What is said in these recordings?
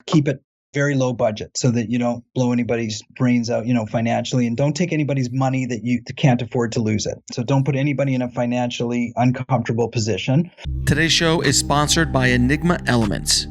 keep it very low budget so that you don't blow anybody's brains out, financially, and don't take anybody's money that you can't afford to lose it. So don't put anybody in a financially uncomfortable position. Today's show is sponsored by Enigma Elements.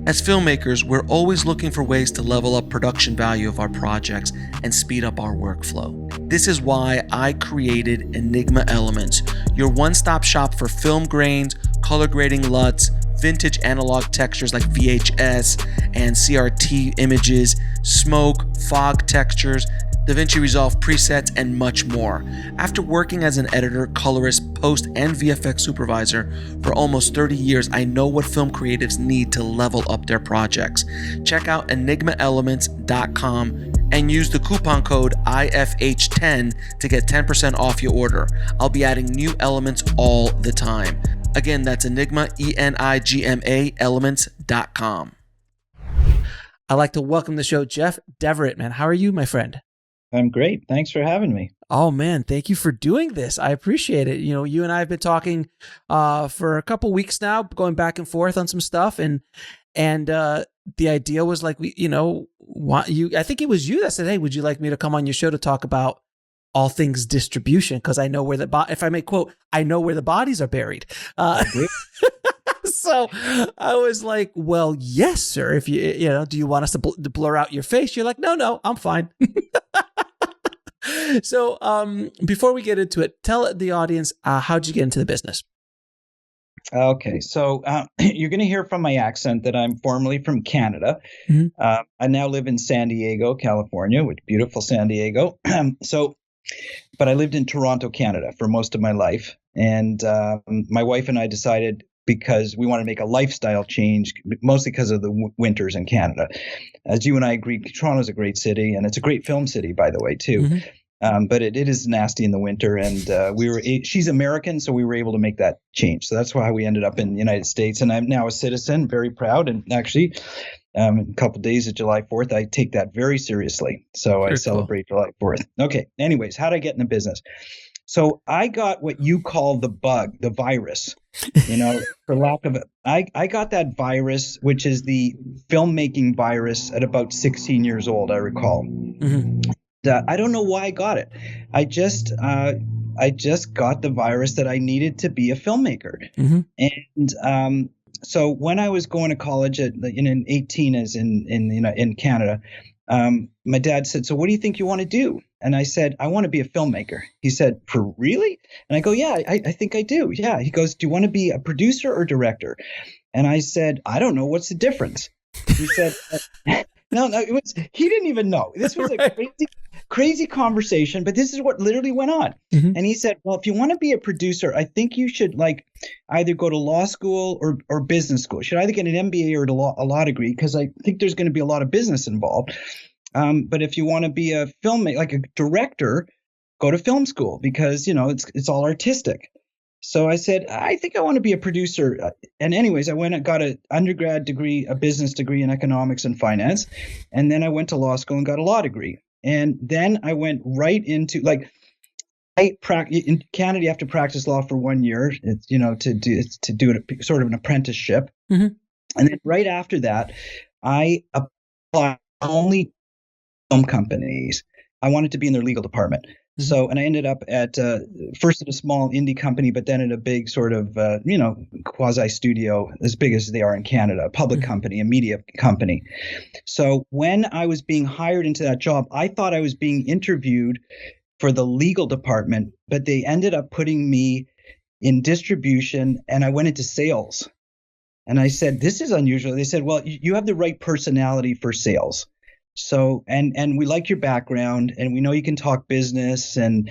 As filmmakers, we're always looking for ways to level up production value of our projects and speed up our workflow. This is why I created Enigma Elements, your one-stop shop for film grains, color grading LUTs, vintage analog textures like VHS and CRT images, smoke, fog textures, DaVinci Resolve presets, and much more. After working as an editor, colorist, post, and VFX supervisor for almost 30 years, I know what film creatives need to level up their projects. Check out enigmaelements.com and use the coupon code IFH10 to get 10% off your order. I'll be adding new elements all the time. Again, that's Enigma, ENIGMA, elements.com. I'd like to welcome to the show Jeff Deverett, man. How are you, my friend? I'm great. Thanks for having me. Oh, man. Thank you for doing this. I appreciate it. You and I have been talking for a couple weeks now, going back and forth on some stuff. And the idea was like, I think it was you that said, hey, would you like me to come on your show to talk about all things distribution? Because I know where if I may quote, I know where the bodies are buried. So I was like, well, yes, sir. If do you want us to blur out your face? You're like, no, I'm fine. So before we get into it, tell the audience, how'd you get into the business? Okay, so you're going to hear from my accent that I'm formerly from Canada. Mm-hmm. I now live in San Diego, California, which beautiful San Diego. But I lived in Toronto, Canada for most of my life. And my wife and I decided, because we want to make a lifestyle change, mostly because of the winters in Canada. As you and I agree, Toronto's a great city, and it's a great film city, by the way, too. Mm-hmm. But it is nasty in the winter, and she's American, so we were able to make that change. So that's why we ended up in the United States, and I'm now a citizen, very proud, and actually a couple of days of July 4th, I take that very seriously. So I celebrate July 4th. Okay, anyways, how did I get in the business? So I got what you call the bug, the virus, for lack of it. I got that virus, which is the filmmaking virus, at about 16 years old, I recall. Mm-hmm. I don't know why I got it. I just got the virus that I needed to be a filmmaker. Mm-hmm. And so when I was going to college in 18 as in Canada, my dad said, so what do you think you want to do? And I said, I want to be a filmmaker. He said, for really? And I go, yeah, I think I do. Yeah. He goes, do you want to be a producer or director? And I said, I don't know. What's the difference? He said, no, he didn't even know. This was a crazy conversation, but this is what literally went on. Mm-hmm. And he said, well, if you want to be a producer, I think you should either go to law school or business school. You should either get an MBA or a law degree, because I think there's going to be a lot of business involved. But if you want to be a filmmaker, like a director, go to film school, because, it's all artistic. So I said, I think I want to be a producer. And anyways, I went and got an undergrad degree, a business degree in economics and finance. And then I went to law school and got a law degree. And then I went right into in Canada, you have to practice law for 1 year, to do it, sort of an apprenticeship. Mm-hmm. And then right after that, I applied only film companies. I wanted to be in their legal department. Mm-hmm. So, and I ended up at first at a small indie company, but then at a big sort of, quasi studio, as big as they are in Canada, a public mm-hmm. company, a media company. So when I was being hired into that job, I thought I was being interviewed for the legal department, but they ended up putting me in distribution, and I went into sales. And I said, this is unusual. They said, well, you have the right personality for sales. So, and we like your background, and we know you can talk business and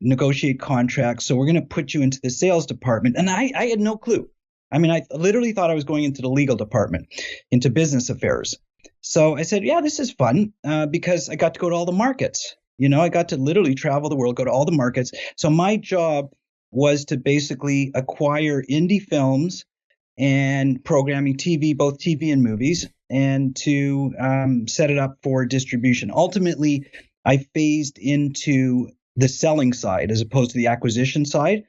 negotiate contracts. So we're going to put you into the sales department. And I had no clue. I mean, I literally thought I was going into the legal department, into business affairs. So I said, yeah, this is fun, because I got to go to all the markets. I got to literally travel the world, go to all the markets. So my job was to basically acquire indie films and programming, both TV and movies, and to set it up for distribution. Ultimately, I phased into the selling side as opposed to the acquisition side.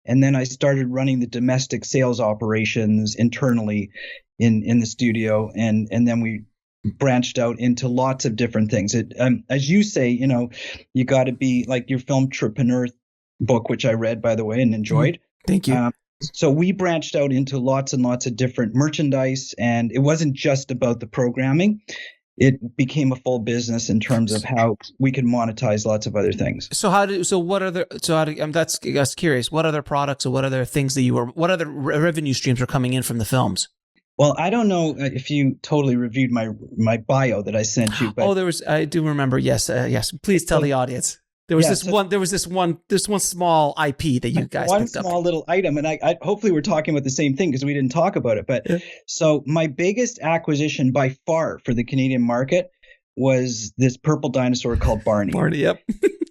And then I started running the domestic sales operations internally in the studio, and then we branched out into lots of different things. As you say, you got to be like your Filmtrepreneur book, which I read, by the way, and enjoyed. Thank you. So we branched out into lots and lots of different merchandise, and it wasn't just about the programming. It became a full business in terms of how we could monetize lots of other things. That's curious. What other products or what other things what other revenue streams were coming in from the films? Well, I don't know if you totally reviewed my bio that I sent you. But I do remember. Yes. Yes. Please tell the audience. There was this one small IP that you guys picked up. One small little item, and I hopefully we're talking about the same thing because we didn't talk about it. But So my biggest acquisition by far for the Canadian market was this purple dinosaur called Barney. Barney, yep.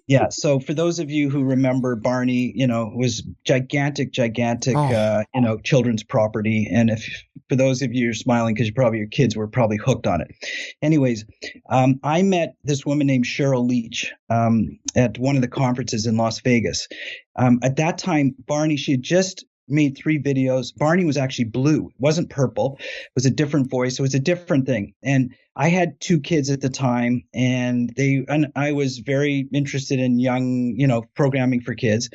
Yeah. So for those of you who remember, Barney, was gigantic, children's property. And for those of you who are smiling because your kids were probably hooked on it. Anyways, I met this woman named Cheryl Leach at one of the conferences in Las Vegas. At that time, Barney, she had just made 3 videos. Barney was actually blue. It wasn't purple. It was a different voice. It was a different thing. And I had 2 kids at the time, and I was very interested in young, programming for kids.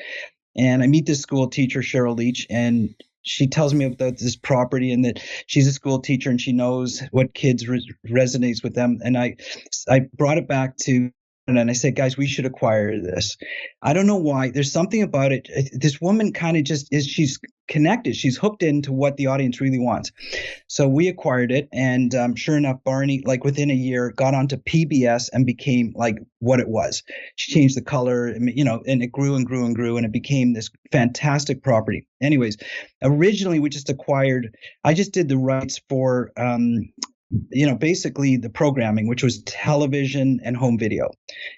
And I meet this school teacher, Cheryl Leach, and she tells me about this property and that she's a school teacher and she knows what kids resonates with them. And I brought it back to, and I said, guys, we should acquire this. I don't know why. There's something about it. This woman kind of she's connected. She's hooked into what the audience really wants. So we acquired it. And sure enough, Barney, like within a year, got onto PBS and became like what it was. She changed the color, and it grew and grew and grew. And it became this fantastic property. Anyways, originally we just I just did the rights for, basically the programming, which was television and home video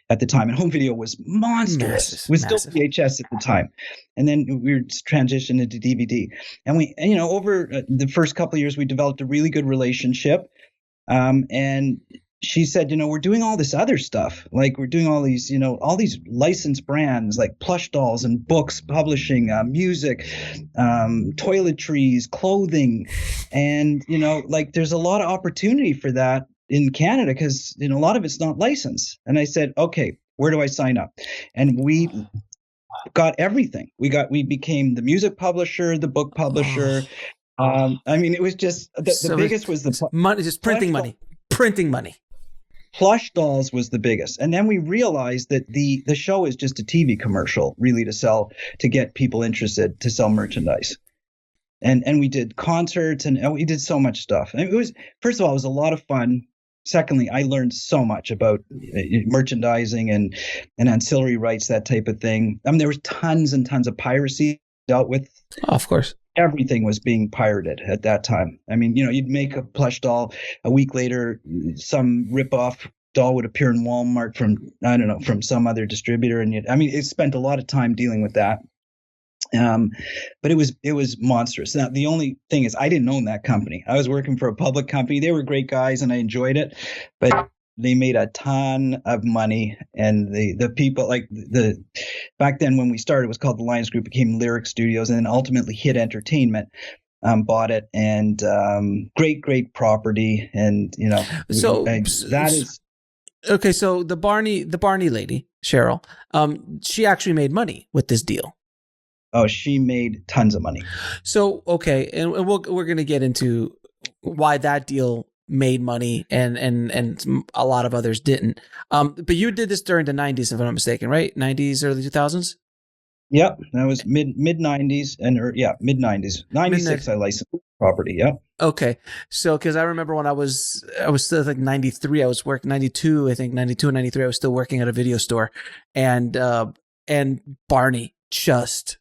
at the time. And home video was monstrous. It was still VHS at the time. And then we were transitioned into DVD. And we, over the first couple of years, we developed a really good relationship. And she said, we're doing all this other stuff. Like we're doing all these licensed brands like plush dolls and books, publishing, music, toiletries, clothing. And, there's a lot of opportunity for that in Canada because, a lot of it's not licensed. And I said, okay, where do I sign up? And we got everything. We became the music publisher, the book publisher. It was just the biggest was the money, just printing money. Plush dolls was the biggest. And then we realized that the show is just a TV commercial really to get people interested, to sell merchandise. And we did concerts and we did so much stuff. And it was, first of all, it was a lot of fun. Secondly, I learned so much about merchandising and ancillary rights, that type of thing. There was tons and tons of piracy dealt with. Oh, of course. Everything was being pirated at that time. You'd make a plush doll. A week later, some rip-off doll would appear in Walmart from some other distributor. And it spent a lot of time dealing with that. But it was monstrous. Now, the only thing is I didn't own that company. I was working for a public company. They were great guys and I enjoyed it, but they made a ton of money. And the people back then when we started, it was called the Lions Group, became Lyric Studios, and then ultimately Hit Entertainment bought it. And great property. And, that is. Okay. So the Barney lady, Cheryl, she actually made money with this deal. Oh, she made tons of money. So, okay. And we're going to get into why that deal made money and a lot of others didn't. But you did this during the 90s, if I'm not mistaken, right? 90s, early 2000s? Yep. That was mid 90s mid 90s. 96 I licensed property. Yep. Okay. So, because I remember when I was still like 93, I was working 92, I think 92 and 93, I was still working at a video store, and Barney just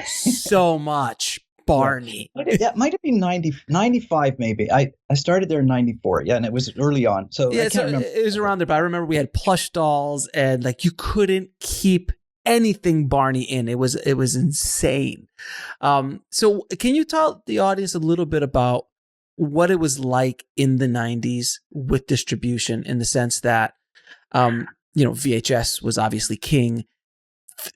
so much Barney. Yeah, it might have been 95 maybe. I started there in 94. Yeah, and it was early on. So yeah, I can't remember. It was around there, but I remember we had plush dolls and like you couldn't keep anything Barney in. It was insane. So can you tell the audience a little bit about what it was like in the 90s with distribution, in the sense that VHS was obviously king.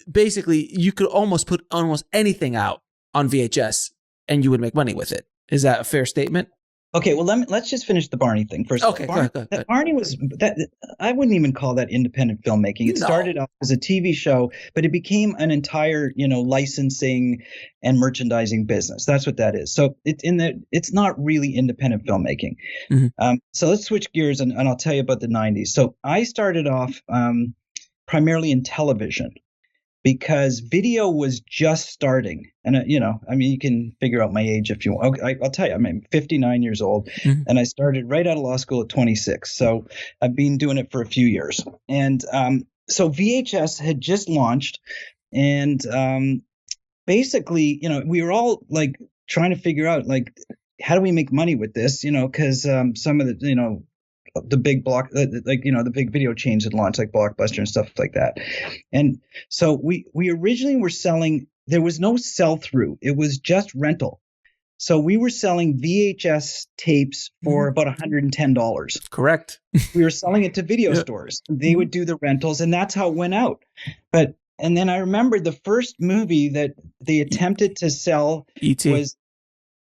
Basically, you could almost put almost anything out on VHS and you would make money with it. Is that a fair statement? Okay, well let's just finish the Barney thing first. Okay, go ahead. Barney was that I wouldn't even call that independent filmmaking. It started off as a TV show, but it became an entire, licensing and merchandising business. That's what that is. So it's not really independent filmmaking. Mm-hmm. So let's switch gears and I'll tell you about the 90s. So I started off primarily in television, because video was just starting. And, you can figure out my age if you want. I'll tell you, I'm 59 years old, mm-hmm. and I started right out of law school at 26. So I've been doing it for a few years. And so VHS had just launched. And basically, we were all like trying to figure out, like, how do we make money with this? Because some of the, the big the big video chains had launched, like Blockbuster and stuff like that. And so we originally were selling, there was no sell through. It was just rental. So we were selling VHS tapes for about $110. Correct. We were selling it to video stores. They would do the rentals, and that's how it went out. And then I remember the first movie that they attempted to sell E.T. was,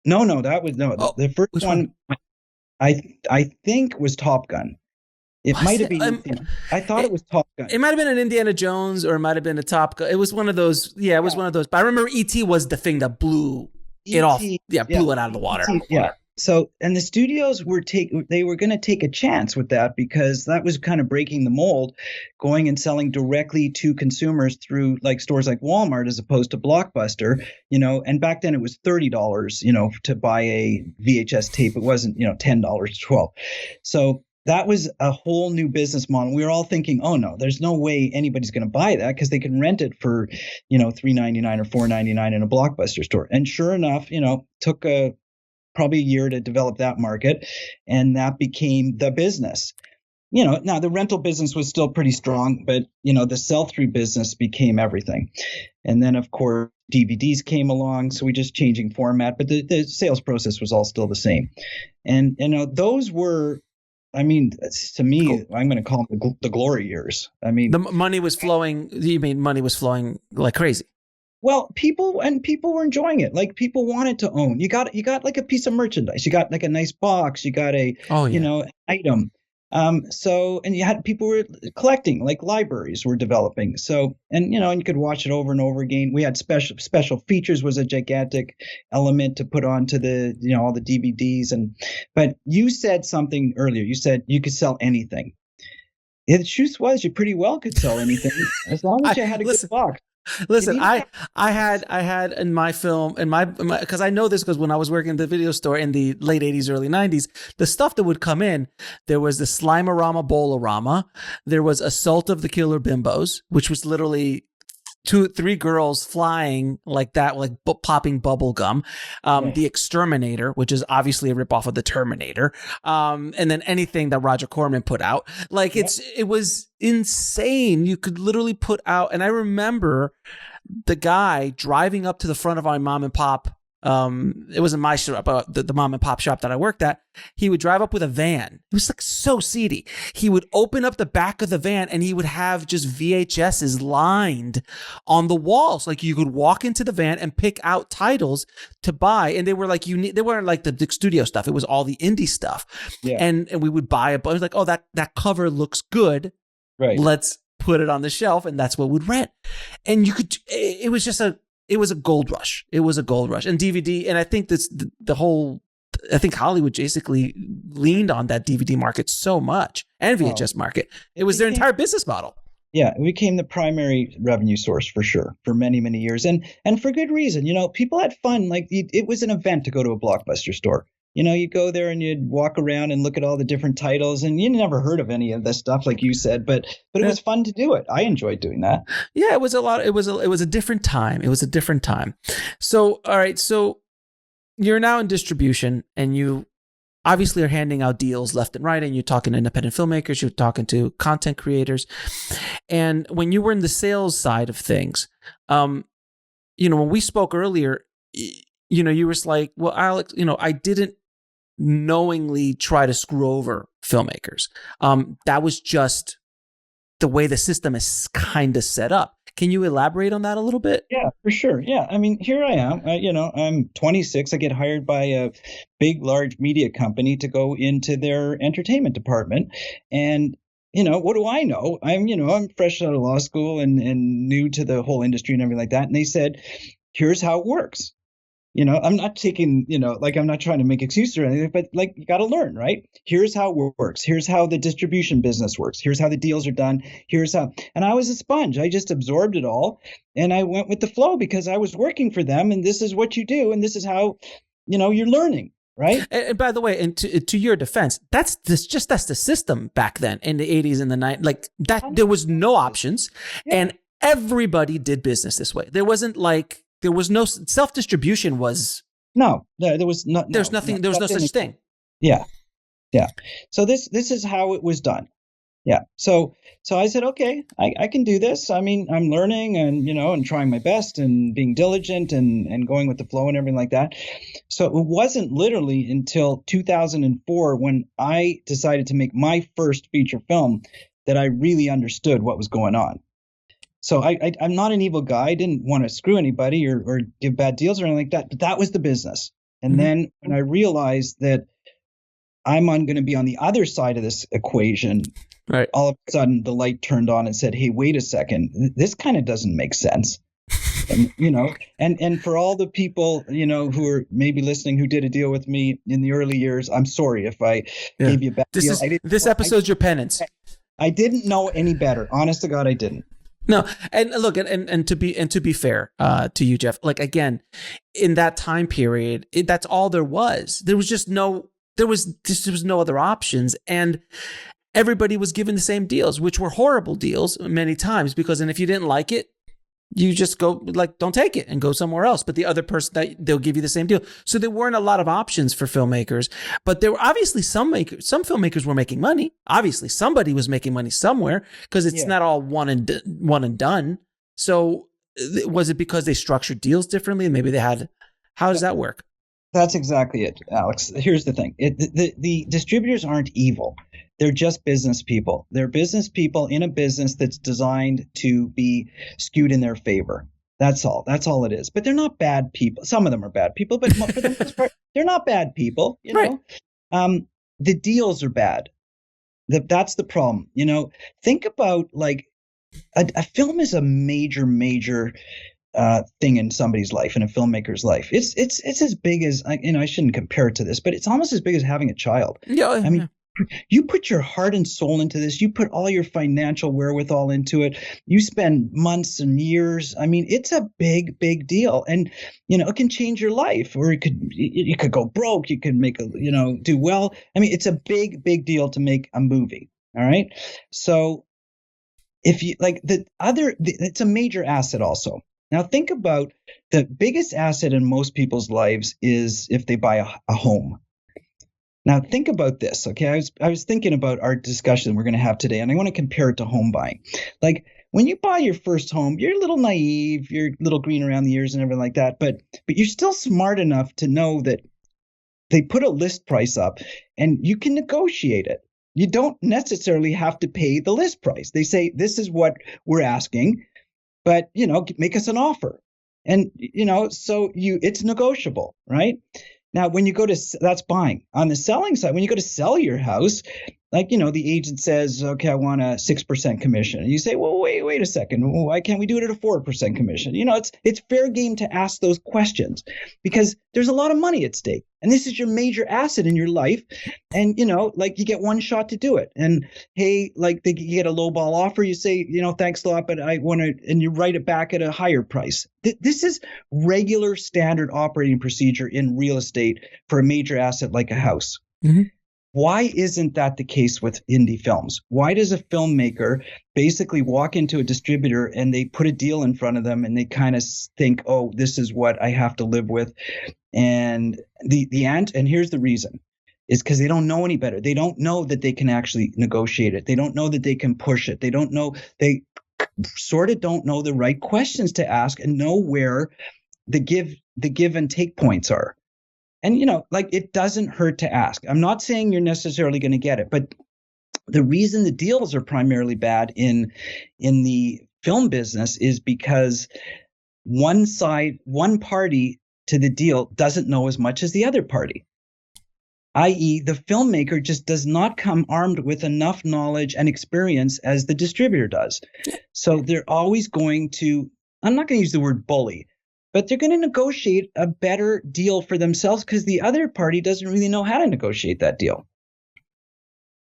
the first one? I think was Top Gun. It might have been. I thought it was Top Gun. It might have been an Indiana Jones, or it might have been a Top Gun. It was one of those. Yeah, it was one of those. But I remember E.T. was the thing that blew it off. Yeah, blew it out of the water. Yeah. So, and the studios were going to take a chance with that, because that was kind of breaking the mold, going and selling directly to consumers through like stores like Walmart as opposed to Blockbuster, and back then it was $30, to buy a VHS tape. It wasn't, $10 to $12. So that was a whole new business model. We were all thinking, oh no, there's no way anybody's going to buy that, because they can rent it for, $3.99 or $4.99 in a Blockbuster store. And sure enough, took probably a year to develop that market, and that became the business. Now the rental business was still pretty strong, but the sell-through business became everything. And then of course DVDs came along, so we just changing format, but the sales process was all still the same. And those were, to me, cool. I'm going to call them the glory years. The money was flowing. You mean money was flowing like crazy? Well, people were enjoying it. Like, people wanted to own. You got like a piece of merchandise. You got like a nice box. You got a item. So, and you had people were collecting, like libraries were developing. So, and you could watch it over and over again. We had special features was a gigantic element to put onto the all the DVDs. But you said something earlier. You said you could sell anything. The truth was, you pretty well could sell anything as long as you had a good box. Listen, I had in my film, because I know this, because when I was working at the video store in the late 80s, early 90s, the stuff that would come in, there was the Slimerama Bowl-orama, there was Assault of the Killer Bimbos, which was literally 2-3 girls flying like that, like popping bubble gum. The Exterminator, which is obviously a ripoff of the Terminator. And then anything that Roger Corman put out. Like, it was insane. You could literally put out, and I remember the guy driving up to the front of our mom and pop. It wasn't my shop, but the mom and pop shop that I worked at. He would drive up with a van. It was like so seedy. He would open up the back of the van and he would have just VHSs lined on the walls. Like, you could walk into the van and pick out titles to buy. And they were like they weren't like the studio stuff. It was all the indie stuff. Yeah. And we would buy a bunch. It was like, oh, that cover looks good. Right. Let's put it on the shelf. And that's what we'd rent. And it was just it was a gold rush. It was a gold rush. And DVD, and I think I think Hollywood basically leaned on that DVD market so much, and VHS market. It was their entire business model. Yeah, it became the primary revenue source for sure for many, many years. And for good reason. People had fun. Like, it was an event to go to a Blockbuster store. You go there and you'd walk around and look at all the different titles, and you never heard of any of this stuff, like you said, but it was fun to do it. I enjoyed doing that. Yeah, it was a lot. It was a different time. It was a different time. So, all right. So you're now in distribution, and you obviously are handing out deals left and right, and you're talking to independent filmmakers, you're talking to content creators. And when you were in the sales side of things, when we spoke earlier, you were like, well, Alex, I didn't knowingly try to screw over filmmakers. That was just the way the system is kind of set up. Can you elaborate on that a little bit? Yeah, for sure. Yeah. I mean, here I am, I'm 26. I get hired by a big, large media company to go into their entertainment department. And, what do I know? I'm fresh out of law school and new to the whole industry and everything like that. And they said, here's how it works. I'm not taking, I'm not trying to make excuses or anything, but you got to learn, right? Here's how it works. Here's how the distribution business works. Here's how the deals are done. And I was a sponge. I just absorbed it all. And I went with the flow because I was working for them. And this is what you do. And this is how, you're learning. Right. And by the way, and to your defense, that's the system back then in the 80s and the 90s. Like that, there was no options, and everybody did business this way. There wasn't there was no self-distribution. There was no such thing. Yeah. So this is how it was done. Yeah. So I said, okay, I can do this. I mean, I'm learning and, and trying my best and being diligent and going with the flow and everything like that. So it wasn't literally until 2004 when I decided to make my first feature film that I really understood what was going on. So I'm not an evil guy. I didn't want to screw anybody or give bad deals or anything like that. But that was the business. And then when I realized that I'm going to be on the other side of this equation, right, all of a sudden the light turned on and said, hey, wait a second, this kind of doesn't make sense. And, and for all the people, who are maybe listening, who did a deal with me in the early years, I'm sorry if I gave you a bad deal. This episode's your penance. I didn't know any better. Honest to God, I didn't. No, and look, and to be fair to you, Jeff, again, in that time period, that's all there was. There was no other options, and everybody was given the same deals, which were horrible deals many times. And if you didn't like it, you just go don't take it and go somewhere else. But the other person, they'll give you the same deal. So there weren't a lot of options for filmmakers, but there were obviously some filmmakers were making money. Obviously somebody was making money somewhere because it's not all one and done. So was it because they structured deals differently? Maybe they had, how does that work? That's exactly it, Alex. Here's the thing. The distributors aren't evil. They're just business people. They're business people in a business that's designed to be skewed in their favor. That's all. That's all it is. But they're not bad people. Some of them are bad people, but for the most part, they're not bad people. Right. The deals are bad. That's the problem. Think about a film is a major thing in somebody's life, in a filmmaker's life. It's as big as I shouldn't compare it to this, but it's almost as big as having a child. Yeah. I mean, you put your heart and soul into this. You put all your financial wherewithal into it. You spend months and years. I mean, it's a big deal, and it can change your life, or you could go broke. You could make do well. I mean, it's a big deal to make a movie. All right, so if you it's a major asset also. Now think about the biggest asset in most people's lives is if they buy a home. Now think about this, okay? I was thinking about our discussion we're going to have today, and I want to compare it to home buying. When you buy your first home, you're a little naive, you're a little green around the ears and everything like that, but you're still smart enough to know that they put a list price up and you can negotiate it. You don't necessarily have to pay the list price. They say, this is what we're asking, but make us an offer. And so it's negotiable, right? Now, when you go to, that's buying. On the selling side, when you go to sell your house, the agent says, okay, I want a 6% commission. And you say, well, wait a second. Why can't we do it at a 4% commission? It's fair game to ask those questions because there's a lot of money at stake. And this is your major asset in your life. And, you get one shot to do it. And hey, you get a lowball offer. You say, thanks a lot, but I want to, and you write it back at a higher price. This is regular standard operating procedure in real estate for a major asset like a house. Mm-hmm. Why isn't that the case with indie films? Why does a filmmaker basically walk into a distributor and they put a deal in front of them and they kind of think, oh, this is what I have to live with? And and here's the reason, is because they don't know any better. They don't know that they can actually negotiate it. They don't know that they can push it. They sort of don't know the right questions to ask and know where the give and take points are. And, it doesn't hurt to ask. I'm not saying you're necessarily going to get it, but the reason the deals are primarily bad in the film business is because one party to the deal doesn't know as much as the other party. I.e., the filmmaker just does not come armed with enough knowledge and experience as the distributor does. So they're always going to, I'm not going to use the word bully, but they're going to negotiate a better deal for themselves because the other party doesn't really know how to negotiate that deal.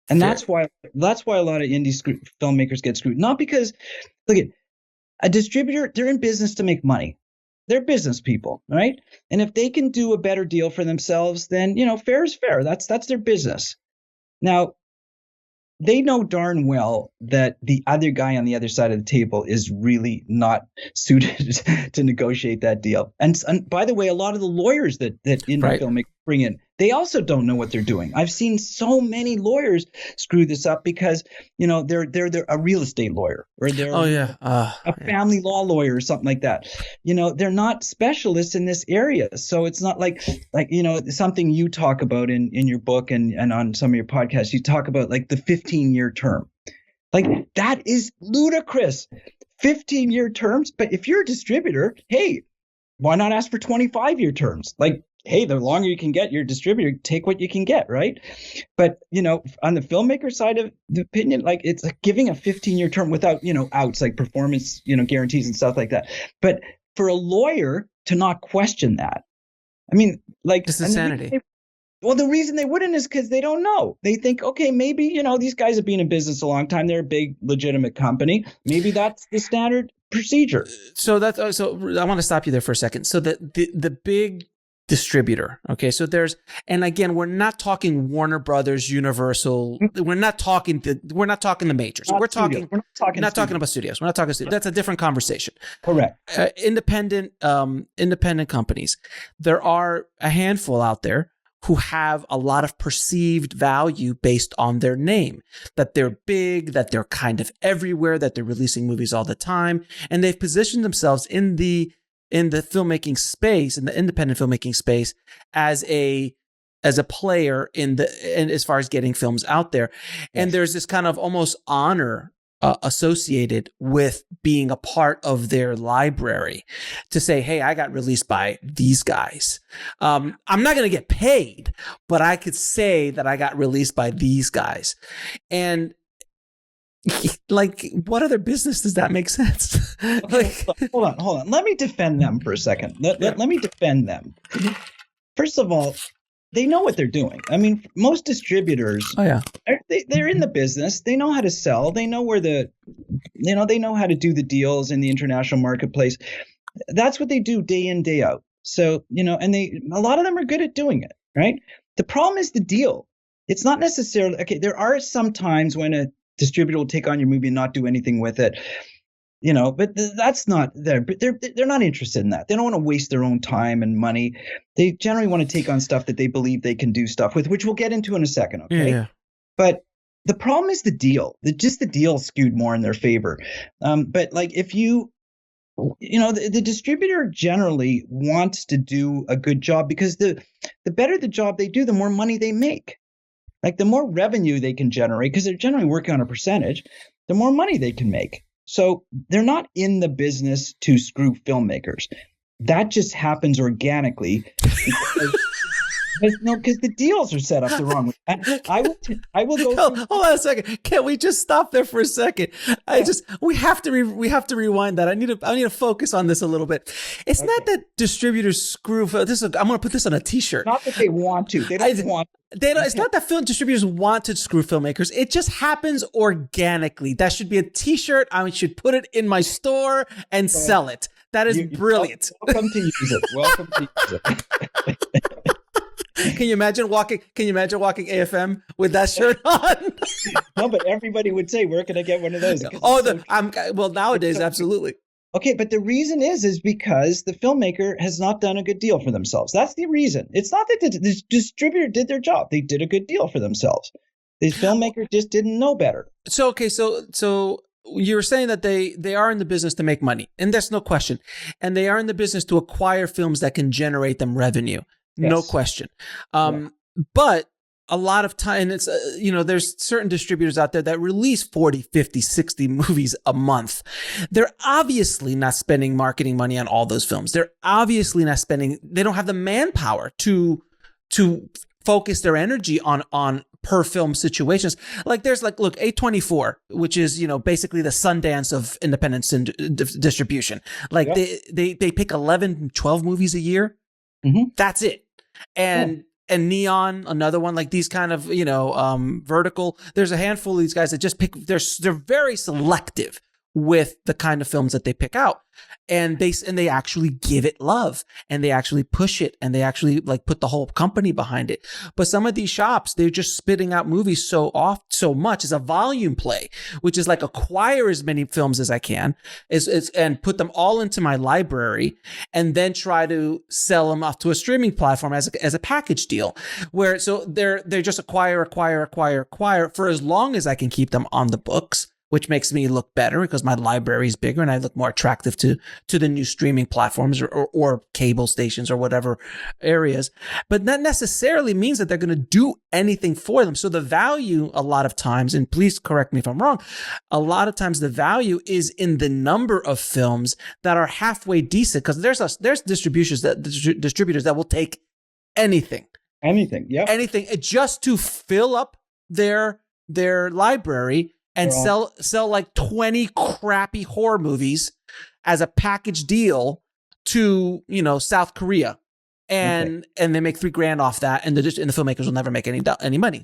And that's why a lot of indie filmmakers get screwed. Not because, look at a distributor, they're in business to make money. They're business people, right? And if they can do a better deal for themselves, then, fair is fair. That's their business. Now, they know darn well that the other guy on the other side of the table is really not suited to negotiate that deal. And by the way, a lot of the lawyers that indie filmmakers bring in, they also don't know what they're doing. I've seen so many lawyers screw this up because, they're a real estate lawyer or they're a family law lawyer or something like that. They're not specialists in this area. So it's not like something you talk about in your book and on some of your podcasts, you talk about like the 15-year term. Like that is ludicrous. 15-year terms. But if you're a distributor, hey, why not ask for 25-year terms? Like, hey, the longer you can get your distributor, take what you can get, right? But, on the filmmaker side of the opinion, like it's like giving a 15-year term without, outs like performance, guarantees and stuff like that. But for a lawyer to not question that, I mean, like this is insanity. The reason they wouldn't is because they don't know. They think, okay, maybe, these guys have been in business a long time. They're a big, legitimate company. Maybe that's the standard procedure. So I want to stop you there for a second. So the big distributor. Okay. So and again, we're not talking Warner Brothers, Universal. We're not talking the majors. We're not talking about studios. We're not talking studios. That's a different conversation. Correct. Independent companies. There are a handful out there who have a lot of perceived value based on their name, that they're big, that they're kind of everywhere, that they're releasing movies all the time. And they've positioned themselves in the filmmaking space, in the independent filmmaking space, as a player and as far as getting films out there. Yes. And there's this kind of almost honor associated with being a part of their library to say, hey, I got released by these guys. I'm not going to get paid, but I could say that I got released by these guys. And like, what other business does that make sense? Hold on. Let me defend them for a second. Let me defend them. First of all, they know what they're doing. I mean, most distributors, they're in the business. They know how to sell. They know they know how to do the deals in the international marketplace. That's what they do day in, day out. So, and a lot of them are good at doing it, right? The problem is the deal. It's not necessarily, okay, there are some times when a distributor will take on your movie and not do anything with it. But that's not there. But they're not interested in that. They don't want to waste their own time and money. They generally want to take on stuff that they believe they can do stuff with, which we'll get into in a second. Okay. Yeah. But the problem is the deal. The deal skewed more in their favor. But like if the distributor generally wants to do a good job because the better the job they do, the more money they make. Like the more revenue they can generate, because they're generally working on a percentage, the more money they can make. So they're not in the business to screw filmmakers. That just happens organically because the deals are set up the wrong way. I will go. Hold on a second. Can we just stop there for a second? We have to rewind that. I need to focus on this a little bit. It's not that distributors screw. I'm going to put this on a T-shirt. Not that they want to. They don't want. It's not that film distributors want to screw filmmakers. It just happens organically. That should be a T-shirt. I should put it in my store and sell it. That is brilliant. Welcome to use it. Can you imagine walking AFM with that shirt on? No, but everybody would say, "Where can I get one of those?" Nowadays, absolutely. Okay, but the reason is because the filmmaker has not done a good deal for themselves. That's the reason. It's not that the distributor did their job. They did a good deal for themselves. The filmmaker just didn't know better. So you were saying that they are in the business to make money, and there's no question. And they are in the business to acquire films that can generate them revenue. Yes. No question. But a lot of time, it's, there's certain distributors out there that release 40, 50, 60 movies a month. They're obviously not spending marketing money on all those films. They're obviously not they don't have the manpower to focus their energy on per film situations. Like there's look, A24, which is, basically the Sundance of independent distribution. Like they pick 11, 12 movies a year. Mm-hmm. That's it. And Neon, another one, like these kind of, Vertical. There's a handful of these guys that just pick, they're very selective with the kind of films that they pick out. And they actually give it love, and they actually push it, and they actually put the whole company behind it. But some of these shops, they're just spitting out movies so much as a volume play, which is acquire as many films as I can and put them all into my library, and then try to sell them off to a streaming platform as a package deal, where so they're just acquire for as long as I can keep them on the books, which makes me look better because my library is bigger and I look more attractive to the new streaming platforms or cable stations or whatever areas. But that necessarily means that they're going to do anything for them. So the value a lot of times, and please correct me if I'm wrong, a lot of times the value is in the number of films that are halfway decent, because there's distributors that will take anything, just to fill up their library and sell 20 crappy horror movies as a package deal to, South Korea. And they make $3,000 off that. And the filmmakers will never make any money.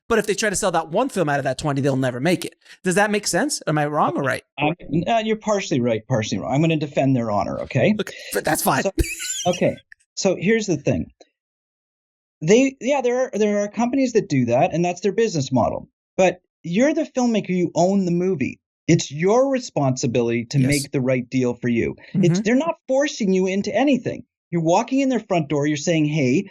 But if they try to sell that one film out of that 20, they'll never make it. Does that make sense? Am I wrong or right? You're partially right, partially wrong. I'm going to defend their honor. Okay. But that's fine. So here's the thing. There are companies that do that, and that's their business model. But you're the filmmaker. You own the movie. It's your responsibility to make the right deal for you. Mm-hmm. They're not forcing you into anything. You're walking in their front door. You're saying, hey,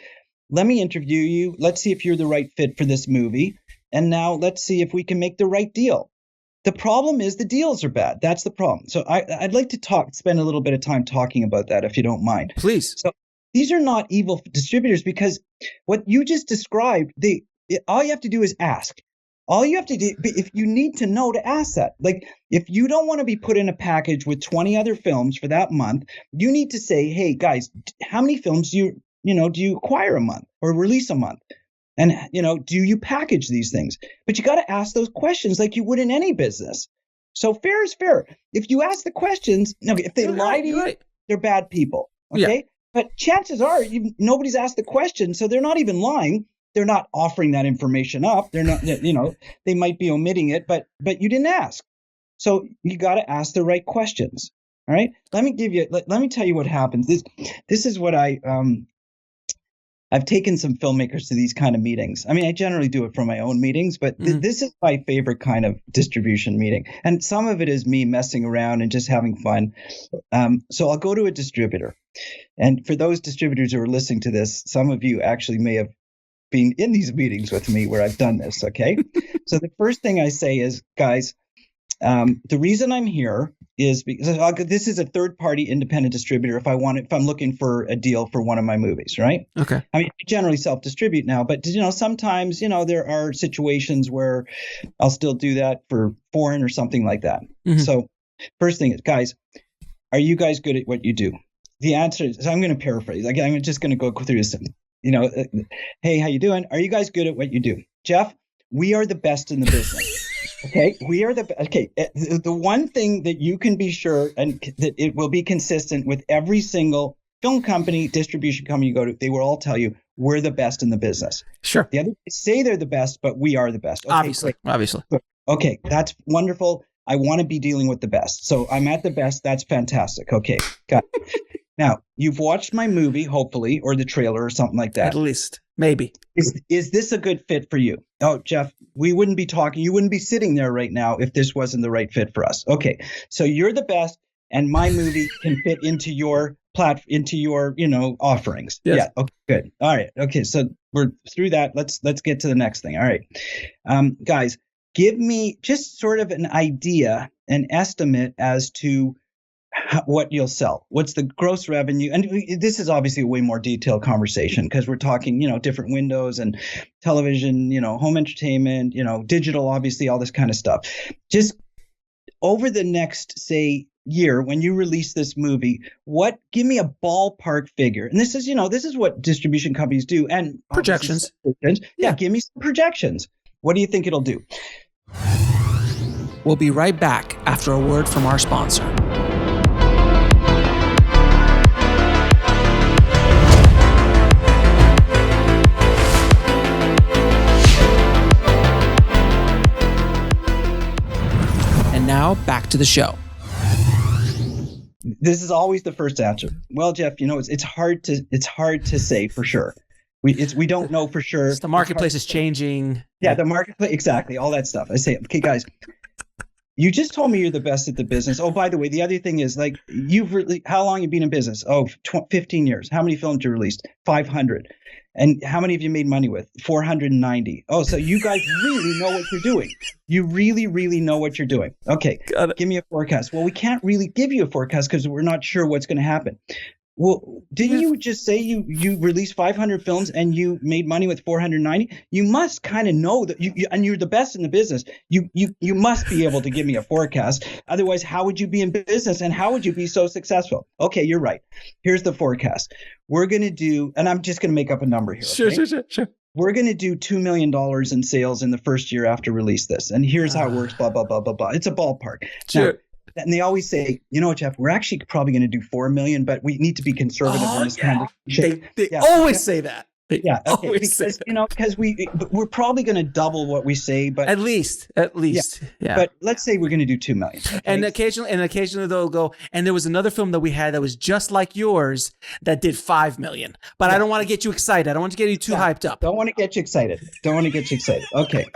let me interview you. Let's see if you're the right fit for this movie. And now let's see if we can make the right deal. The problem is the deals are bad. That's the problem. So I'd like to spend a little bit of time talking about that, if you don't mind. Please. So these are not evil distributors, because what you just described, all you have to do is ask. All you have to do, if you need to know to ask that, if you don't want to be put in a package with 20 other films for that month, you need to say, hey guys, how many films do you acquire a month or release a month? And, do you package these things? But you got to ask those questions like you would in any business. So fair is fair. If you ask the questions, if they lie to you, they're bad people. Okay. Yeah. But chances are nobody's asked the question. So they're not even lying. They're not offering that information up. They're not, they might be omitting it, but you didn't ask. So you got to ask the right questions. All right. Let me tell you what happens. This is what I've taken some filmmakers to these kind of meetings. I mean, I generally do it for my own meetings, but this is my favorite kind of distribution meeting. And some of it is me messing around and just having fun. So I'll go to a distributor. And for those distributors who are listening to this, some of you actually may have been in these meetings with me where I've done this. Okay. So the first thing I say is, guys, the reason I'm here is because this is a third party independent distributor. If I'm looking for a deal for one of my movies, right? Okay. I mean, I generally self-distribute now, but sometimes, there are situations where I'll still do that for foreign or something like that. Mm-hmm. So first thing is, guys, are you guys good at what you do? The answer is, I'm going to paraphrase. I'm just going to go through this. Hey, how you doing? Are you guys good at what you do? Jeff, we are the best in the business. Okay, we are the one thing that you can be sure, and that it will be consistent with every single film company, distribution company you go to, they will all tell you we're the best in the business. Sure. The other say they're the best, but we are the best. Okay, obviously. Okay, that's wonderful. I want to be dealing with the best. So I'm at the best. That's fantastic. Okay, got it. Now, you've watched my movie, hopefully, or the trailer or something like that. At least, maybe. Is this a good fit for you? Oh, Jeff, we wouldn't be talking. You wouldn't be sitting there right now if this wasn't the right fit for us. Okay, so you're the best, and my movie can fit into your offerings. Yes. Yeah. Okay. Good. All right. Okay. So we're through that. Let's get to the next thing. All right, guys, give me just sort of an idea, an estimate as to what you'll sell. What's the gross revenue? And this is obviously a way more detailed conversation because we're talking, different windows and television, home entertainment, digital, obviously, all this kind of stuff. Just over the next, say, year, when you release this movie, give me a ballpark figure. And this is what distribution companies do. And projections. Yeah, give me some projections. What do you think it'll do? We'll be right back after a word from our sponsor. And now back to the show. This is always the first answer. Well, Jeff, it's hard to say for sure. We don't know for sure. The marketplace is changing. Yeah, the marketplace, exactly, all that stuff. I say, okay, guys, you just told me you're the best at the business. Oh, by the way, the other thing is, like, how long have you been in business? Oh, 15 years. How many films you released? 500. And how many have you made money with? 490. Oh, so you guys really know what you're doing. You really, really know what you're doing. Okay, give me a forecast. Well, we can't really give you a forecast because we're not sure what's going to happen. Well, didn't you just say you released 500 films and you made money with 490? You must kind of know that and you're the best in the business. You must be able to give me a forecast. Otherwise, how would you be in business and how would you be so successful? Okay, you're right. Here's the forecast. We're going to do, and I'm just going to make up a number here. Okay? Sure. We're going to do $2 million in sales in the first year after release this. And here's how it works, blah, blah, blah, blah, blah. It's a ballpark. Sure. Now, and they always say, Jeff, we're actually probably going to do 4 million, but we need to be conservative in this conversation. They always say that. Yeah, okay, because we're probably going to double what we say, but at least, yeah. But let's say we're going to do 2 million, okay? and occasionally they'll go. And there was another film that we had that was just like yours that did 5 million. But I don't want to get you excited. I don't want to get you too hyped up. Don't want to get you excited. Okay.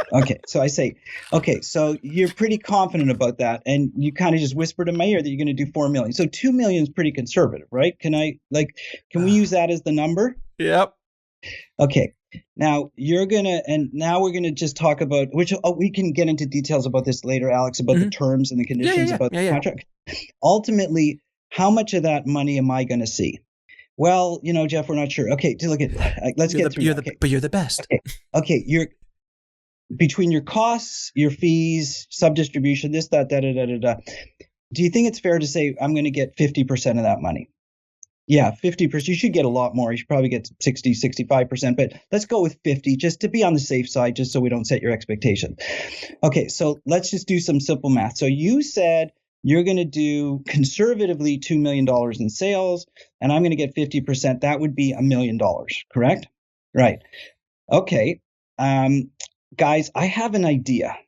So I say, okay, so you're pretty confident about that, and you kind of just whispered in my ear that you're going to do 4 million. So 2 million is pretty conservative, right? Can we use that as the number? Yep. Okay, now we're gonna just talk about we can get into details about this later, Alex, about the terms and the conditions about the contract. Ultimately, how much of that money am I going to see? Well, Jeff, we're not sure. Okay, let's get through. But you're the best. Okay, you're between your costs, your fees, sub-distribution, this, that, da, da, da, da, da. Do you think it's fair to say I'm going to get 50% of that money? Yeah, 50%. You should get a lot more. You should probably get 60, 65%, but let's go with 50 just to be on the safe side, just so we don't set your expectation. Okay, so let's just do some simple math. So you said you're going to do conservatively $2 million in sales, and I'm going to get 50%. That would be $1 million, correct? Right. Okay. Guys, I have an idea.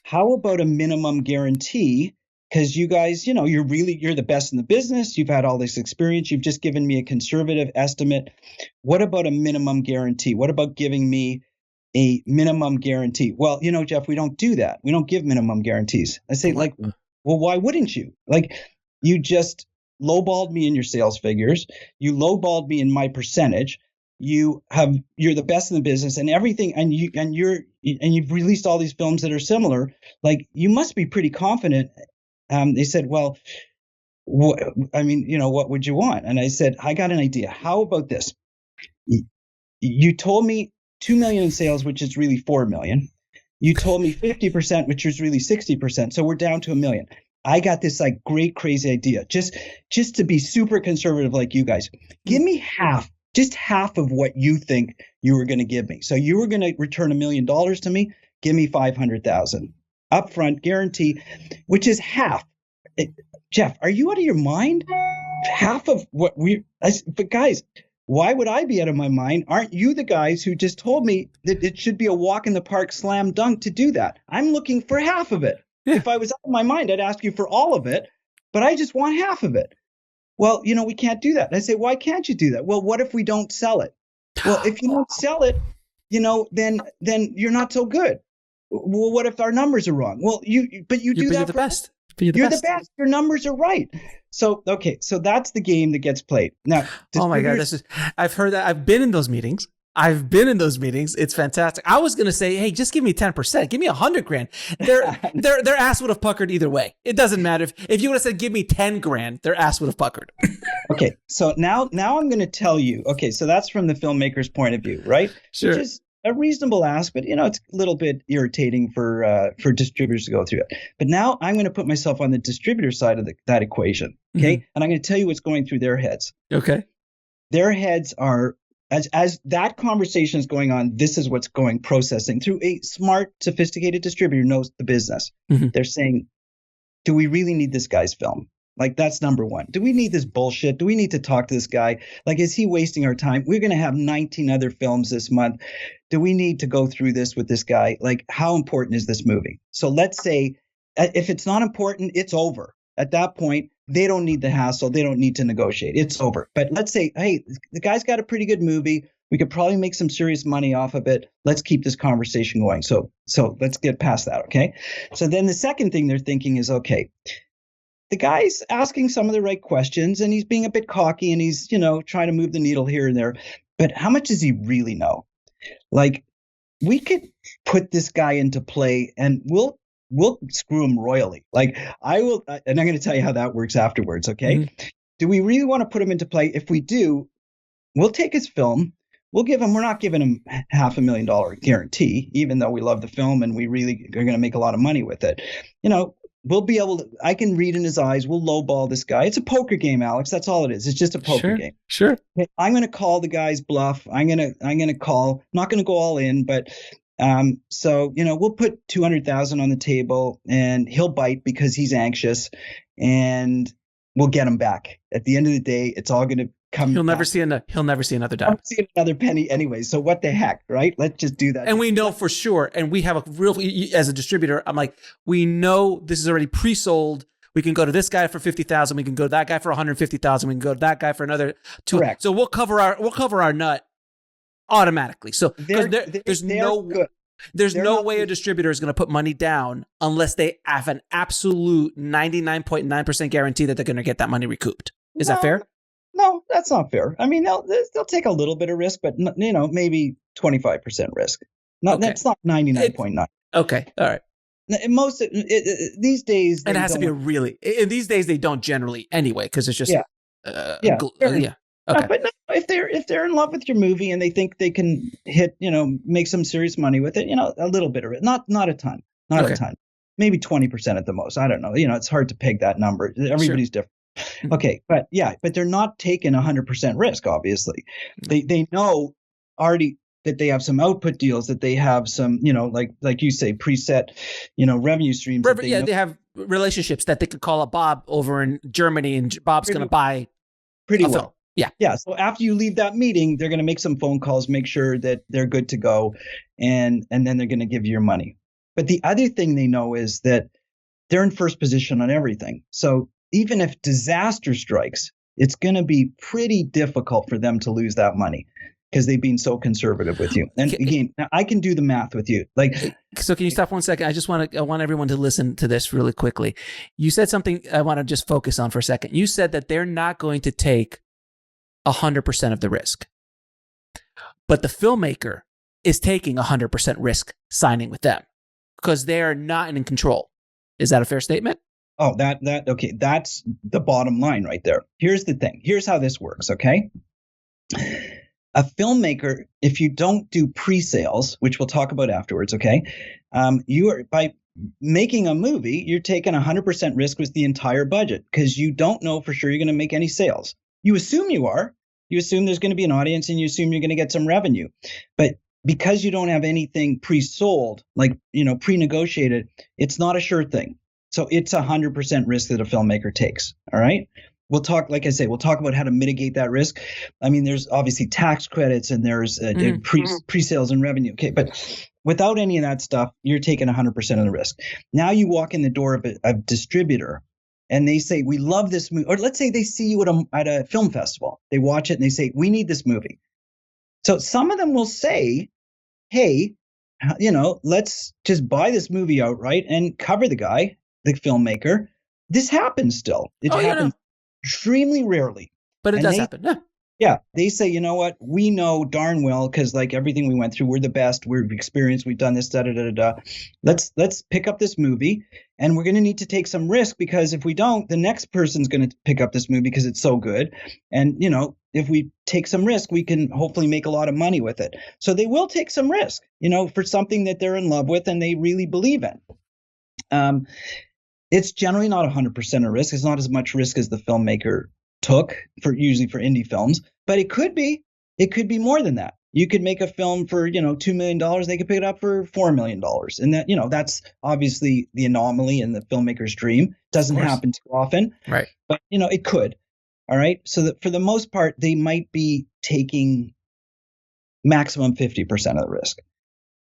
How about a minimum guarantee? Because you guys, you're the best in the business. You've had all this experience. You've just given me a conservative estimate. What about a minimum guarantee? What about giving me a minimum guarantee? Well, Jeff, we don't do that. We don't give minimum guarantees. I say, well, why wouldn't you? You just lowballed me in your sales figures. You lowballed me in my percentage. You're the best in the business and everything, and you've released all these films that are similar. You must be pretty confident. They said, well, what would you want? And I said, I got an idea. How about this? You told me 2 million in sales, which is really 4 million. You told me 50%, which is really 60%. So we're down to $1 million. I got this great, crazy idea. Just to be super conservative like you guys, give me just half of what you think you were going to give me. So you were going to return $1 million to me. Give me 500,000. Upfront guarantee, which is half. Jeff, are you out of your mind? Half of what but guys, why would I be out of my mind? Aren't you the guys who just told me that it should be a walk in the park slam dunk to do that? I'm looking for half of it. Yeah. If I was out of my mind, I'd ask you for all of it, but I just want half of it. Well, we can't do that. And I say, why can't you do that? Well, what if we don't sell it? Well, if you don't sell it, then you're not so good. Well, what if our numbers are wrong? Well, you do that. You're the best. You're the best. Your numbers are right. So that's the game that gets played. Now, oh my God, I've heard that. I've been in those meetings. I've been in those meetings. It's fantastic. I was going to say, hey, just give me 10%. Give me $100,000. Their ass would have puckered either way. It doesn't matter. If you would have said, give me 10 grand, their ass would have puckered. Okay. So now I'm going to tell you, okay, so that's from the filmmaker's point of view, right? Sure. Which is a reasonable ask, but it's a little bit irritating for distributors to go through it. But now I'm going to put myself on the distributor side of that equation. Okay. Mm-hmm. And I'm going to tell you what's going through their heads. Okay. Their heads are, as that conversation is going on, this is what's processing through a smart, sophisticated distributor knows the business. Mm-hmm. They're saying, do we really need this guy's film? Like, that's number one. Do we need this bullshit? Do we need to talk to this guy? Like, is he wasting our time? We're going to have 19 other films this month. Do we need to go through this with this guy? Like, how important is this movie? So let's say if it's not important, it's over. At that point, they don't need the hassle. They don't need to negotiate. It's over. But let's say, hey, the guy's got a pretty good movie. We could probably make some serious money off of it. Let's keep this conversation going. So let's get past that, okay? So then the second thing they're thinking is, okay, the guy's asking some of the right questions and he's being a bit cocky and he's, trying to move the needle here and there. But how much does he really know? Like, we could put this guy into play and we'll screw him royally. Like, I will, and I'm going to tell you how that works afterwards, okay? Mm-hmm. Do we really want to put him into play? If we do, we'll take his film. We're not giving him $500,000 guarantee, even though we love the film and we really are going to make a lot of money with it. We'll be able to, I can read in his eyes. We'll lowball this guy. It's a poker game, Alex. That's all it is. It's just a poker game. Sure. I'm going to call the guy's bluff. I'm going to call, not going to go all in, but we'll put 200,000 on the table and he'll bite because he's anxious and we'll get him back. At the end of the day, it's all going to come. He'll never see another dime. I'll see another penny anyway. So what the heck, right? Let's just do that. And we know for sure. And we have as a distributor, I'm like, we know this is already pre-sold. We can go to this guy for 50,000. We can go to that guy for 150,000. We can go to that guy for another 2. Correct. So we'll cover our nut automatically. So there's no way a distributor is going to put money down unless they have an absolute 99.9% guarantee that they're going to get that money recouped. Is that fair? No, that's not fair. I mean, they'll take a little bit of risk, but maybe 25% risk. That's not 99.9. Okay, all right. Most these days, it has to be these days they don't generally anyway because it's just yeah. Okay. But no, if they're in love with your movie and they think they can hit, make some serious money with it, a little bit of it, not a ton, a ton, maybe 20% at the most. I don't know. It's hard to peg that number. Everybody's different. Okay. But they're not taking 100% risk. Obviously they know already that they have some output deals, that they have some, like you say, preset, revenue streams. They have relationships that they could call up Bob over in Germany and Bob's going to buy pretty well. Film. Yeah. Yeah. So after you leave that meeting, they're going to make some phone calls, make sure that they're good to go. And then they're going to give you your money. But the other thing they know is that they're in first position on everything. So even if disaster strikes, it's going to be pretty difficult for them to lose that money because they've been so conservative with you. And again, I can do the math with you. So can you stop 1 second? I want everyone to listen to this really quickly. You said something I want to just focus on for a second. You said that they're not going to take 100% of the risk, but the filmmaker is taking 100% risk signing with them because they are not in control. Is that a fair statement? Oh, okay. That's the bottom line right there. Here's the thing. Here's how this works. Okay. A filmmaker, if you don't do pre-sales, which we'll talk about afterwards. Okay. You are, by making a movie, you're taking 100% risk with the entire budget because you don't know for sure you're going to make any sales. You assume you are. You assume there's going to be an audience and you assume you're going to get some revenue. But because you don't have anything pre-sold, pre-negotiated, it's not a sure thing. So it's 100% risk that a filmmaker takes. All right. We'll talk, like I say, we'll talk about how to mitigate that risk. I mean, there's obviously tax credits and there's pre-sales and revenue. Okay. But without any of that stuff, you're taking 100% of the risk. Now you walk in the door of a distributor and they say, we love this movie. Or let's say they see you at a film festival. They watch it and they say, we need this movie. So some of them will say, hey, let's just buy this movie outright and cover the guy, the filmmaker. This happens still. It happens extremely rarely. But it does happen. Yeah. Yeah, they say, you know what? We know darn well, because like everything we went through, we're the best. We've experienced. We've done this. Da da da da da. Let's pick up this movie, and we're going to need to take some risk, because if we don't, the next person's going to pick up this movie because it's so good. And if we take some risk, we can hopefully make a lot of money with it. So they will take some risk, for something that they're in love with and they really believe in. It's generally not 100% a risk. It's not as much risk as the filmmaker took usually for indie films, but it could be more than that. You could make a film for, $2 million. They could pick it up for $4 million. And that, that's obviously the anomaly in the filmmaker's dream. Doesn't happen too often. Right. But, it could. All right. So that for the most part, they might be taking maximum 50% of the risk.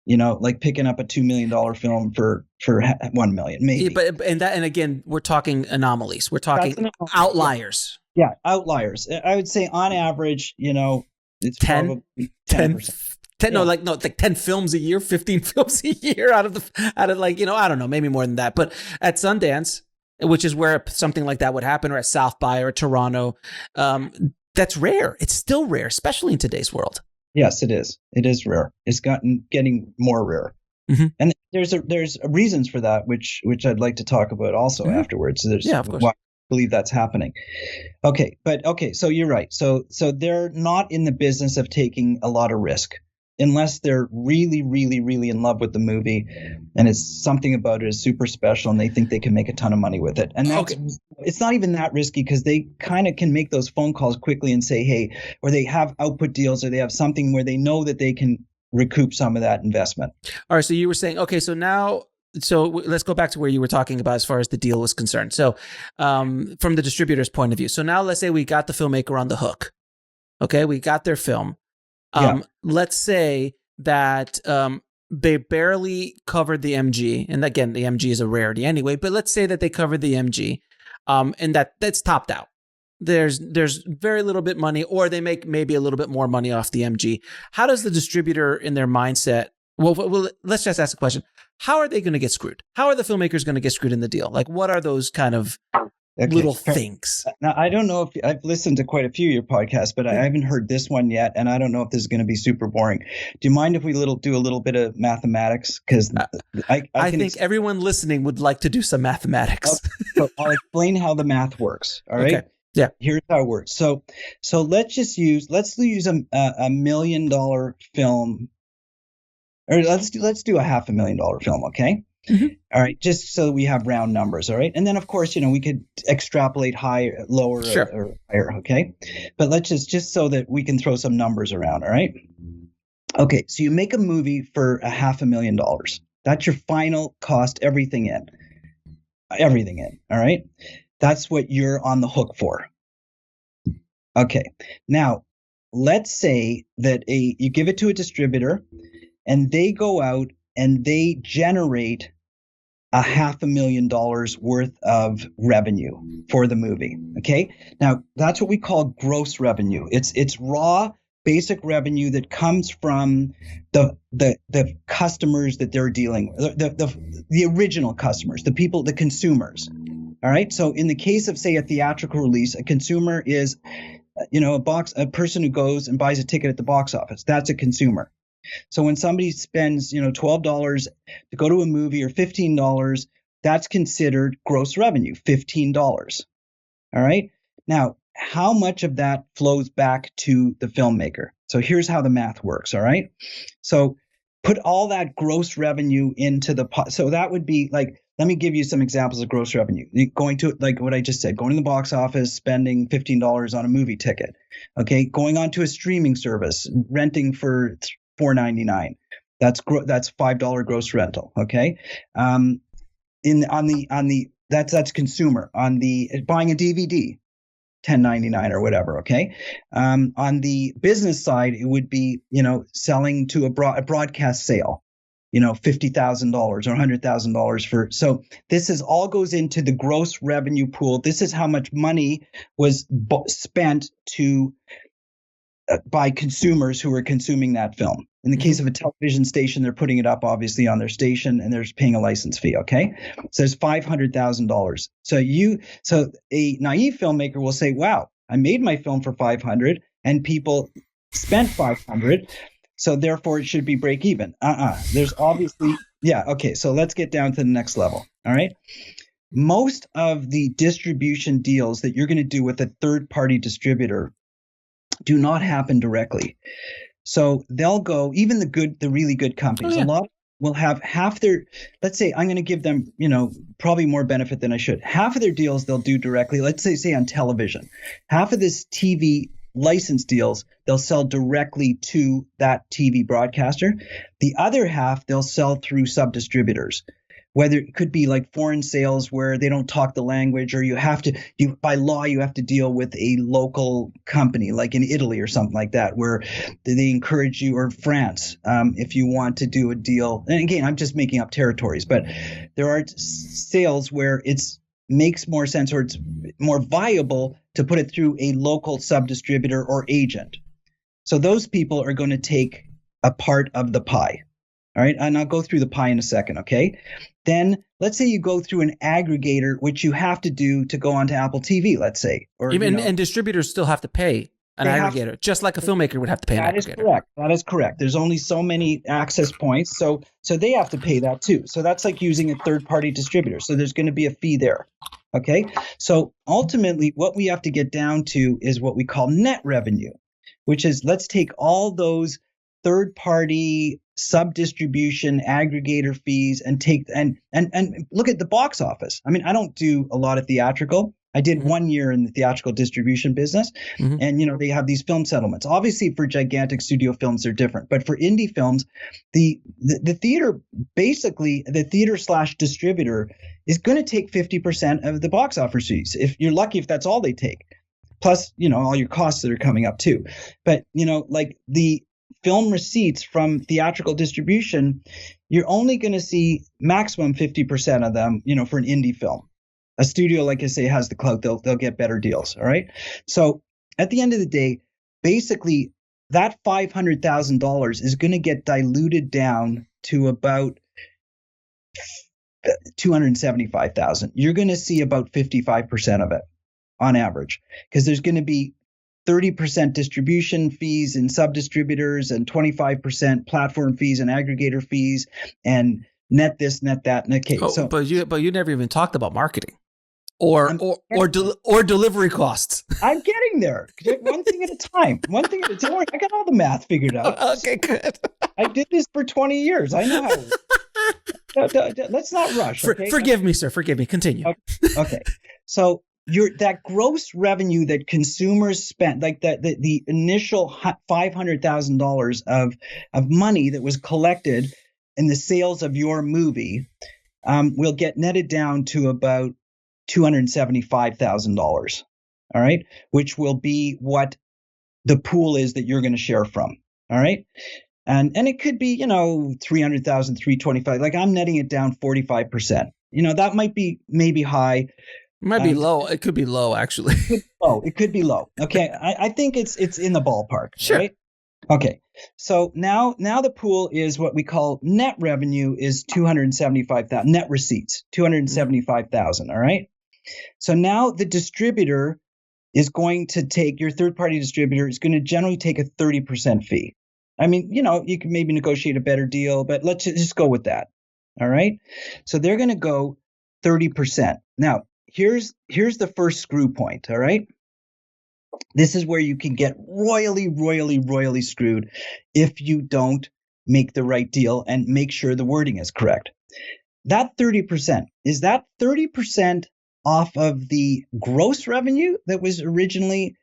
Like picking up a $2 million film for $1 million, maybe. Yeah, and again, we're talking anomalies. We're talking outliers. Yeah, outliars. I would say on average, it's 10, probably 10%. 10 yeah. like 10 films a year, 15 films a year out of I don't know, maybe more than that. But at Sundance, which is where something like that would happen, or at South by or Toronto, that's rare. It's still rare, especially in today's world. Yes, it is. It is rare. It's getting more rare. Mm-hmm. And there's reasons for that, which I'd like to talk about also afterwards. So there's of course. Why I believe that's happening. Okay, so you're right. So they're not in the business of taking a lot of risk unless they're really, really, really in love with the movie, and it's something about it is super special, and they think they can make a ton of money with it. And that's it's not even that risky, because they kind of can make those phone calls quickly and say, hey, or they have output deals, or they have something where they know that they can recoup some of that investment. All right. So you were saying, okay, so let's go back to where you were talking about as far as the deal was concerned. So from the distributor's point of view. So now let's say we got the filmmaker on the hook. Okay. We got their film. Let's say that they barely covered the MG. And again, the MG is a rarity anyway, but let's say that they covered the MG and that's topped out. There's very little bit money, or they make maybe a little bit more money off the MG. How does the distributor in their mindset, well, let's just ask a question. How are they going to get screwed? How are the filmmakers going to get screwed in the deal? Like, what are those kind of little things? Now, I don't know if I've listened to quite a few of your podcasts, but I haven't heard this one yet. And I don't know if this is going to be super boring. Do you mind if we do a little bit of mathematics? Because I think everyone listening would like to do some mathematics. Okay, so I'll explain how the math works. All right. Okay. Yeah. Here's how it works. So let's use $1 million film, or let's do a $500,000 film. Okay. Mm-hmm. All right. Just so we have round numbers. All right. And then of course, we could extrapolate higher, lower, sure, or higher. Okay. But let's just so that we can throw some numbers around. All right. Okay. So you make a movie for $500,000. That's your final cost, everything in. All right. That's what you're on the hook for. Okay. Now, let's say that you give it to a distributor, and they go out and they generate $500,000 worth of revenue for the movie. Okay. Now, that's what we call gross revenue. It's raw, basic revenue that comes from the customers that they're dealing with, the original customers, the people, the consumers. All right. So in the case of, say, a theatrical release, a consumer is, a person who goes and buys a ticket at the box office. That's a consumer. So when somebody spends, $12 to go to a movie, or $15, that's considered gross revenue, $15. All right. Now, how much of that flows back to the filmmaker? So here's how the math works. All right. So put all that gross revenue into the pot. So that would be like, let me give you some examples of gross revenue. Going to, like what I just said, going to the box office, spending $15 on a movie ticket. Okay. Going on to a streaming service, renting for $4.99. That's $5 gross rental. Okay. That's consumer. On the buying a DVD, $10.99 or whatever. Okay. On the business side, it would be, selling to a broadcast sale, $50,000 or $100,000 for. So this all goes into the gross revenue pool. This is how much money was spent by consumers who are consuming that film. In the case of a television station, they're putting it up obviously on their station, and they're paying a license fee. Okay. So there's $500,000. So a naive filmmaker will say, wow, I made my film for $500. and people spent 500. So therefore it should be break even. There's obviously, yeah. Okay. So let's get down to the next level. All right. Most of the distribution deals that you're going to do with a third party distributor do not happen directly. So they'll go, even the really good companies, a lot will have half their, let's say I'm going to give them, probably more benefit than I should. Half of their deals they'll do directly, let's say on television. Half of this TV license deals, they'll sell directly to that TV broadcaster. The other half, they'll sell through sub-distributors. Whether it could be like foreign sales where they don't talk the language, or by law, you have to deal with a local company like in Italy or something like that, where they encourage you, or France, if you want to do a deal. And again, I'm just making up territories, but there are sales where it's makes more sense, or it's more viable to put it through a local sub-distributor or agent. So those people are going to take a part of the pie. All right. And I'll go through the pie in a second. Okay. Then let's say you go through an aggregator, which you have to do to go onto Apple TV, let's say. Or and distributors still have to pay an aggregator, just like a filmmaker would have to pay an aggregator. That is correct. That is correct. There's only so many access points. So they have to pay that too. So that's like using a third party distributor. So there's going to be a fee there. Okay. So ultimately what we have to get down to is what we call net revenue, which is, let's take all those third party sub-distribution aggregator fees and take and look at the box office. I mean, I don't do a lot of theatrical. I did 1 year in the theatrical distribution business, and they have these film settlements. Obviously, for gigantic studio films, they're different, but for indie films, the theater, basically the theater/distributor is going to take 50% of the box office fees. If you're lucky, if that's all they take, plus all your costs that are coming up too. But like the film receipts from theatrical distribution, you're only going to see maximum 50% of them, for an indie film. A studio, like I say, has the clout, they'll get better deals. All right. So at the end of the day, basically that $500,000 is going to get diluted down to about $275,000. You're going to see about 55% of it on average, because there's going to be 30% distribution fees and sub-distributors, and 25% platform fees and aggregator fees, and net this, net that. Okay, but you never even talked about marketing or delivery costs. I'm getting there. One thing at a time. One thing at a time. I got all the math figured out. Okay, good. I did this for 20 years. I know how. Let's not rush. Okay? Forgive me, sir. Forgive me. Continue. Okay. So that gross revenue that consumers spent, like the initial $500,000 of money that was collected in the sales of your movie, will get netted down to about $275,000. All right, which will be what the pool is that you're going to share from. All right, and it could be $300,000, $325,000. Like I'm netting it down 45%. That might be maybe high. It might be low. It could be low, actually. It could be low. Okay. I think it's in the ballpark. Sure. Right? Okay. So now the pool is what we call net revenue is $275,000, net receipts, $275,000. All right. So now the distributor is going to take, your third party distributor is going to generally take a 30% fee. I mean, you can maybe negotiate a better deal, but let's just go with that. All right. So they're going to go 30%. Now, here's the first screw point. All right. This is where you can get royally screwed if you don't make the right deal and make sure the wording is correct. That 30%, is that 30% off of the gross revenue that was originally,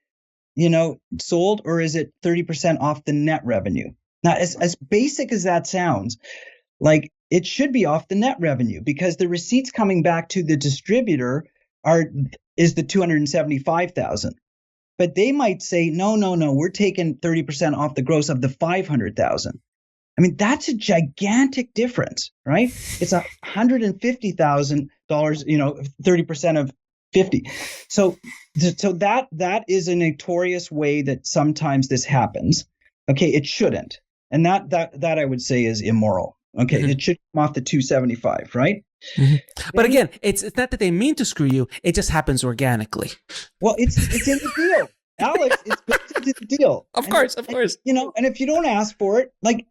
sold, or is it 30% off the net revenue? Now, as basic as that sounds, like it should be off the net revenue, because the receipts coming back to the distributor is the $275,000. But they might say, no, we're taking 30% off the gross of the $500,000. I mean, that's a gigantic difference, right? It's $150,000, 30% of 50. So that is a notorious way that sometimes this happens. Okay, it shouldn't. And that I would say is immoral. Okay, It should come off the 275, right? But again, it's not that they mean to screw you. It just happens organically. Well, it's in the deal. Alex, it's built into the deal. Of course. And if you don't ask for it, like,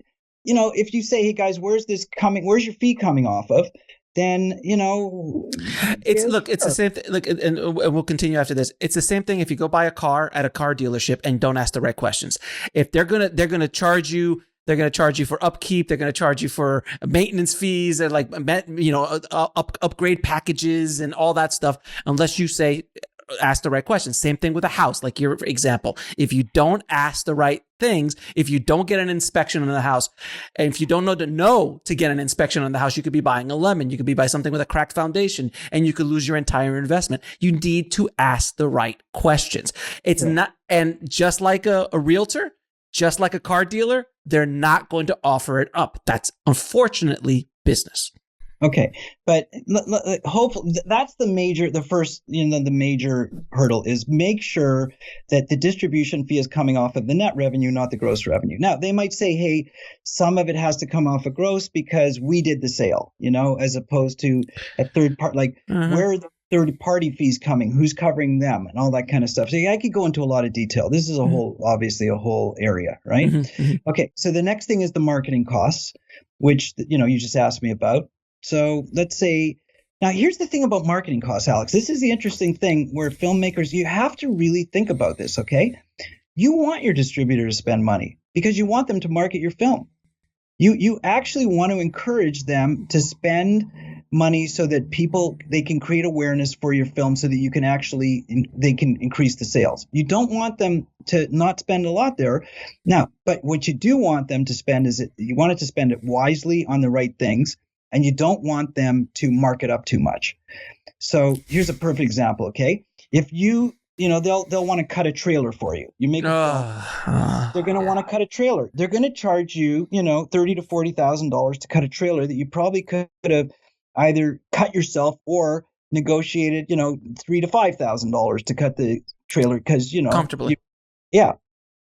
if you say, hey guys, where's your fee coming off of? Then, it's the same thing. Look, and we'll continue after this. It's the same thing if you go buy a car at a car dealership and don't ask the right questions. If they're gonna charge you, they're going to charge you for upkeep. They're going to charge you for maintenance fees and upgrade packages and all that stuff. Unless you ask the right questions. Same thing with a house, like your example. If you don't ask the right things, if you don't get an inspection on the house, and if you don't know to get an inspection on the house, you could be buying a lemon. You could be buying something with a cracked foundation, and you could lose your entire investment. You need to ask the right questions. It's not, and just like a realtor, just like a car dealer, they're not going to offer it up. That's unfortunately business. Okay, but hopefully that's the major hurdle is make sure that the distribution fee is coming off of the net revenue, not the gross revenue. Now, they might say, hey, some of it has to come off of gross because we did the sale, as opposed to a third part, like where are the third-party fees coming, who's covering them, and all that kind of stuff. So I could go into a lot of detail. This is obviously a whole area, right? Okay, so the next thing is the marketing costs, which, you just asked me about. So let's say, now here's the thing about marketing costs, Alex. This is the interesting thing where filmmakers, you have to really think about this, okay? You want your distributor to spend money because you want them to market your film. You actually want to encourage them to spend money so that they can create awareness for your film so that you can they can increase the sales. You don't want them to not spend a lot there. Now, but what you do want them to spend you want it to spend it wisely on the right things, and you don't want them to mark it up too much. So here's a perfect example, okay? If they'll want to cut a trailer for you. You make they're going to want to cut a trailer. They're going to charge you, $30,000 to $40,000 to cut a trailer that you probably could have either cut yourself or negotiated, $3,000 to $5,000 to cut the trailer because comfortably.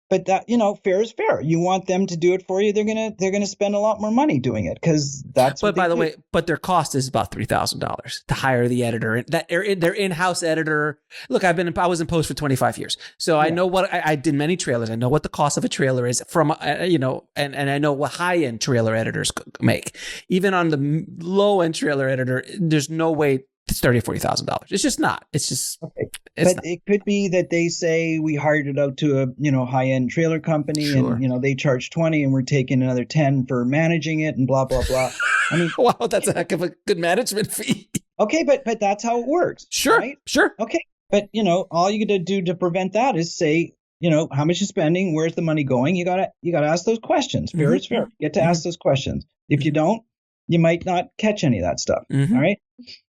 But that, fair is fair. You want them to do it for you. They're gonna spend a lot more money doing it because that's. But by the way, their cost is about $3,000 to hire the editor. Their in-house editor. Look, I was in post for 25 years, so I know what I did many trailers. I know what the cost of a trailer is from and I know what high-end trailer editors make. Even on the low-end trailer editor, there's no way it's $30,000 or $40,000. It's just not. It's just. Okay. It could be that they say we hired it out to a high-end trailer company, and they charge $20, and we're taking another $10 for managing it, and blah blah blah. I mean, wow, that's a heck of a good management fee. Okay, but that's how it works. Sure, right? Sure. Okay, but all you got to do to prevent that is say, how much you're spending, where's the money going? You gotta ask those questions. Fair is fair. You get to ask those questions. If you don't, you might not catch any of that stuff. All right.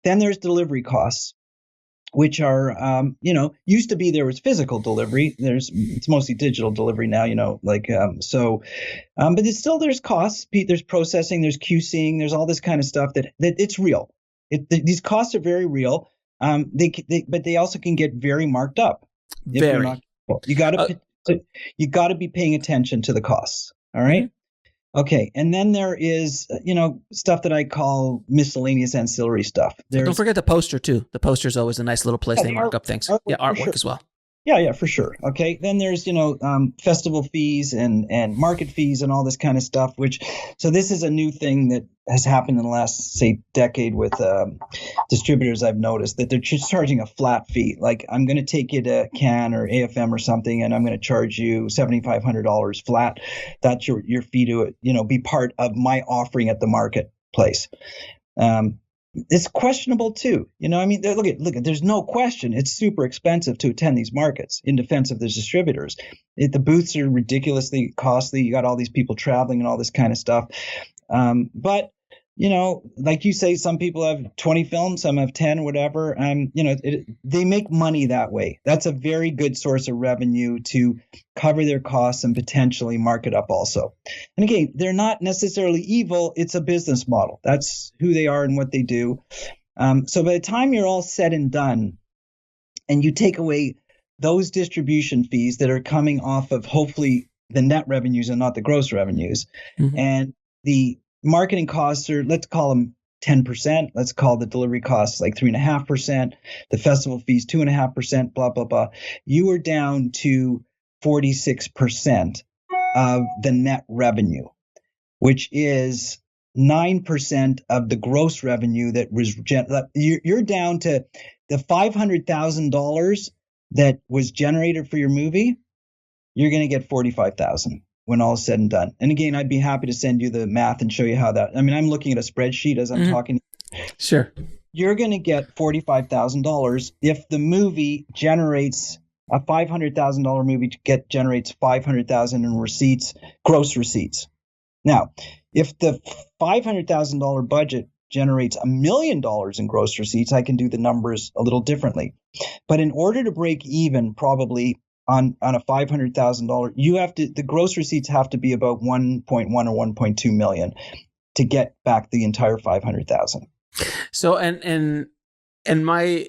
Then there's delivery costs, which are, used to be there was physical delivery. It's mostly digital delivery now, but it's still, there's costs. There's processing, there's QCing, there's all this kind of stuff that it's real. These costs are very real. But they also can get very marked up. Very. You got to be paying attention to the costs. All right. Okay, and then there is, stuff that I call miscellaneous ancillary stuff. Don't forget the poster too. The poster is always a nice little place they mark up things. Artwork as well. Yeah, for sure. Okay, then there's festival fees and market fees and all this kind of stuff. So this is a new thing that has happened in the last, say, decade with distributors. I've noticed that they're just charging a flat fee. Like, I'm going to take you to Cannes or AFM or something, and I'm going to charge you $7,500 flat. That's your fee to be part of my offering at the marketplace. It's questionable too. Look at, there's no question. It's super expensive to attend these markets in defense of the distributors. The booths are ridiculously costly. You got all these people traveling and all this kind of stuff. But like you say, some people have 20 films, some have 10, whatever. They make money that way. That's a very good source of revenue to cover their costs and potentially mark it up also. And again, they're not necessarily evil. It's a business model. That's who they are and what they do. So by the time you're all said and done, and you take away those distribution fees that are coming off of hopefully the net revenues and not the gross revenues, and the marketing costs are, let's call them 10%. Let's call the delivery costs like 3.5%, the festival fees 2.5%, blah, blah, blah. You are down to 46% of the net revenue, which is 9% of the gross revenue that was, you're down to the $500,000 that was generated for your movie. You're going to get 45,000 when all is said and done. And again, I'd be happy to send you the math and show you how that, I mean, I'm looking at a spreadsheet as I'm talking. Sure. You're going to get $45,000 if the movie generates a $500,000 movie generates 500,000 in receipts, gross receipts. Now, if the $500,000 budget generates $1 million in gross receipts, I can do the numbers a little differently. But in order to break even, probably on a $500,000, you have to, the gross receipts have to be about 1.1 or 1.2 million to get back the entire 500,000. So, and my,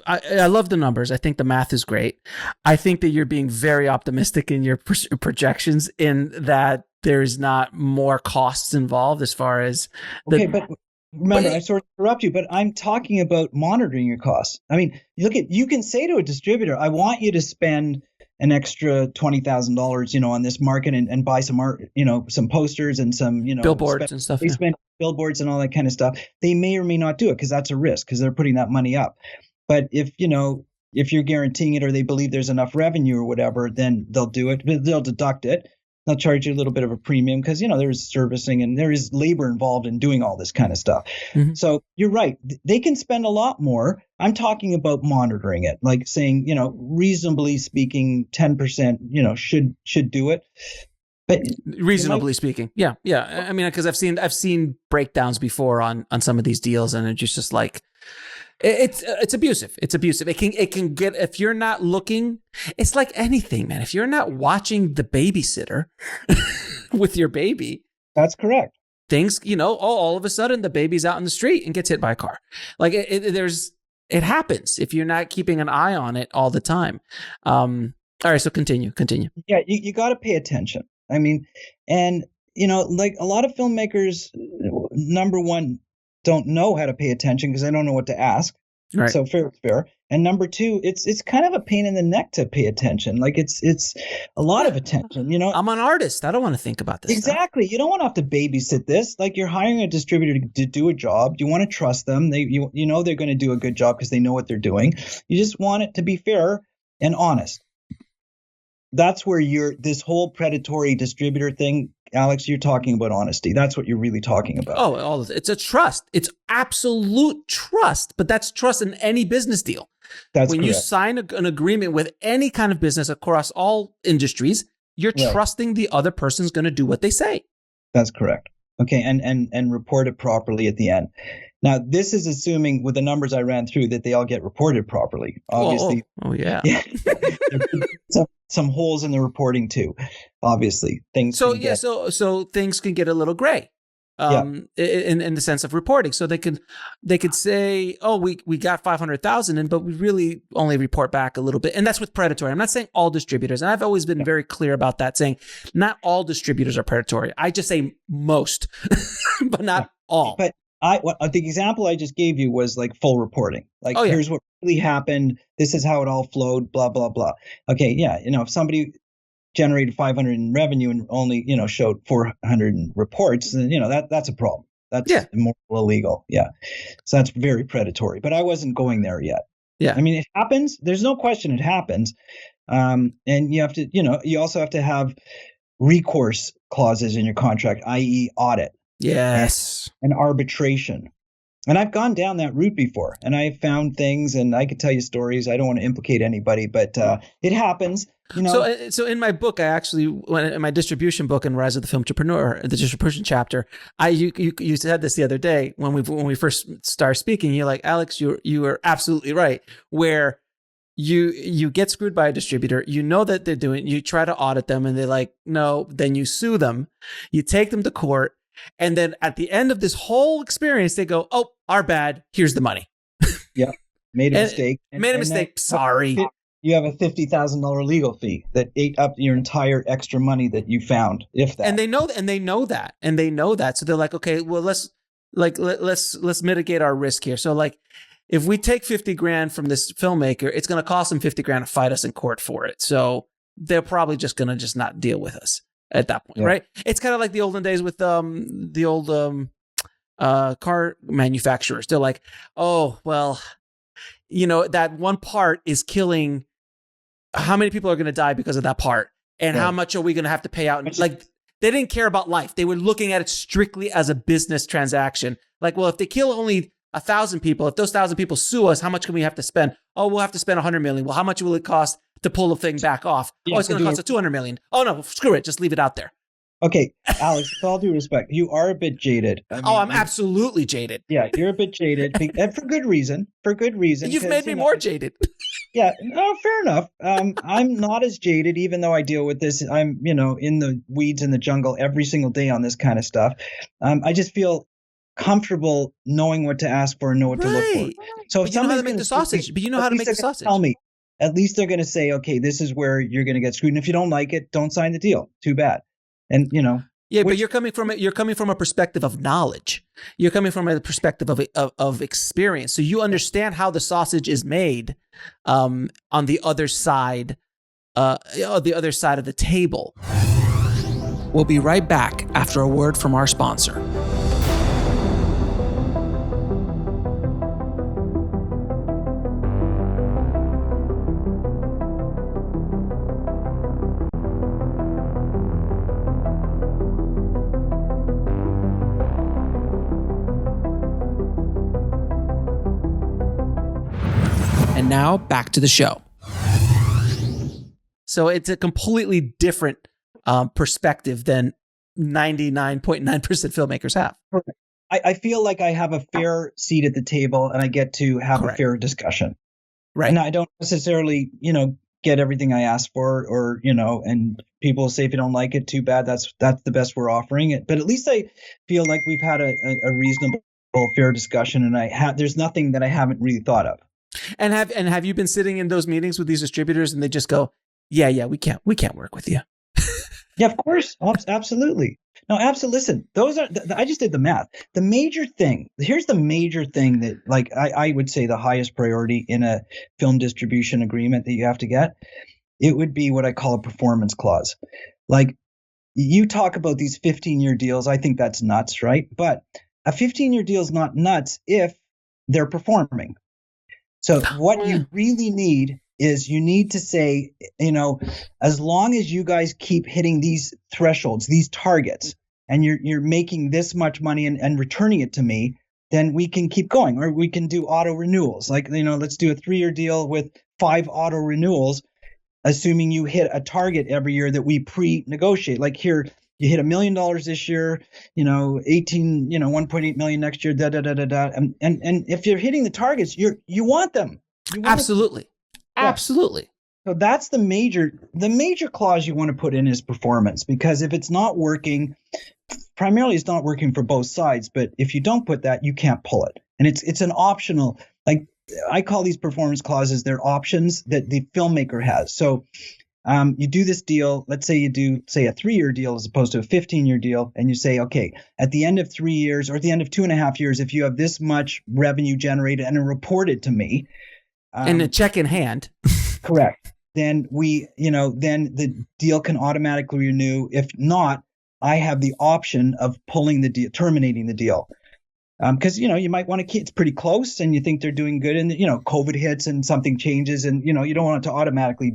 I love the numbers. I think the math is great. I think that you're being very optimistic in your projections in that there's not more costs involved as far as okay, but remember, I sort of interrupt you, but I'm talking about monitoring your costs. I mean, you can say to a distributor, I want you to spend an extra $20,000, on this market and buy some art, some posters and some, billboards and stuff. They spend billboards and all that kind of stuff. They may or may not do it because that's a risk because they're putting that money up. But if you're guaranteeing it or they believe there's enough revenue or whatever, then they'll do it. They'll deduct it. They'll charge you a little bit of a premium because, there's servicing and there is labor involved in doing all this kind of stuff. Mm-hmm. So you're right. They can spend a lot more. I'm talking about monitoring it, like saying, reasonably speaking, 10%, should do it. But reasonably speaking. Yeah. Yeah. I mean, because I've seen breakdowns before on some of these deals and it's just like, it's abusive. It's abusive. It can get, if you're not looking, it's like anything, man. If you're not watching The Babysitter with your baby. That's correct. Things, all of a sudden the baby's out in the street and gets hit by a car. Like it happens if you're not keeping an eye on it all the time. All right. So continue. Yeah. You got to pay attention. I mean, and like a lot of filmmakers, number one, don't know how to pay attention because they don't know what to ask. Right. So fair. And number two, it's kind of a pain in the neck to pay attention. Like it's a lot of attention, I'm an artist. I don't want to think about this. Exactly. Stuff. You don't want to have to babysit this. Like you're hiring a distributor to do a job. You want to trust them. They're going to do a good job because they know what they're doing. You just want it to be fair and honest. That's where this whole predatory distributor thing, Alex, you're talking about honesty. That's what you're really talking about. Oh, it's a trust. It's absolute trust, but that's trust in any business deal. That's when correct. You sign an agreement with any kind of business across all industries, you're trusting the other person's going to do what they say. That's correct. Okay, and report it properly at the end. Now, this is assuming with the numbers I ran through that they all get reported properly. Obviously. Oh yeah. Some holes in the reporting too. Obviously, things. So things can get a little gray, in the sense of reporting. So they could say, oh, we got 500,000 in, but we really only report back a little bit, and that's with predatory. I'm not saying all distributors, and I've always been very clear about that, saying not all distributors are predatory. I just say most, but not all. But the example I just gave you was like full reporting. Like, here's what really happened. This is how it all flowed, blah, blah, blah. Okay. Yeah. If somebody generated 500 in revenue and only, showed 400 in reports, then, that's a problem. That's immoral, illegal. Yeah. So that's very predatory, but I wasn't going there yet. Yeah. I mean, it happens. There's no question it happens. And you have to, you also have to have recourse clauses in your contract, i.e. audit. Yes. And arbitration. And I've gone down that route before and I found things and I could tell you stories. I don't want to implicate anybody, but it happens. So in my book, in my distribution book in Rise of the Filmtrepreneur, the distribution chapter, you said this the other day when we first started speaking. You're like, Alex, you are absolutely right. Where you get screwed by a distributor, that they're doing, you try to audit them and they're like, no, then you sue them, you take them to court. And then at the end of this whole experience, they go, oh, our bad. Here's the money. Yeah. Made a mistake. Made a mistake. Sorry. You have a $50,000 legal fee that ate up your entire extra money that you found, if that. And they know that. So they're like, okay, well, let's like let's mitigate our risk here. So like, if we take 50 grand from this filmmaker, it's going to cost them 50 grand to fight us in court for it. So they're probably just going to just not deal with us at that point, right? It's kind of like the olden days with the old car manufacturers. They're like, oh, well, that one part is killing. How many people are going to die because of that part? And how much are we going to have to pay out? Like, they didn't care about life. They were looking at it strictly as a business transaction. Like, well, if they kill only 1,000 people, if those 1,000 people sue us, how much can we have to spend? Oh, we'll have to spend 100 million. Well, how much will it cost to pull the thing back off? Oh, it's going to cost us 200 million. Oh no, screw it. Just leave it out there. Okay, Alex, with all due respect, you are a bit jaded. I mean, I'm absolutely jaded. Yeah, you're a bit jaded, and for good reason. For good reason. You've made me more jaded. Yeah, no, fair enough. I'm not as jaded, even though I deal with this. I'm, in the weeds in the jungle every single day on this kind of stuff. I just feel comfortable knowing what to ask for and know what to look for. So if you know how to make the sausage, but you know how to make the sausage. Tell me. At least they're going to say, okay, this is where you're going to get screwed. And if you don't like it, don't sign the deal. Too bad. And but you're coming from a perspective of knowledge. You're coming from a perspective of experience. So you understand how the sausage is made on the other side of the table. We'll be right back after a word from our sponsor. And now back to the show. So it's a completely different perspective than 99.9% filmmakers have. I feel like I have a fair seat at the table and I get to have a fair discussion. Right. And I don't necessarily, get everything I ask for or, and people say, if you don't like it, too bad. That's the best we're offering it. But at least I feel like we've had a reasonable, fair discussion and there's nothing that I haven't really thought of. And have you been sitting in those meetings with these distributors and they just go, yeah, we can't work with you? Yeah, of course. Absolutely. No, absolutely. Listen, I just did the math. Here's the major thing that, like, I would say the highest priority in a film distribution agreement that you have to get, it would be what I call a performance clause. Like, you talk about these 15-year deals. I think that's nuts, right? But a 15-year deal is not nuts if they're performing. So what you really need is you need to say, as long as you guys keep hitting these thresholds, these targets, and you're making this much money and returning it to me, then we can keep going, or we can do auto renewals. Like, let's do a 3-year deal with 5 auto renewals, assuming you hit a target every year that we pre-negotiate. Like here, you hit $1 million this year, 1.8 million next year, And if you're hitting the targets, you want them. Absolutely. Absolutely. So that's the major clause you want to put in is performance, because if it's not working, primarily it's not working for both sides. But if you don't put that, you can't pull it. And it's an optional, like I call these performance clauses, they're options that the filmmaker has. So you do this deal, let's say you do, a 3-year deal as opposed to a 15-year deal. And you say, okay, at the end of 3 years or at the end of 2.5 years, if you have this much revenue generated and reported to me. And a check in hand. Correct. Then then the deal can automatically renew. If not, I have the option of pulling the deal, terminating the deal. Because, you might want to keep, it's pretty close and you think they're doing good and, COVID hits and something changes and, you don't want it to automatically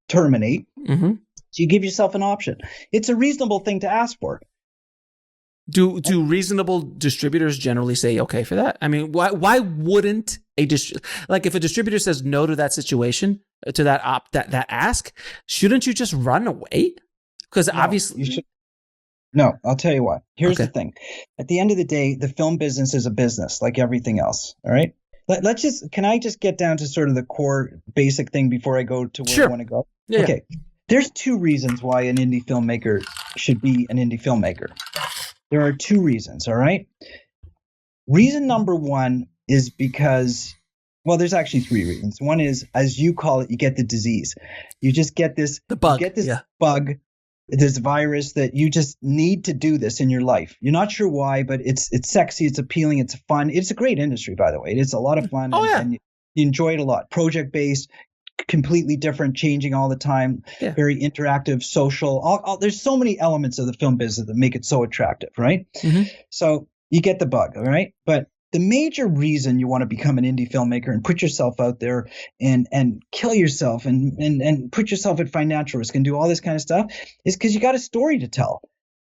terminate. Mm-hmm. So you give yourself an option. It's a reasonable thing to ask for. Do reasonable distributors generally say okay for that? I mean, why wouldn't like if a distributor says no to that situation, to that that ask, shouldn't you just run away? Because obviously you should. No, I'll tell you what. Here's the thing. At the end of the day, the film business is a business like everything else. All right. Can I just get down to sort of the core basic thing before I go to where I want to go? Yeah. Okay. There's 2 reasons why an indie filmmaker should be an indie filmmaker. There are 2 reasons. All right. Reason number 1 is because, well, there's actually 3 reasons. One is, as you call it, you get the disease. You just get this, the bug. You get this bug this virus that you just need to do this in your life. You're not sure why, but it's sexy, it's appealing, it's fun. It's a great industry, by the way. It's a lot of fun. And you enjoy it a lot. Project-based, completely different, changing all the time, very interactive, social. There's so many elements of the film business that make it so attractive, right? So you get the bug, all right? But the major reason you want to become an indie filmmaker and put yourself out there and kill yourself and put yourself at financial risk and do all this kind of stuff is because you got a story to tell.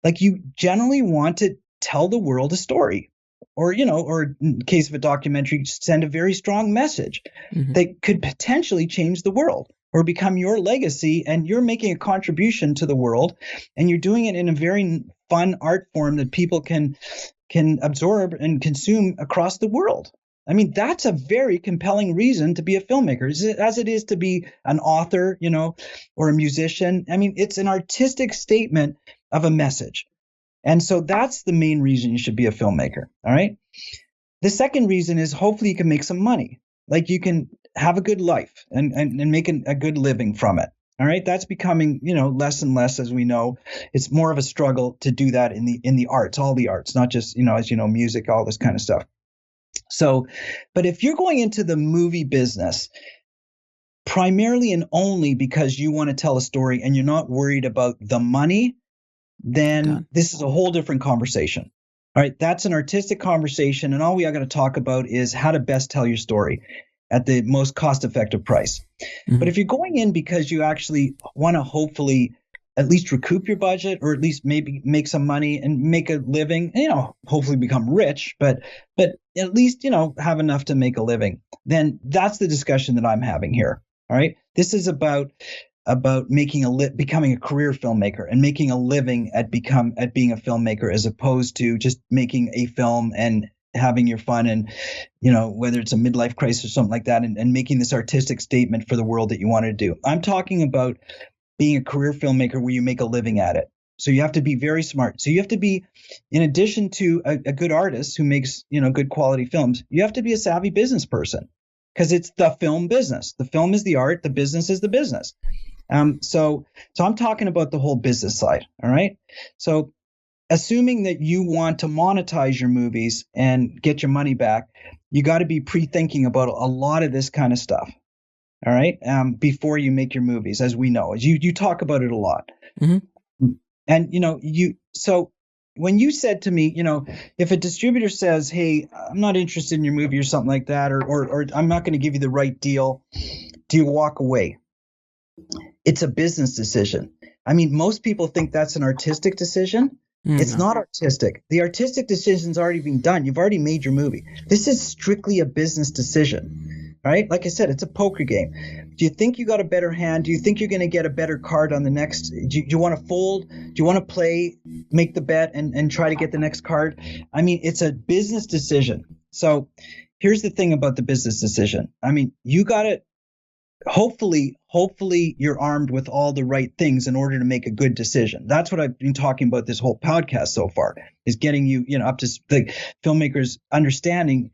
Like, you generally want to tell the world a story. Or, or in the case of a documentary, send a very strong message that could potentially change the world or become your legacy. And you're making a contribution to the world, and you're doing it in a very fun art form that people can absorb and consume across the world. I mean, that's a very compelling reason to be a filmmaker, as it is to be an author, or a musician. I mean, it's an artistic statement of a message. And so that's the main reason you should be a filmmaker. All right. The second reason is hopefully you can make some money. Like, you can have a good life and make a good living from it. All right. That's becoming, less and less, as we know. It's more of a struggle to do that in the arts, all the arts, not just, as you know, music, all this kind of stuff. So, but if you're going into the movie business primarily and only because you want to tell a story and you're not worried about the money, then this is a whole different conversation. All right. That's an artistic conversation. And all we are going to talk about is how to best tell your story at the most cost-effective price. But if you're going in because you actually want to hopefully at least recoup your budget, or at least maybe make some money and make a living, hopefully become rich, but at least, have enough to make a living, then that's the discussion that I'm having here. All right. This is about becoming a career filmmaker and making a living at being a filmmaker, as opposed to just making a film and having your fun and, whether it's a midlife crisis or something like that, and making this artistic statement for the world that you want to do. I'm talking about being a career filmmaker where you make a living at it. So you have to be very smart. So you have to be, in addition to a good artist who makes, good quality films, you have to be a savvy business person, because it's the film business. The film is the art. The business is the business. So I'm talking about the whole business side. All right. So assuming that you want to monetize your movies and get your money back, you got to be pre-thinking about a lot of this kind of stuff. All right. Before you make your movies, as we know, as you talk about it a lot. And, so when you said to me, if a distributor says, hey, I'm not interested in your movie or something like that, or I'm not going to give you the right deal, do you walk away? It's a business decision. I mean, most people think that's an artistic decision. It's not artistic. The artistic decision's already been done. You've already made your movie. This is strictly a business decision, right? Like I said, it's a poker game. Do you think you got a better hand? Do you think you're going to get a better card on the next? Do you want to fold? Do you want to play, make the bet and try to get the next card? I mean, it's a business decision. So here's the thing about the business decision. I mean, you got to, hopefully you're armed with all the right things in order to make a good decision. That's what I've been talking about this whole podcast so far, is getting you, up to the filmmakers understanding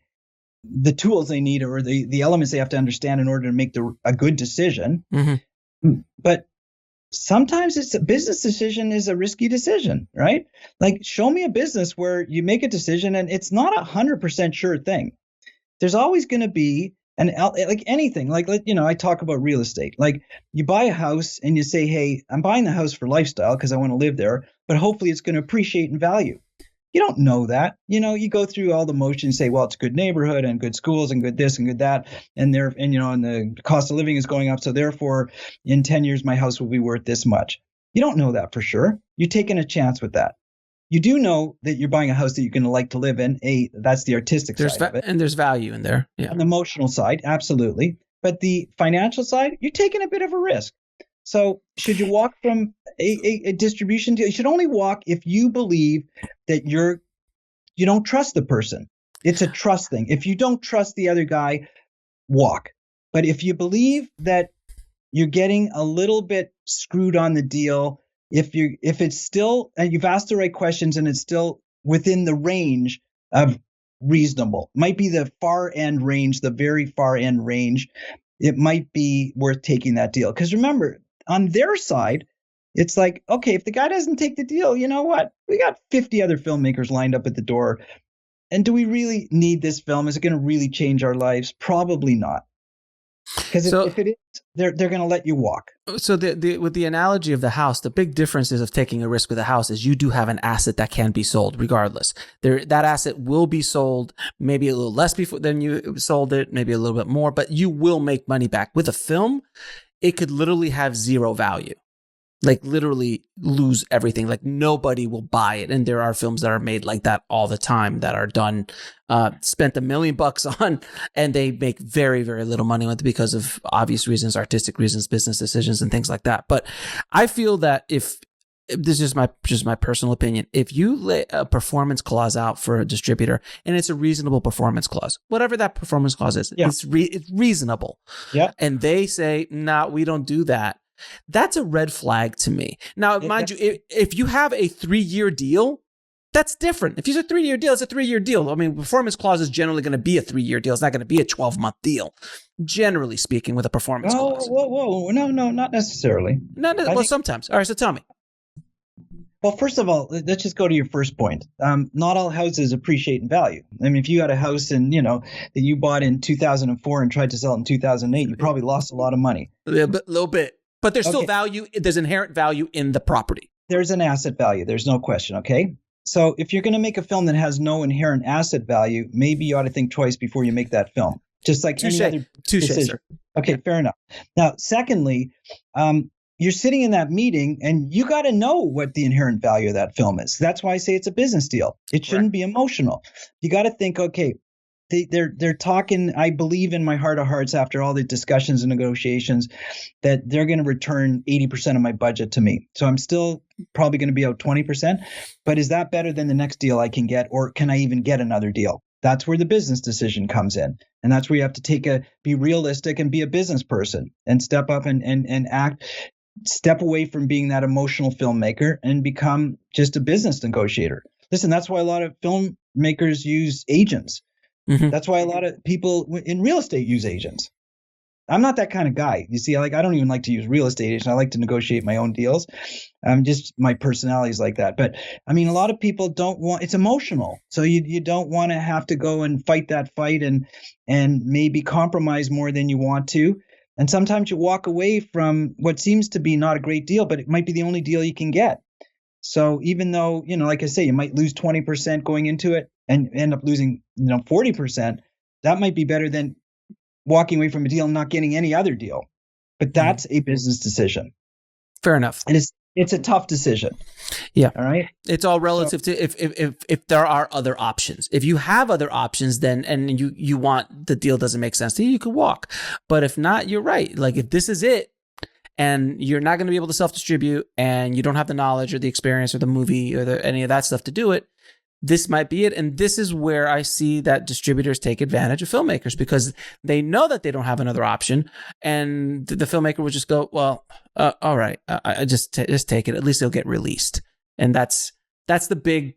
the tools they need, or the elements they have to understand in order to make a good decision. But sometimes it's a business decision is a risky decision, right? Like, show me a business where you make a decision and it's not 100% sure thing. There's always going to be like anything, like, I talk about real estate. Like, you buy a house and you say, hey, I'm buying the house for lifestyle because I want to live there, but hopefully it's going to appreciate in value. You don't know that. You go through all the motions, say, well, it's a good neighborhood and good schools and good this and good that. And the cost of living is going up. So therefore, in 10 years, my house will be worth this much. You don't know that for sure. You're taking a chance with that. You do know that you're buying a house that you're going to like to live in. That's the artistic side of it. And there's value in there. Yeah. On the emotional side, absolutely. But the financial side, you're taking a bit of a risk. So should you walk from a distribution deal? You should only walk if you believe that you don't trust the person. It's a trust thing. If you don't trust the other guy, walk. But if you believe that you're getting a little bit screwed on the deal, if it's still, and you've asked the right questions and it's still within the range of reasonable, might be the far end range, the very far end range, it might be worth taking that deal. Because remember, on their side, It's like, okay, if the guy doesn't take the deal, you know what? We got 50 other filmmakers lined up at the door. And do we really need this film? Is it going to really change our lives? Probably not. Because if it is, they're going to let you walk. So with the analogy of the house, the big difference is of taking a risk with a house is you do have an asset that can be sold regardless. That asset will be sold maybe a little less than you sold it, maybe a little bit more, but you will make money back. With a film, it could literally have zero value. Like literally lose everything. Like nobody will buy it. And there are films that are made like that all the time that are done, spent $1 million on, and they make very, very little money with it because of obvious reasons, artistic reasons, business decisions, and things like that. But I feel that if this is just my personal opinion, if you lay a performance clause out for a distributor and it's a reasonable performance clause, whatever that performance clause is, it's reasonable. Yeah. And they say, nah, we don't do that. That's a red flag to me. Now, mind you, if you have a 3-year deal, that's different. If it's a 3-year deal, it's a 3-year deal. I mean, performance clause is generally going to be a 3-year deal. It's not going to be a 12-month deal, generally speaking, with a performance clause. Whoa. No, not necessarily. Sometimes. All right, so tell me. Well, first of all, let's just go to your first point. Not all houses appreciate in value. I mean, if you had a house that you bought in 2004 and tried to sell it in 2008, you probably lost a lot of money. A little bit. But there's still value. There's inherent value in the property. There's an asset value. There's no question. Okay. So if you're going to make a film that has no inherent asset value, maybe you ought to think twice before you make that film. Just like any other decision. Sir. Okay, fair enough. Now, secondly, you're sitting in that meeting and you got to know what the inherent value of that film is. That's why I say it's a business deal. It shouldn't be emotional. You got to think, okay, they're talking, I believe in my heart of hearts after all the discussions and negotiations that they're going to return 80% of my budget to me. So I'm still probably going to be out 20%, but is that better than the next deal I can get, or can I even get another deal? That's where the business decision comes in. And that's where you have to be realistic and be a business person and step up and act, step away from being that emotional filmmaker and become just a business negotiator. Listen, that's why a lot of filmmakers use agents. Mm-hmm. That's why a lot of people in real estate use agents. I'm not that kind of guy. You see, I don't even like to use real estate agents. I like to negotiate my own deals. Just my personality is like that. But I mean, a lot of people don't want. It's emotional, so you don't want to have to go and fight that fight and maybe compromise more than you want to. And sometimes you walk away from what seems to be not a great deal, but it might be the only deal you can get. So even though, like I say, you might lose 20% going into it and end up losing, 40%, that might be better than walking away from a deal and not getting any other deal. But that's a business decision. Fair enough. And it's a tough decision. Yeah. All right. It's all relative to if there are other options. If you have other options, then and you want the deal doesn't make sense to you, you could walk. But if not, you're right. Like if this is it, and you're not going to be able to self-distribute, and you don't have the knowledge or the experience or the movie or any of that stuff to do it, this might be it. And this is where I see that distributors take advantage of filmmakers because they know that they don't have another option. And the filmmaker would just go, well, all right, I just take it. At least it'll get released. And that's the big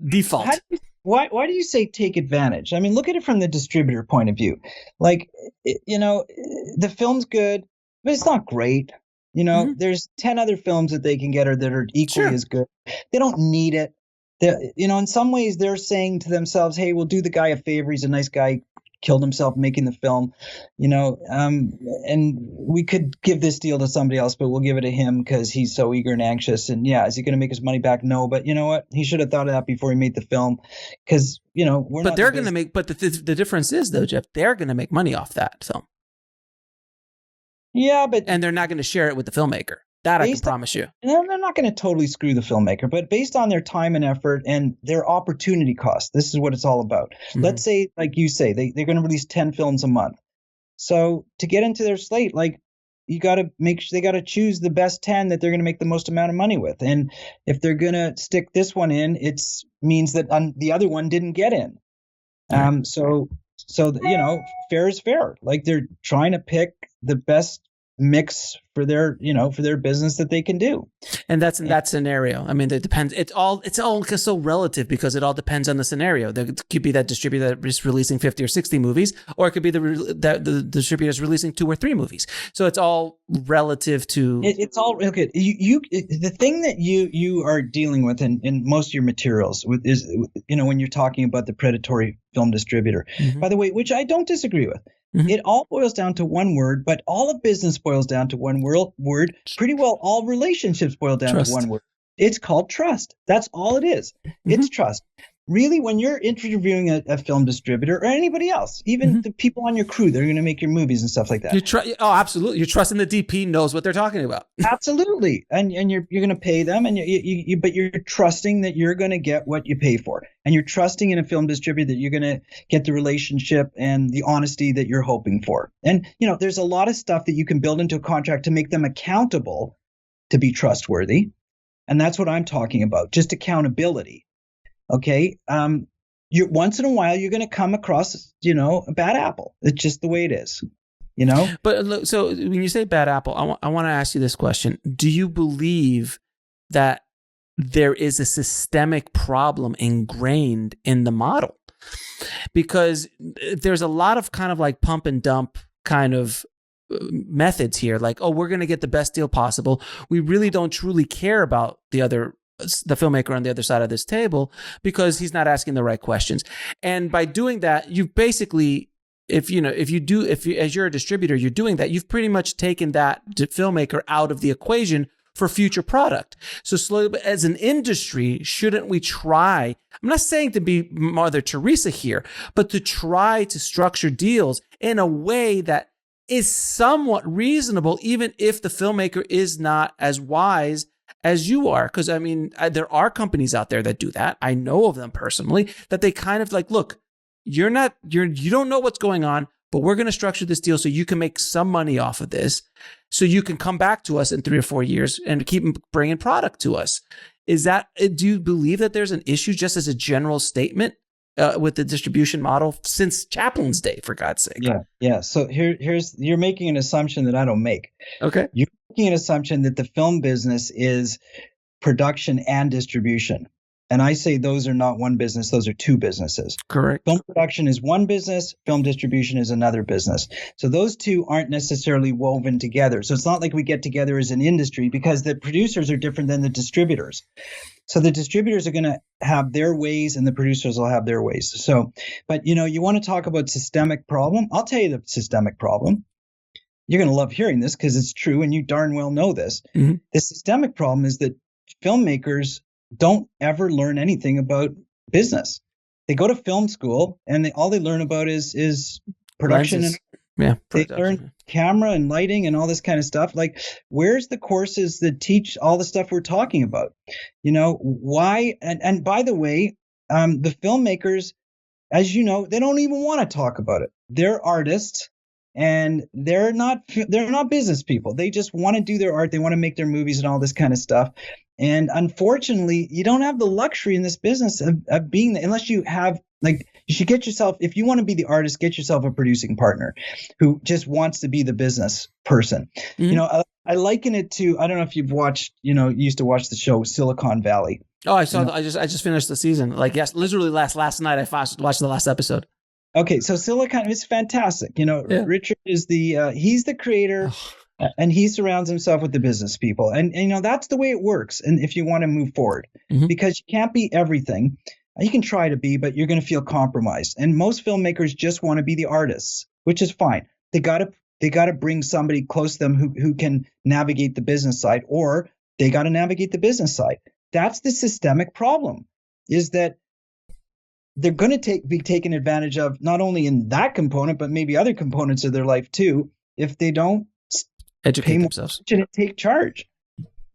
default. Why do you say take advantage? I mean, look at it from the distributor point of view. Like, the film's good, but it's not great. There's 10 other films that they can get that are equally as good. They don't need it. In some ways they're saying to themselves, hey, we'll do the guy a favor. He's a nice guy, killed himself making the film, and we could give this deal to somebody else, but we'll give it to him because he's so eager and anxious. And is he going to make his money back? No, but you know what? He should have thought of that before he made the film because, we're But they're going to make, but the difference is though, Jeff, they're going to make money off that film. Yeah, and they're not going to share it with the filmmaker. That I can promise you. They're not going to totally screw the filmmaker, but based on their time and effort and their opportunity cost, this is what it's all about. Mm-hmm. Let's say, like you say, they're going to release 10 films a month. So to get into their slate, you got to they got to choose the best 10 that they're going to make the most amount of money with. And if they're going to stick this one in, it means that the other one didn't get in. So fair is fair. Like they're trying to pick the best mix for their, for their business that they can do. And that's in that scenario. I mean, it depends. It's all so relative because it all depends on the scenario. There could be that distributor that is releasing 50 or 60 movies, or it could be the distributor is releasing 2 or 3 movies. So it's all relative to. It's all okay. The thing that you are dealing with in most of your materials is, when you're talking about the predatory film distributor, by the way, which I don't disagree with. It all boils down to one word, but all of business boils down to one word. Pretty well all relationships boil down to one word. It's called trust. That's all it is. It's trust. Really, when you're interviewing a film distributor or anybody else, even the people on your crew that are going to make your movies and stuff like that. Absolutely. You're trusting the DP knows what they're talking about. Absolutely. And you're going to pay them, and but you're trusting that you're going to get what you pay for. And you're trusting in a film distributor that you're going to get the relationship and the honesty that you're hoping for. And, there's a lot of stuff that you can build into a contract to make them accountable to be trustworthy. And that's what I'm talking about, just accountability. Okay. You once in a while, you're going to come across, a bad apple. It's just the way it is, But look, so when you say bad apple, I want to ask you this question. Do you believe that there is a systemic problem ingrained in the model? Because there's a lot of kind of like pump and dump kind of methods here. Like, we're going to get the best deal possible. We really don't truly care about the filmmaker on the other side of this table because he's not asking the right questions. And by doing that, you basically, as you're a distributor, you're doing that. You've pretty much taken that filmmaker out of the equation for future product. So slowly, as an industry, shouldn't we try, I'm not saying to be Mother Teresa here, but to try to structure deals in a way that is somewhat reasonable, even if the filmmaker is not as wise as you are. Because there are companies out there that do that. I know of them personally, that they kind of like, look, you don't know what's going on, but we're going to structure this deal so you can make some money off of this, so you can come back to us in 3 or 4 years and keep bringing product to us. Do you believe that there's an issue, just as a general statement, with the distribution model since Chaplin's day, for God's sake? Yeah. So you're making an assumption that I don't make. Okay. You're making an assumption that the film business is production and distribution. And I say those are not one business, those are 2 businesses. Correct. Film production is one business, film distribution is another business. So those 2 aren't necessarily woven together. So it's not like we get together as an industry, because the producers are different than the distributors. So the distributors are going to have their ways and the producers will have their ways. So, but you want to talk about systemic problem? I'll tell you the systemic problem. You're going to love hearing this because it's true and you darn well know this. The systemic problem is that filmmakers don't ever learn anything about business. They go to film school and all they learn about is production. They learn camera and lighting and all this kind of stuff. Like, where's the courses that teach all the stuff we're talking about? Why? And by the way, the filmmakers, as you know, they don't even want to talk about it. They're artists. And they're not business people. They just want to do their art. They want to make their movies and all this kind of stuff. And unfortunately, you don't have the luxury in this business of being unless you have, like, you should get yourself, if you want to be the artist, get yourself a producing partner who just wants to be the business person. I liken it to, I don't know if you've watched, you used to watch the show Silicon Valley. Oh, I saw. I just finished the season. Like, yes, literally last night I watched the last episode. Okay, so Silicon is fantastic. Richard is he's the creator, and he surrounds himself with the business people, and that's the way it works. And if you want to move forward, because you can't be everything, you can try to be, but you're going to feel compromised. And most filmmakers just want to be the artists, which is fine. They got to bring somebody close to them who can navigate the business side, or they got to navigate the business side. That's the systemic problem. Is that they're going to be taken advantage of, not only in that component, but maybe other components of their life too, if they don't educate themselves and take charge.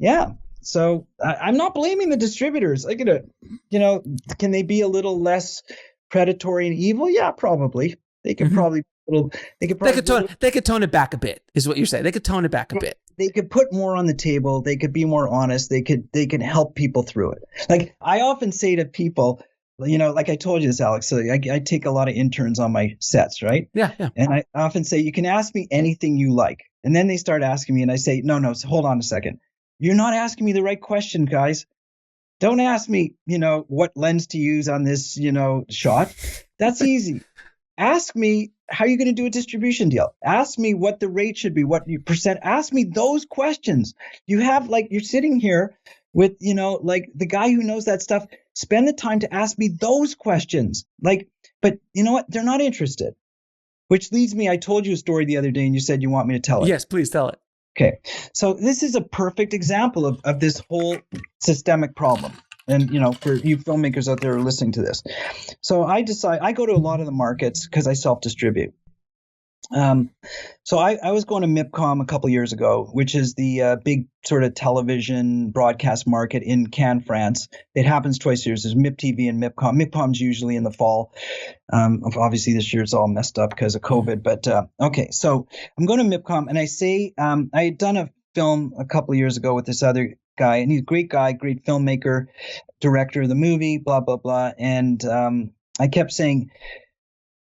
Yeah. So I'm not blaming the distributors. Can they be a little less predatory and evil? Yeah, probably. They can probably they could tone it back a bit, is what you're saying. They could tone it back a bit. They could put more on the table. They could be more honest. They could help people through it. Like, I often say to people, like I told you this, Alex, so I take a lot of interns on my sets, right? Yeah. And I often say, you can ask me anything you like. And then they start asking me, and I say, no, hold on a second. You're not asking me the right question, guys. Don't ask me, what lens to use on this, shot. That's easy. Ask me how you're going to do a distribution deal. Ask me what the rate should be, what you percent. Ask me those questions. You have you're sitting here with, the guy who knows that stuff. Spend the time to ask me those questions. But you know what? They're not interested. Which leads me, I told you a story the other day and you said you want me to tell it. Yes, please tell it. Okay. So this is a perfect example of this whole systemic problem. And, for you filmmakers out there who are listening to this. So I go to a lot of the markets because I self-distribute. So I was going to MIPCOM a couple years ago, which is the big sort of television broadcast market in Cannes, France. It happens twice a year. There's MIP TV and MIPCOM. MIPCOM's usually in the fall. Obviously, this year it's all messed up because of COVID. But okay, so I'm going to MIPCOM, and I say I had done a film a couple of years ago with this other guy, and he's a great guy, great filmmaker, director of the movie, blah, blah, blah. And I kept saying,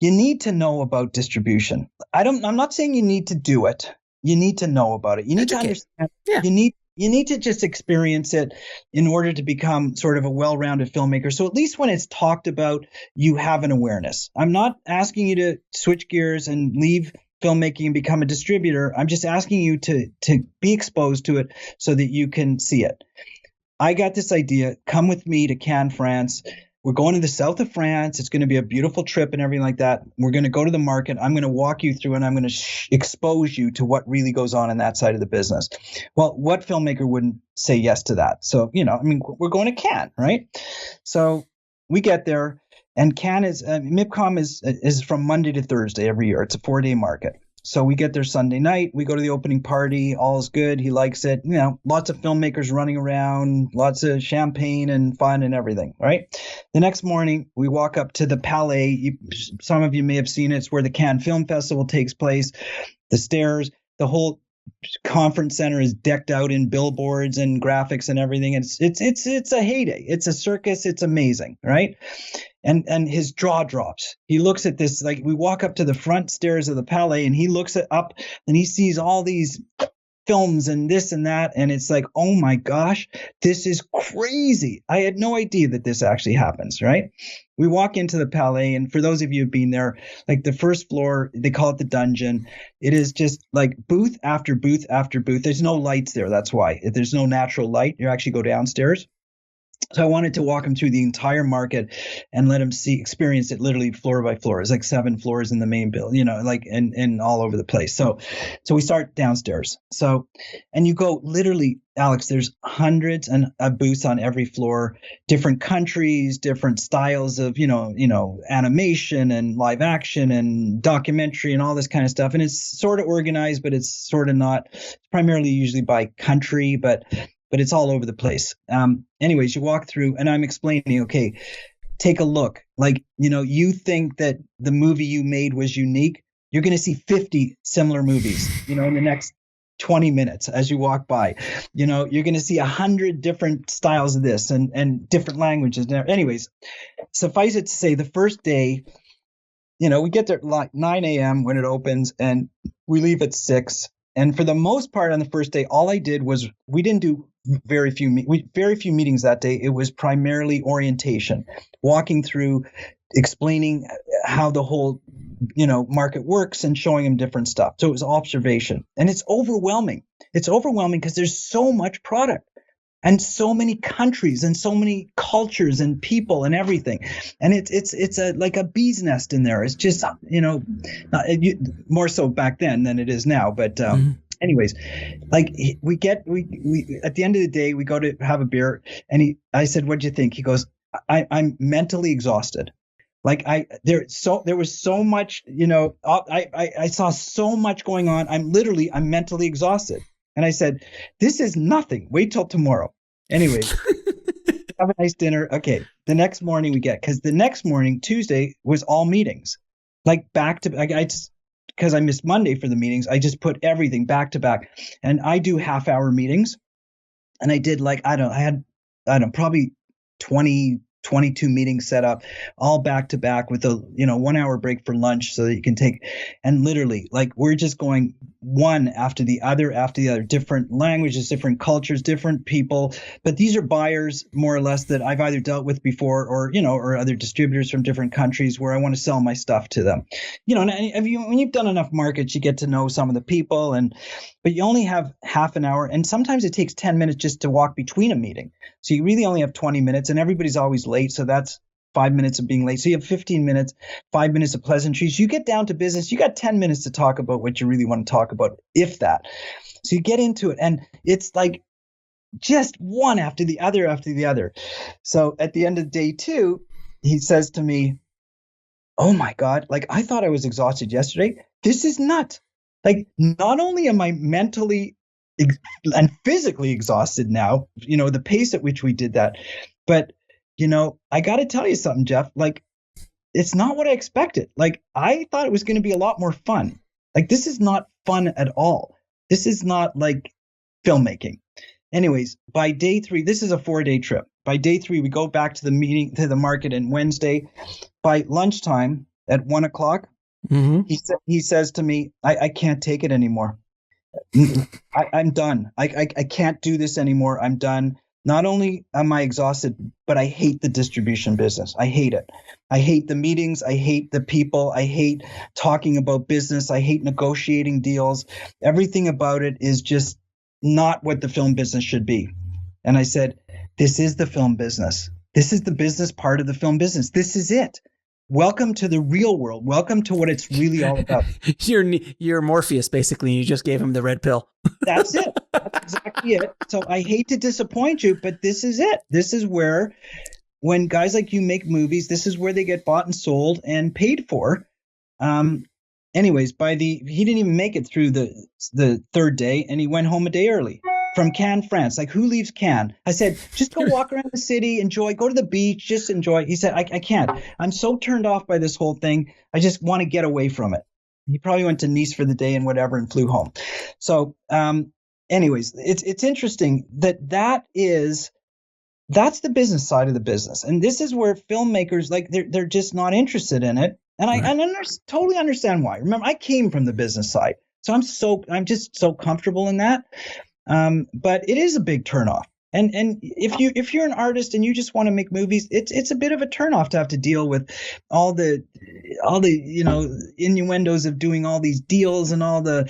you need to know about distribution. I'm not saying you need to do it. You need to know about it. You need to understand. Yeah. You need to just experience it in order to become sort of a well-rounded filmmaker. So at least when it's talked about, you have an awareness. I'm not asking you to switch gears and leave filmmaking and become a distributor. I'm just asking you to be exposed to it so that you can see it. I got this idea. Come with me to Cannes, France. We're going to the south of France. It's going to be a beautiful trip and everything like that. We're going to go to the market. I'm going to walk you through and I'm going to expose you to what really goes on that side of the business. Well, what filmmaker wouldn't say yes to that? So, we're going to Cannes, right? So we get there, and Cannes is, MIPCOM is from Monday to Thursday every year. It's a 4-day market. So we get there Sunday night. We go to the opening party. All is good. He likes it. Lots of filmmakers running around, lots of champagne and fun and everything, right? The next morning, we walk up to the Palais. Some of you may have seen it. It's where the Cannes Film Festival takes place. The stairs, the whole conference center is decked out in billboards and graphics and everything. It's a heyday. It's a circus. It's amazing, right? And his jaw drops. He looks at this, we walk up to the front stairs of the Palais, and he looks up and he sees all these films and this and that. And it's like, oh my gosh, this is crazy. I had no idea that this actually happens, right? We walk into the Palais, and for those of you who've been there, the first floor, they call it the dungeon. It is just booth after booth after booth. There's no lights there. That's why. If there's no natural light, you actually go downstairs. So I wanted to walk him through the entire market and let him experience it literally floor by floor. It's 7 floors in the main building, and all over the place. So we start downstairs. So, and you go literally, Alex, there's hundreds of booths on every floor, different countries, different styles of, animation and live action and documentary and all this kind of stuff. And it's sort of organized, but it's sort of not. It's primarily usually by country, but it's all over the place. Anyways, you walk through and I'm explaining, okay, take a look. You think that the movie you made was unique. You're going to see 50 similar movies, in the next 20 minutes as you walk by. You're going to see 100 different styles of this and different languages. Anyways, suffice it to say, the first day, we get there at 9 a.m. when it opens and we leave at 6. And for the most part on the first day, all I did was we didn't do very few meetings that day. It was primarily orientation, walking through, explaining how the whole, market works and showing them different stuff. So it was observation, and it's overwhelming. It's overwhelming because there's so much product and so many countries and so many cultures and people and everything. And it's like a bee's nest in there. It's just, more so back then than it is now. But anyways, we at the end of the day, we go to have a beer, and I said, "What'd you think?" He goes, I'm mentally exhausted. There was so much, I saw so much going on. I'm mentally exhausted. And I said, this is nothing. Wait till tomorrow. Anyway, have a nice dinner. Okay. The next morning because the next morning, Tuesday, was all meetings. Back to, because I missed Monday for the meetings, I just put everything back to back. And I do half-hour meetings. And I did I had probably 20 22 meetings set up, all back to back with a 1 hour break for lunch so that you can take, and literally like we're just going one after the other, different languages, different cultures, different people. But these are buyers more or less that I've either dealt with before or other distributors from different countries where I want to sell my stuff to them. And when you've done enough markets, you get to know some of the people, but you only have half an hour, and sometimes it takes 10 minutes just to walk between a meeting. So you really only have 20 minutes, and everybody's always late. So that's 5 minutes of being late. So you have 15 minutes, 5 minutes of pleasantries. You get down to business. You got 10 minutes to talk about what you really want to talk about, if that. So you get into it, and it's like just one after the other after the other. So at the end of day 2, he says to me, "Oh my God, like I thought I was exhausted yesterday. This is nuts. Like not only am I mentally and physically exhausted now, the pace at which we did that, but I got to tell you something, Jeff, like it's not what I expected. Like I thought it was going to be a lot more fun. Like this is not fun at all. This is not like filmmaking." Anyways, by day 3, this is a 4-day trip. By day 3, we go back to the market on Wednesday. By lunchtime at 1:00, he says to me, I can't take it anymore. I'm done. I can't do this anymore. I'm done. Not only am I exhausted, but I hate the distribution business. I hate it. I hate the meetings. I hate the people. I hate talking about business. I hate negotiating deals. Everything about it is just not what the film business should be. And I said, this is the film business. This is the business part of the film business. This is it. Welcome to the real world. Welcome to what it's really all about. You're Morpheus, basically. You just gave him the red pill. That's it. That's exactly it. So I hate to disappoint you, but this is it. This is where, when guys like you make movies, this is where they get bought and sold and paid for. Anyways, he didn't even make it through the 3rd day, and he went home a day early from Cannes, France. Like, who leaves Cannes? I said, just go walk around the city, enjoy, go to the beach, just enjoy. He said, I can't. I'm so turned off by this whole thing. I just want to get away from it. He probably went to Nice for the day and whatever and flew home. So anyways, it's interesting that's the business side of the business. And this is where filmmakers, like, they're just not interested in it. And I totally understand why. Remember, I came from the business side. So I'm just so comfortable in that. But it is a big turnoff. And if you're an artist and you just want to make movies, it's a bit of a turnoff to have to deal with all the innuendos of doing all these deals and all the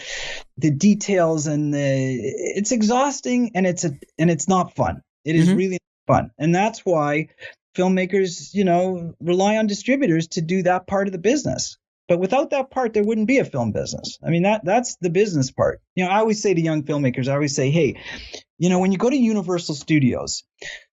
details, and it's exhausting, and it's not fun. It is really fun. And that's why filmmakers, rely on distributors to do that part of the business. But without that part, there wouldn't be a film business. I mean, that's the business part. I always say to young filmmakers, hey, when you go to Universal Studios,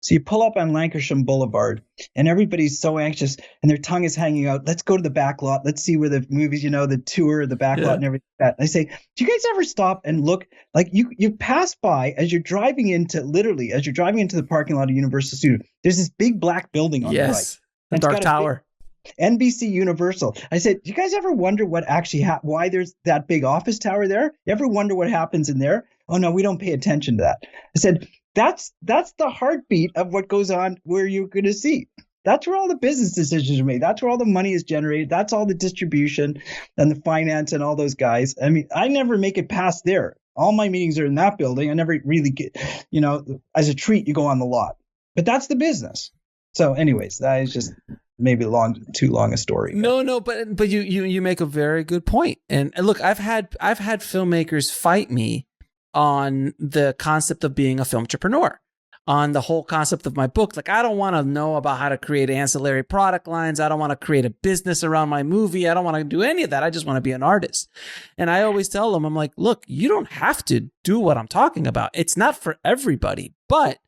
so you pull up on Lancashire Boulevard and everybody's so anxious and their tongue is hanging out. Let's go to the back lot. Let's see where the movies, the tour, the back lot and everything like that. I say, do you guys ever stop and look? Like you pass by as you're driving into the parking lot of Universal Studios. There's this big black building on the right. The Dark Tower. NBC Universal. I said, do you guys ever wonder what actually why there's that big office tower there? You ever wonder what happens in there? Oh no, we don't pay attention to that. I said, that's the heartbeat of what goes on where you're going to see. That's where all the business decisions are made. That's where all the money is generated. That's all the distribution and the finance and all those guys. I mean, I never make it past there. All my meetings are in that building. I never really get, as a treat, you go on the lot. But that's the business. So anyways, that is just maybe too long a story. No, but you make a very good point. And look, I've had filmmakers fight me on the concept of being a filmtrepreneur, on the whole concept of my book. Like, I don't want to know about how to create ancillary product lines. I don't want to create a business around my movie. I don't want to do any of that. I just want to be an artist. And I always tell them, I'm like, look, you don't have to do what I'm talking about. It's not for everybody. But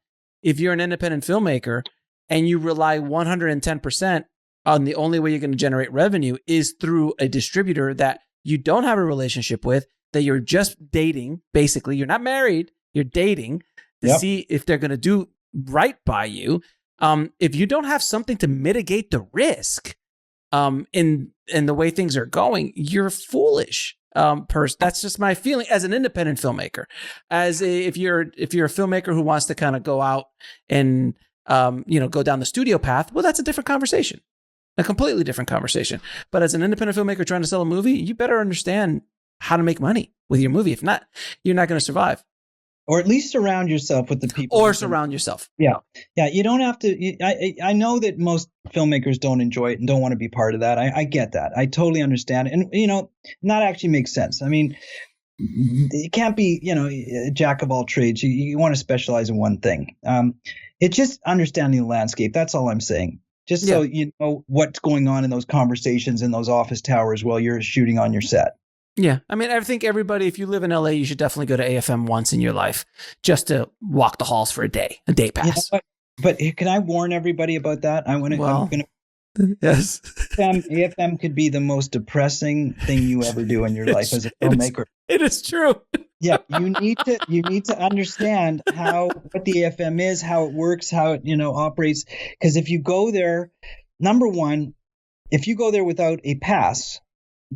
if you're an independent filmmaker and you rely 110% on the only way you're going to generate revenue is through a distributor that you don't have a relationship with, that you're just dating, basically, you're not married, you're dating to see if they're going to do right by you. If you don't have something to mitigate the risk in the way things are going, you're foolish. That's just my feeling as an independent filmmaker. If you're a filmmaker who wants to kind of go out and go down the studio path, well, that's a different conversation, a completely different conversation. But as an independent filmmaker trying to sell a movie, you better understand how to make money with your movie. If not, you're not going to survive. Or at least surround yourself with the people. Or surround yourself. Yeah. You don't have to. I know that most filmmakers don't enjoy it and don't want to be part of that. I get that. I totally understand it. And, that actually makes sense. I mean, it can't be, a jack of all trades. You want to specialize in one thing. It's just understanding the landscape. That's all I'm saying. Just so you know what's going on in those conversations in those office towers while you're shooting on your set. Yeah. I mean, I think everybody, if you live in LA, you should definitely go to AFM once in your life just to walk the halls for a day pass. But can I warn everybody about that? Yes. AFM could be the most depressing thing you ever do in your life as a filmmaker. It is true. Yeah. You need to understand what the AFM is, how it works, how it, operates. Because if you go there, number one, if you go there without a pass,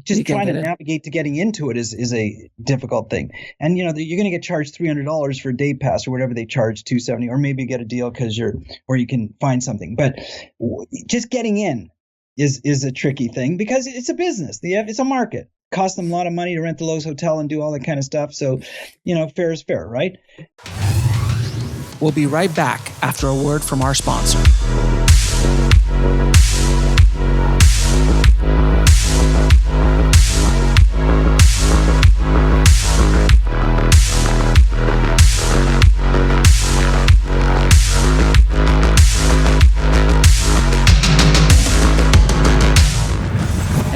just trying to navigate to getting into it is a difficult thing. And, you're going to get charged $300 for a day pass or whatever they charge, $270, or maybe get a deal or you can find something. But just getting in is a tricky thing because it's a business. It's a market. It costs them a lot of money to rent the Lowe's Hotel and do all that kind of stuff. So, fair is fair, right? We'll be right back after a word from our sponsor.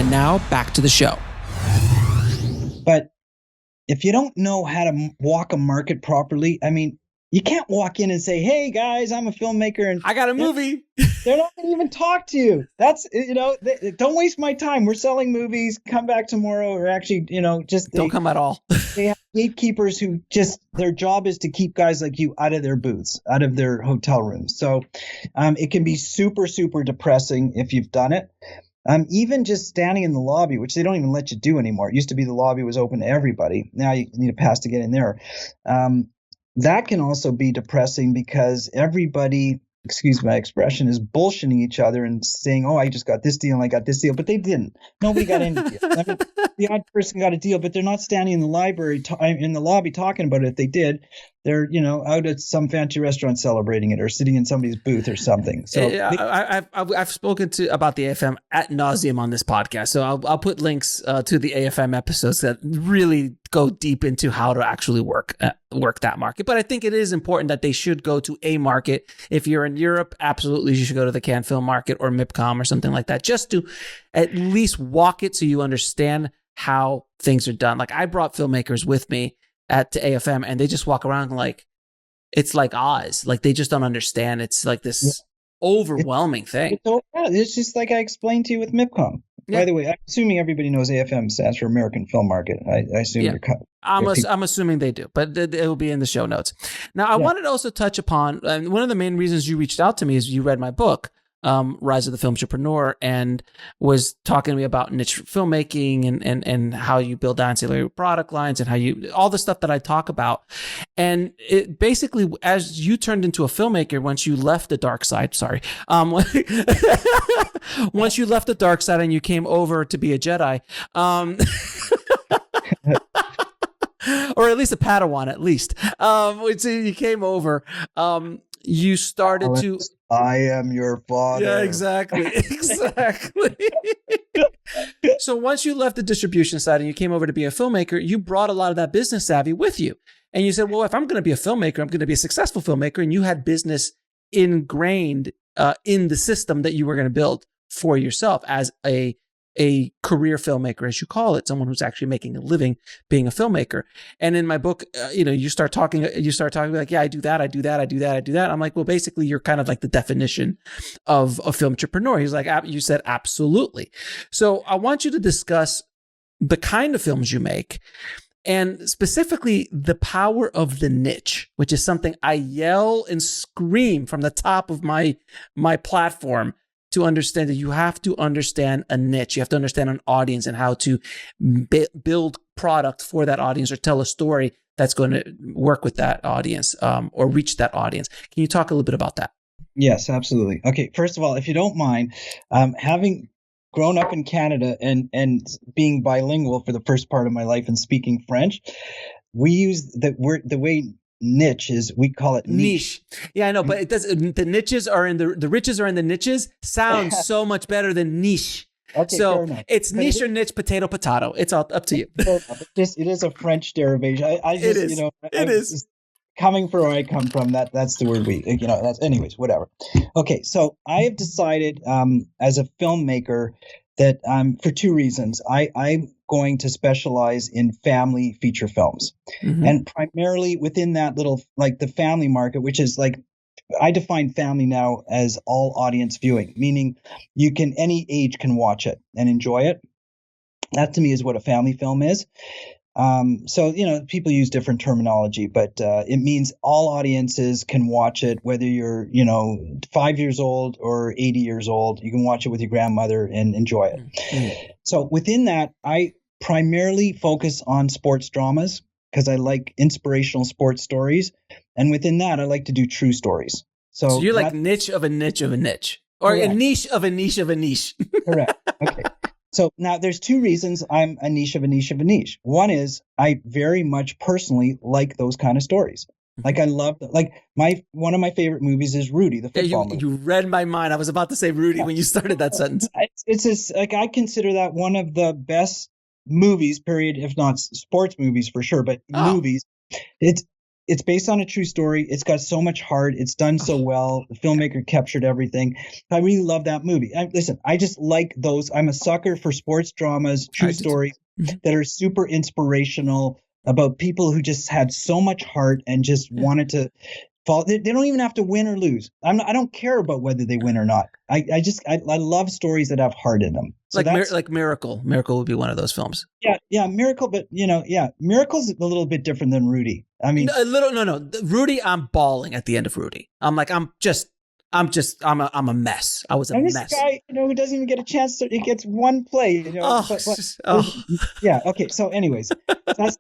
Now back to the show. But if you don't know how to walk a market properly, I mean, you can't walk in and say, "Hey guys, I'm a filmmaker and I got a movie." They're not going to even talk to you. That's, don't waste my time. We're selling movies. Come back tomorrow. Or actually, don't come at all. They have gatekeepers who their job is to keep guys like you out of their booths, out of their hotel rooms. So it can be super, super depressing if you've done it. Even just standing in the lobby, which they don't even let you do anymore. It used to be the lobby was open to everybody. Now you need a pass to get in there. That can also be depressing because everybody, excuse my expression, is bullshitting each other and saying, "Oh, I just got this deal and I got this deal," but they didn't. Nobody got any deal. I mean, the odd person got a deal, but they're not standing in the in the lobby talking about it. If they did, they're out at some fancy restaurant celebrating it or sitting in somebody's booth or something. So I've spoken about the AFM ad nauseum on this podcast. So I'll put links to the AFM episodes that really go deep into how to actually work that market. But I think it is important that they should go to a market. If you're in Europe, absolutely you should go to the Cannes Film Market or MIPCOM or something like that, just to at least walk it so you understand how things are done. Like I brought filmmakers with me to AFM and they just walk around like it's like Oz. Like they just don't understand. It's like this overwhelming thing. It's just like I explained to you with MIPCOM. Yeah. By the way, I'm assuming everybody knows AFM stands for American Film Market. I assume you're I'm assuming they do, but it will be in the show notes. Now, I wanted to also touch upon one of the main reasons you reached out to me is you read my book, Rise of the Filmtrepreneur, and was talking to me about niche filmmaking and how you build ancillary product lines and how all the stuff that I talk about. And it basically, as you turned into a filmmaker, once you left the dark side, once you left the dark side and you came over to be a Jedi, or at least a Padawan, at least. So you came over, you started to... I am your father. Yeah, exactly. So once you left the distribution side and you came over to be a filmmaker, you brought a lot of that business savvy with you. And you said, well, if I'm going to be a filmmaker, I'm going to be a successful filmmaker. And you had business ingrained in the system that you were going to build for yourself as a career filmmaker, as you call it, someone who's actually making a living being a filmmaker. And in my book, you start talking like, yeah, I do that. I'm like, well, basically you're kind of like the definition of a filmtrepreneur. He's like, you said, absolutely. So I want you to discuss the kind of films you make and specifically the power of the niche, which is something I yell and scream from the top of my platform to understand that you have to understand a niche. You have to understand an audience and how to build product for that audience or tell a story that's going to work with that audience or reach that audience. Can you talk a little bit about that? Yes, absolutely. Okay, first of all, if you don't mind, having grown up in Canada and being bilingual for the first part of my life and speaking French, we use the word the way niche is. We call it niche. Yeah, I know, but it does. The niches are in the riches are in the niches. Sounds so much better than niche. Okay, fair So enough. it's niche or niche, potato, potato. It's all up to you. It is a French derivation. I just, It is. It is. Coming from where I come from, that's the word that's anyways, whatever. Okay, so I have decided as a filmmaker that for two reasons. I'm going to specialize in family feature films. Mm-hmm. And primarily within that little, like the family market, which is like, I define family now as all audience viewing, meaning any age can watch it and enjoy it. That to me is what a family film is. So, people use different terminology, but it means all audiences can watch it, whether you're, 5 years old or 80 years old. You can watch it with your grandmother and enjoy it. Mm-hmm. So within that, I primarily focus on sports dramas because I like inspirational sports stories. And within that, I like to do true stories. So you're like niche of a niche of a niche, or correct. A niche of a niche of a niche. Correct. Okay. So now there's two reasons I'm a niche of a niche of a niche. One is I very much personally like those kind of stories. Like I love, one of my favorite movies is Rudy, the football movie. You read my mind. I was about to say Rudy when you started that sentence. It's just like, I consider that one of the best movies, period, if not sports movies for sure, but movies. It's based on a true story. It's got so much heart. It's done so well. The filmmaker captured everything. I really love that movie. Listen, I just like those. I'm a sucker for sports dramas, true stories that are super inspirational about people who just had so much heart and just wanted to fall. They don't even have to win or lose. I don't care about whether they win or not. I love stories that have heart in them. So like Miracle. Miracle would be one of those films. Yeah, Miracle, but Miracle's a little bit different than Rudy. I mean, no. Rudy, I'm bawling at the end of Rudy. I'm a mess. I was a mess. This guy, who doesn't even get a chance to, he gets one play. Yeah. Okay. So, anyways, that's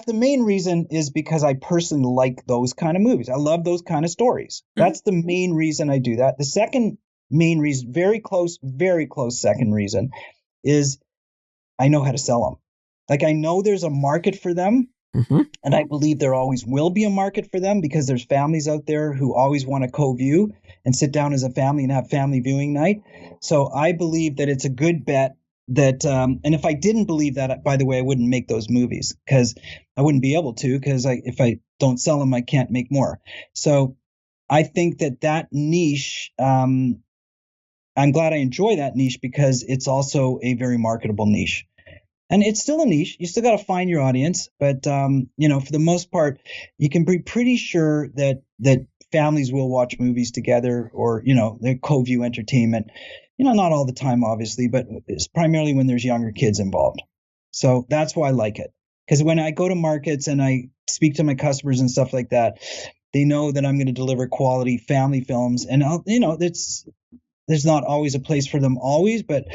the main reason is because I personally like those kind of movies. I love those kind of stories. That's the main reason I do that. The second main reason, very close second reason, is I know how to sell them. Like I know there's a market for them. Mm-hmm. And I believe there always will be a market for them because there's families out there who always want to co-view and sit down as a family and have family viewing night. So I believe that it's a good bet that, and if I didn't believe that, by the way, I wouldn't make those movies because I wouldn't be able to, because if I don't sell them, I can't make more. So I think that niche, I'm glad I enjoy that niche because it's also a very marketable niche. And it's still a niche. You still got to find your audience. But, for the most part, you can be pretty sure that families will watch movies together or, they're co-view entertainment. Not all the time, obviously, but it's primarily when there's younger kids involved. So that's why I like it. Because when I go to markets and I speak to my customers and stuff like that, they know that I'm going to deliver quality family films. And, there's not always a place for them always, but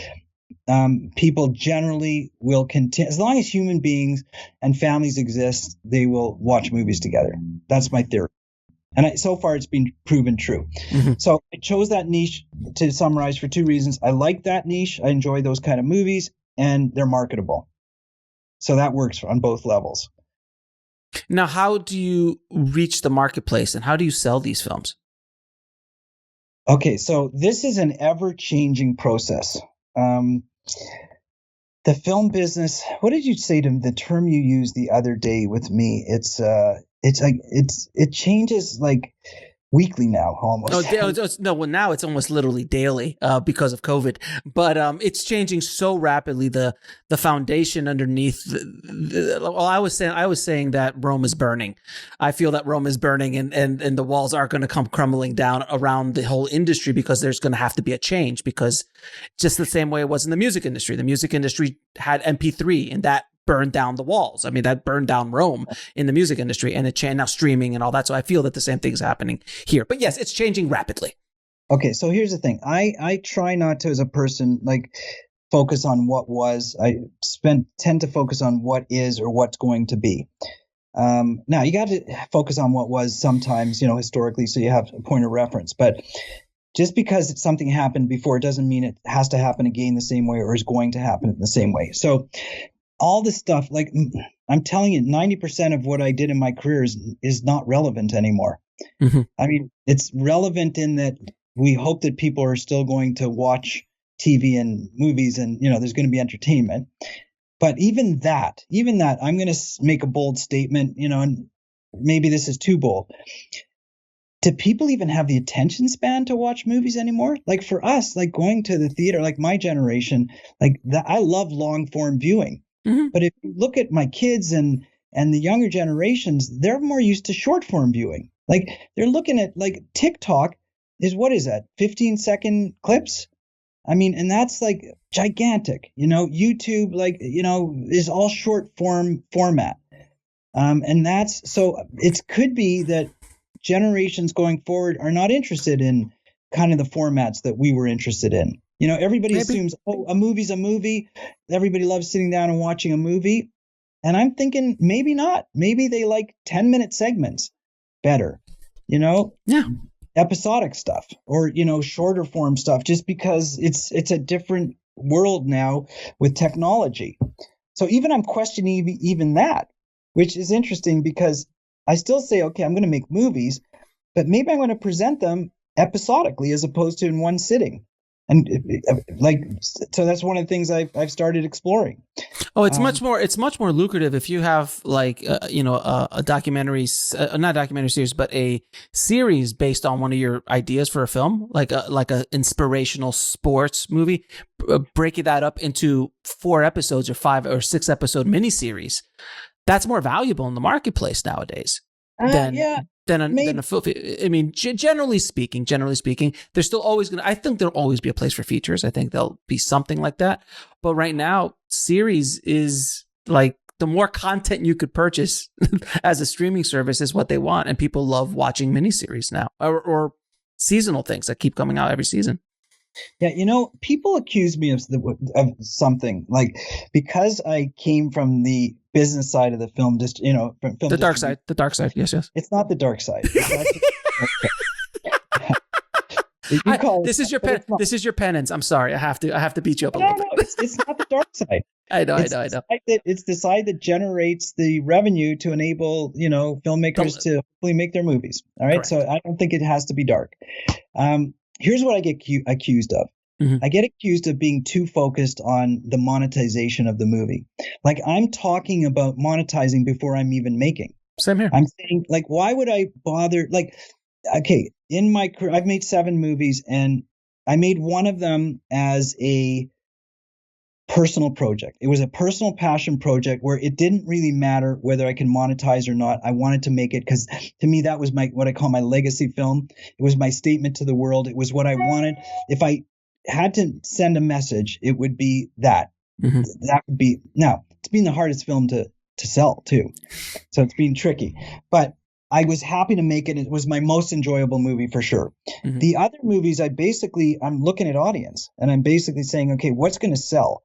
people generally will continue, as long as human beings and families exist, they will watch movies together. That's my theory. And so far it's been proven true. Mm-hmm. So I chose that niche to summarize for two reasons. I like that niche. I enjoy those kind of movies and they're marketable. So that works on both levels. Now, how do you reach the marketplace and how do you sell these films? Okay, so this is an ever-changing process. The film business, what did you say to the term you used the other day with me? It changes like weekly now almost. Now it's almost literally daily because of COVID. But it's changing so rapidly. The foundation underneath. I was saying that Rome is burning. I feel that Rome is burning, and the walls are going to come crumbling down around the whole industry because there's going to have to be a change. Because just the same way it was in the music industry. The music industry had MP3, and that burned down the walls. I mean, that burned down Rome in the music industry, and it now streaming and all that. So I feel that the same thing is happening here. But yes, it's changing rapidly. Okay, so here's the thing. I try not to, as a person, focus on what was. I tend to focus on what is or what's going to be. Now you got to focus on what was sometimes, historically, so you have a point of reference. But just because something happened before, it doesn't mean it has to happen again the same way or is going to happen the same way. So all this stuff, like I'm telling you, 90% of what I did in my career is not relevant anymore. Mm-hmm. I mean, it's relevant in that we hope that people are still going to watch TV and movies and, there's going to be entertainment. But even that, I'm going to make a bold statement, and maybe this is too bold. Do people even have the attention span to watch movies anymore? Like for us, like going to the theater, like my generation, like that, I love long form viewing. Mm-hmm. But if you look at my kids and the younger generations, they're more used to short form viewing. Like they're looking at like TikTok is, what is that? 15-second clips? I mean, and that's like gigantic, YouTube, like, is all short format. And that's, so it could be that generations going forward are not interested in kind of the formats that we were interested in. Everybody assumes, a movie's a movie. Everybody loves sitting down and watching a movie. And I'm thinking maybe not. Maybe they like 10-minute segments better, Yeah. Episodic stuff or, shorter form stuff, just because it's a different world now with technology. So even I'm questioning even that, which is interesting because I still say, okay, I'm going to make movies, but maybe I'm going to present them episodically as opposed to in one sitting. And so that's one of the things I've started exploring. Oh, it's much more lucrative if you have like a documentary, not documentary series, but a series based on one of your ideas for a film, like a inspirational sports movie. Breaking that up into 4 episodes or 5 or 6 episode miniseries. That's more valuable in the marketplace nowadays than a film. I mean, generally speaking, there's still always I think there'll always be a place for features. I think there'll be something like that. But right now, series is like the more content you could purchase as a streaming service is what they want. And people love watching miniseries now or seasonal things that keep coming out every season. Yeah, people accuse me of something like because I came from the business side of the film, from film. The dark side. Yes. It's not the dark side. This is your penance. I'm sorry. I have to beat you up a little bit. It's not the dark side. I know. It's the side that generates the revenue to enable, filmmakers to hopefully make their movies. All right. Correct. So I don't think it has to be dark. Here's what I get accused of. Mm-hmm. I get accused of being too focused on the monetization of the movie. Like I'm talking about monetizing before I'm even making. Same here. I'm saying, like, why would I bother? Like, okay, in my career, I've made 7 movies, and I made one of them as a personal project. It was a personal passion project where it didn't really matter whether I can monetize or not. I wanted to make it because to me, that was what I call my legacy film. It was my statement to the world. It was what I wanted. If I had to send a message, it would be that. Mm-hmm. That would be, now it's been the hardest film to sell too. So it's been tricky, but I was happy to make it. It was my most enjoyable movie for sure. Mm-hmm. The other movies, I'm looking at audience and I'm basically saying, okay, what's going to sell?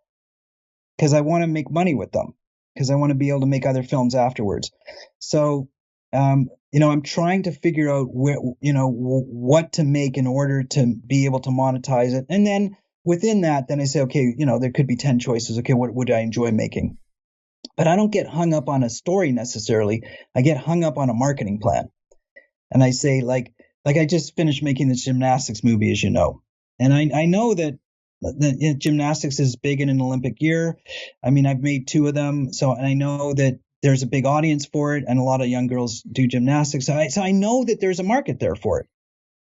Because I want to make money with them, because I want to be able to make other films afterwards. So, I'm trying to figure out what to make in order to be able to monetize it. And then within that, then I say, okay, there could be 10 choices. Okay, what would I enjoy making? But I don't get hung up on a story necessarily. I get hung up on a marketing plan. And I say, like I just finished making the gymnastics movie, as you know. And I know that gymnastics is big in an Olympic year. I mean, I've made 2 of them. And I know that there's a big audience for it. And a lot of young girls do gymnastics. So I know that there's a market there for it.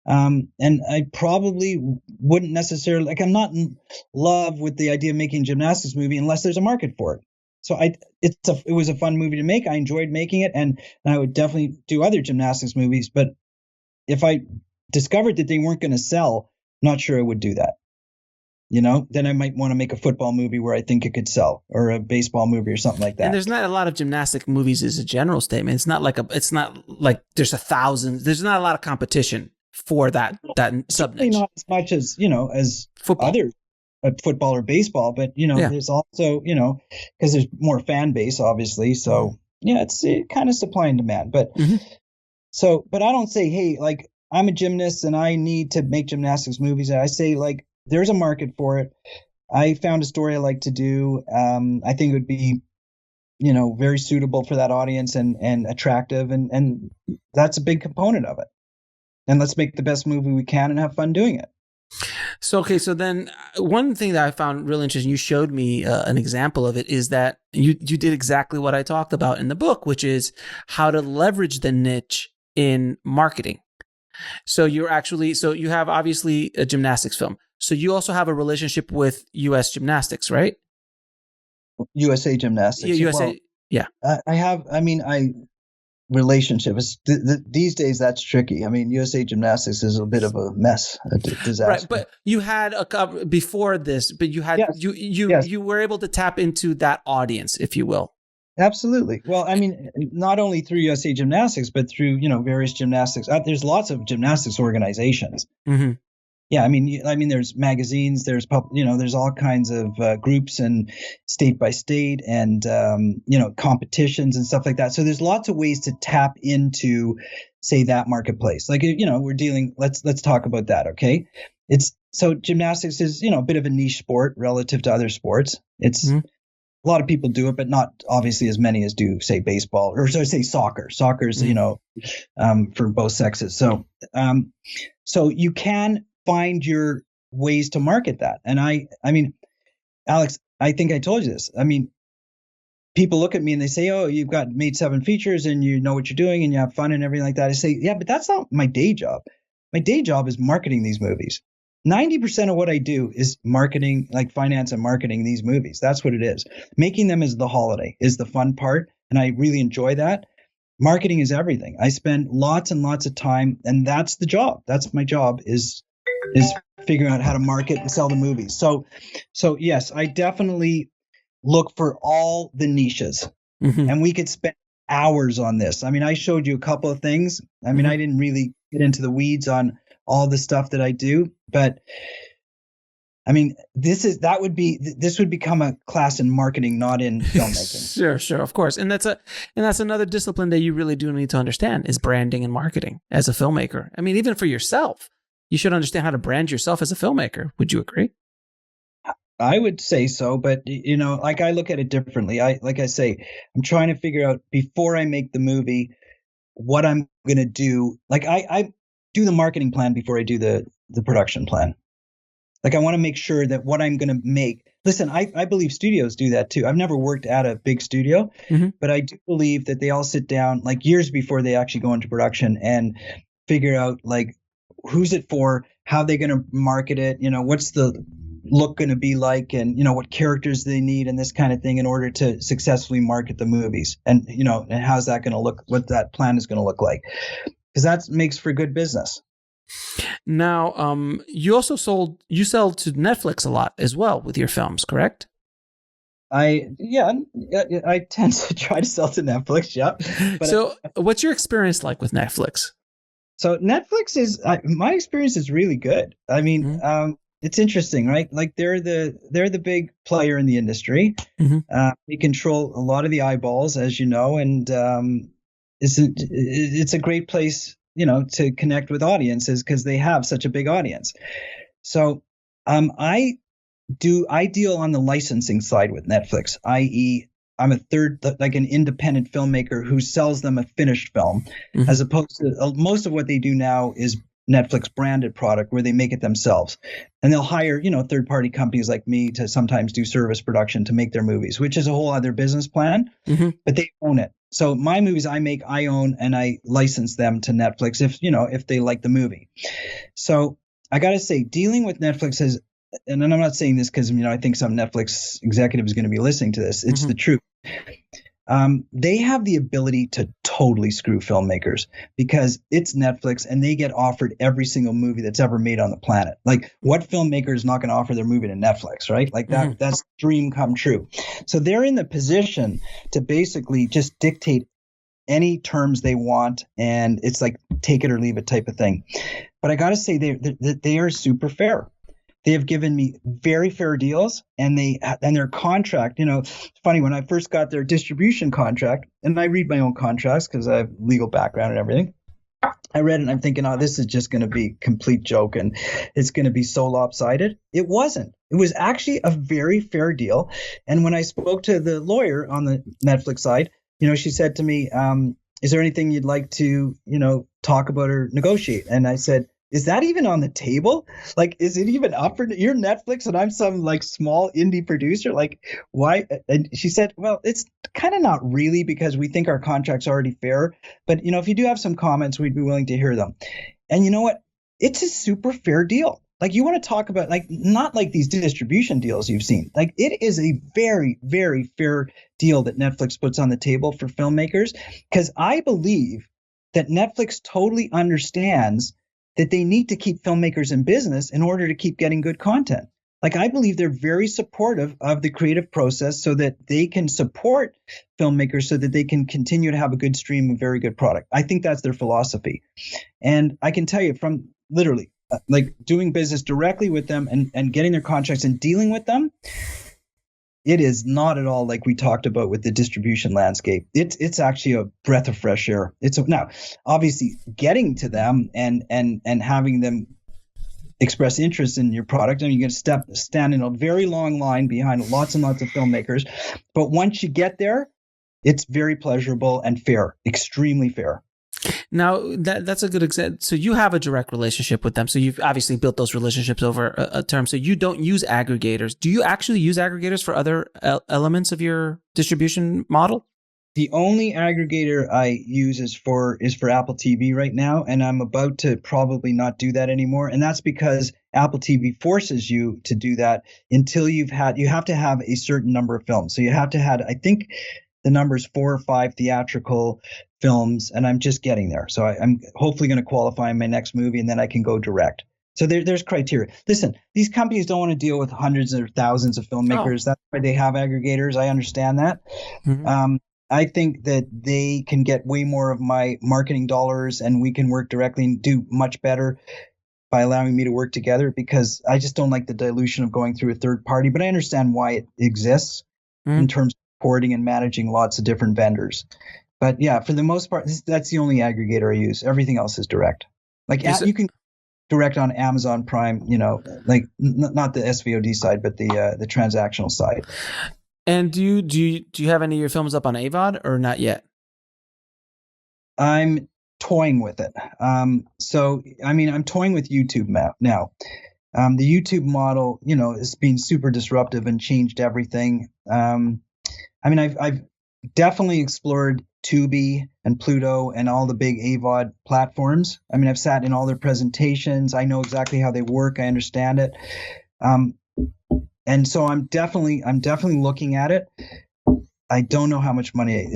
And I probably wouldn't necessarily, I'm not in love with the idea of making a gymnastics movie unless there's a market for it. So it was a fun movie to make. I enjoyed making it, and I would definitely do other gymnastics movies. But if I discovered that they weren't going to sell, not sure I would do that. Then I might want to make a football movie where I think it could sell, or a baseball movie or something like that. And there's not a lot of gymnastic movies as a general statement. It's not like there's 1,000. There's not a lot of competition for that sub niche. Not as much as as football. Other football or baseball, but there's also because there's more fan base, obviously. So it's kind of supply and demand. But but I don't say, hey, like I'm a gymnast and I need to make gymnastics movies. I say like there's a market for it. I found a story I like to do. I think it would be, very suitable for that audience and attractive. And that's a big component of it. And let's make the best movie we can and have fun doing it. So then one thing that I found really interesting, you showed me an example of it, is that you did exactly what I talked about in the book, which is how to leverage the niche in marketing. So you have obviously a gymnastics film. So you also have a relationship with US Gymnastics, right? USA Gymnastics. Yeah, USA. Well, yeah. Relationship is these days that's tricky. I mean, USA Gymnastics is a bit of a mess, a disaster. Right, but you had a couple before this, but you had you were able to tap into that audience, if you will. Absolutely. Well, I mean, not only through USA Gymnastics, but through various gymnastics. There's lots of gymnastics organizations. Mm-hmm. Yeah, I mean, there's magazines, there's there's all kinds of groups and state by state and competitions and stuff like that. So there's lots of ways to tap into, say, that marketplace. Like we're dealing. Let's talk about that, okay? So gymnastics is a bit of a niche sport relative to other sports. It's a lot of people do it, but not obviously as many as do, say, baseball or say soccer. Soccer's for both sexes. So you can find your ways to market that. And I mean, Alex, I think I told you this. I mean, people look at me and they say, oh, you've made 7 features and you know what you're doing and you have fun and everything like that. I say, yeah, but that's not my day job. My day job is marketing these movies. 90% of what I do is marketing, like finance and marketing these movies. That's what it is. Making them is the holiday, is the fun part. And I really enjoy that. Marketing is everything. I spend lots and lots of time, and that's the job. That's my job is figuring out how to market and sell the movies. So yes, I definitely look for all the niches, and we could spend hours on this. I mean, I showed you a couple of things. I mean, I didn't really get into the weeds on all the stuff that I do, but I mean, this would become a class in marketing, not in filmmaking. Sure, of course. And that's another discipline that you really do need to understand is branding and marketing as a filmmaker. I mean, even for yourself, you should understand how to brand yourself as a filmmaker. Would you agree? I would say so, but like I look at it differently. Like I say, I'm trying to figure out before I make the movie what I'm going to do. Like I do the marketing plan before I do the production plan. Like I want to make sure that what I'm going to make. Listen, I believe studios do that too. I've never worked at a big studio, but I do believe that they all sit down like years before they actually go into production and figure out like who's it for, how they're going to market it, what's the look going to be like, and what characters they need and this kind of thing in order to successfully market the movies, and and how's that going to look, what that plan is going to look like, because that makes for good business. Now, you also sell to Netflix a lot as well with your films, correct? I tend to try to sell to Netflix. Yeah. So what's your experience like with Netflix? So Netflix my experience is really good. I mean, it's interesting, right? Like they're the big player in the industry. They control a lot of the eyeballs, as you know, and it's a great place, to connect with audiences because they have such a big audience. So I deal on the licensing side with Netflix, i.e. I'm a third, like an independent filmmaker who sells them a finished film, as opposed to most of what they do now is Netflix branded product where they make it themselves. And they'll hire, third party companies like me to sometimes do service production to make their movies, which is a whole other business plan, but they own it. So my movies I own, and I license them to Netflix if they like the movie. So I got to say, dealing with Netflix is, and I'm not saying this because, I think some Netflix executive is going to be listening to this. It's the truth. They have the ability to totally screw filmmakers because it's Netflix and they get offered every single movie that's ever made on the planet. Like, what filmmaker is not going to offer their movie to Netflix, right? Like that's dream come true. So they're in the position to basically just dictate any terms they want, and it's like take it or leave it type of thing. But I got to say, they are super fair. They have given me very fair deals, and their contract, it's funny, when I first got their distribution contract, and I read my own contracts because I have legal background and everything. I read it and I'm thinking, oh, this is just going to be a complete joke and it's going to be so lopsided. It wasn't. It was actually a very fair deal. And when I spoke to the lawyer on the Netflix side, she said to me, is there anything you'd like to, talk about or negotiate? And I said, is that even on the table? Like, is it even up for your Netflix and I'm some like small indie producer? Like, why? And she said, well, it's kind of not really, because we think our contract's already fair. But, if you do have some comments, we'd be willing to hear them. And you know what? It's a super fair deal. Like, you want to talk about, like, not like these distribution deals you've seen. Like, it is a very, very fair deal that Netflix puts on the table for filmmakers, because I believe that Netflix totally understands that they need to keep filmmakers in business in order to keep getting good content. Like, I believe they're very supportive of the creative process so that they can support filmmakers so that they can continue to have a good stream of very good product. I think that's their philosophy. And I can tell you from literally like doing business directly with them and getting their contracts and dealing with them, it is not at all like we talked about with the distribution landscape. It's actually a breath of fresh air. Now, obviously, getting to them and having them express interest in your product, and you're going to stand in a very long line behind lots and lots of filmmakers. But once you get there, it's very pleasurable and fair, extremely fair. Now, that's a good example. So you have a direct relationship with them. So you've obviously built those relationships over a term. So you don't use aggregators. Do you actually use aggregators for other elements of your distribution model? The only aggregator I use is for Apple TV right now, and I'm about to probably not do that anymore. And that's because Apple TV forces you to do that until you have to have a certain number of films. So you have to have, I think the number is 4 or 5 theatrical films, and I'm just getting there. So I'm hopefully going to qualify in my next movie, and then I can go direct. So there's criteria. Listen, these companies don't want to deal with hundreds or thousands of filmmakers. That's why they have aggregators. I understand that. Mm-hmm. I think that they can get way more of my marketing dollars, and we can work directly and do much better by allowing me to work together, because I just don't like the dilution of going through a third party. But I understand why it exists in terms of supporting and managing lots of different vendors. But yeah, for the most part, that's the only aggregator I use. Everything else is direct. Like you can direct on Amazon Prime, like not the SVOD side, but the transactional side. And do you have any of your films up on AVOD or not yet? I'm toying with it. I'm toying with YouTube now. The YouTube model, is being super disruptive and changed everything. I've definitely explored Tubi and Pluto and all the big AVOD platforms. I've sat in all their presentations. I know exactly how they work. I understand it. And so I'm definitely looking at it. I don't know how much money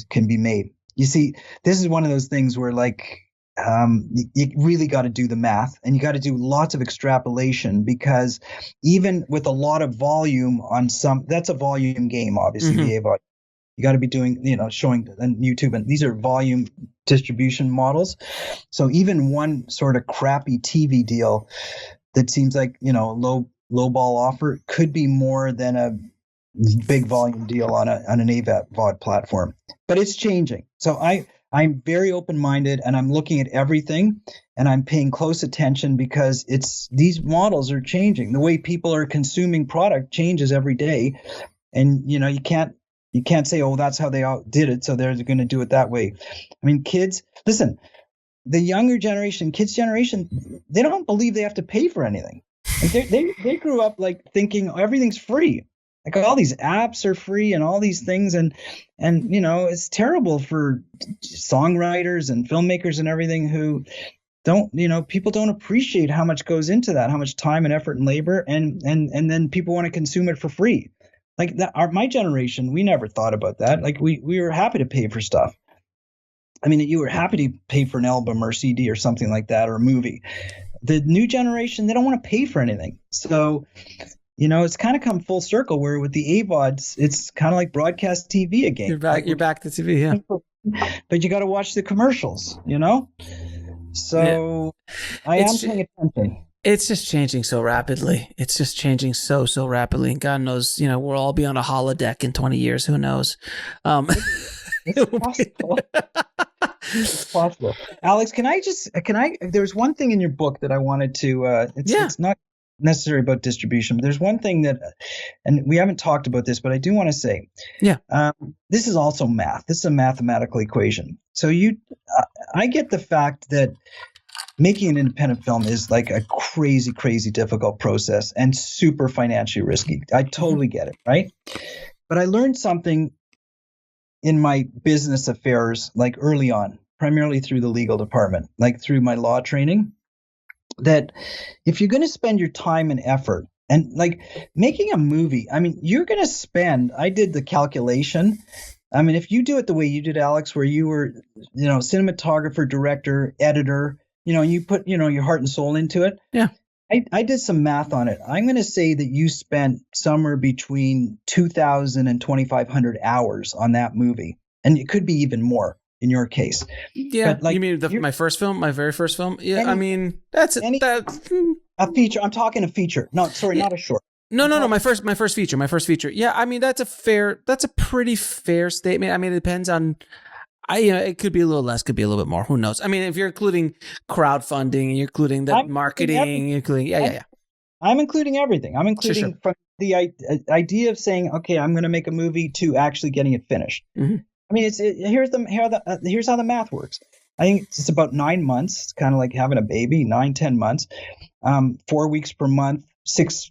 can be made. You see, this is one of those things where you really got to do the math, and you got to do lots of extrapolation, because even with a lot of volume on that's a volume game, obviously, the AVOD. You got to be doing, showing on YouTube, and these are volume distribution models. So even one sort of crappy TV deal that seems like, low ball offer could be more than a big volume deal on an AVOD platform. But it's changing. So I'm very open-minded, and I'm looking at everything, and I'm paying close attention, because these models are changing. The way people are consuming product changes every day, and you can't say, oh, that's how they all did it, so they're going to do it that way. Kids, listen, the younger generation, kids generation, they don't believe they have to pay for anything. They grew up thinking everything's free. All these apps are free and all these things, and it's terrible for songwriters and filmmakers and everything who don't, people don't appreciate how much goes into that, how much time and effort and labor, and then people want to consume it for free. My generation, we never thought about that. We were happy to pay for stuff. You were happy to pay for an album or CD or something like that, or a movie. The new generation, they don't want to pay for anything. So, it's kind of come full circle, where with the AVODs, it's kind of like broadcast TV again. You're back to TV, yeah. But you got to watch the commercials, So yeah. I am paying attention. It's just changing so rapidly. It's just changing so rapidly. And God knows, we'll all be on a holodeck in 20 years. Who knows? It's possible. It's possible. Alex, there's one thing in your book that I wanted to, it's not necessarily about distribution, but there's one thing that, and we haven't talked about this, but I do want to say, this is also math. This is a mathematical equation. So I get the fact that making an independent film is like a crazy, crazy difficult process and super financially risky. I totally get it, right? But I learned something in my business affairs, like early on, primarily through the legal department, like through my law training, that if you're going to spend your time and effort and like making a movie, I mean, you're going to spend, I did the calculation. I mean, if you do it the way you did, Alex, where you were, cinematographer, director, editor, you put, your heart and soul into it. Yeah. I did some math on it. I'm going to say that you spent somewhere between 2,000 and 2,500 hours on that movie. And it could be even more in your case. Yeah. But you mean my first film, my very first film? Yeah. I mean, that's a feature. I'm talking a feature. No, sorry, not a short. No. My first feature. Yeah. I mean, that's a pretty fair statement. I mean, it depends on, it could be a little less, could be a little bit more. Who knows? I mean, if you're including crowdfunding, you're including the marketing, including I'm including everything. I'm including from the idea of saying, okay, I'm going to make a movie to actually getting it finished. Mm-hmm. I mean, here's how the math works. I think it's about 9 months. It's kind of like having a baby, 9-10 months, 4 weeks per month, 6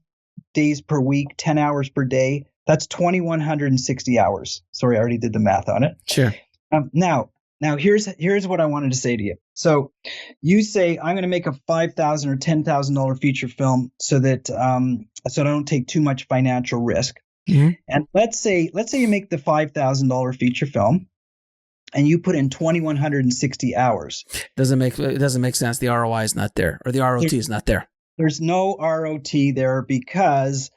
days per week, 10 hours per day. That's 2,160 hours. Sorry, I already did the math on it. Sure. Now here's what I wanted to say to you. So you say I'm going to make a $5,000 or $10,000 feature film so that I don't take too much financial risk. Mm-hmm. And let's say you make the $5,000 feature film, and you put in 2,160 hours. It doesn't make sense. The ROI is not there, or the ROT is not there. There's no ROT there because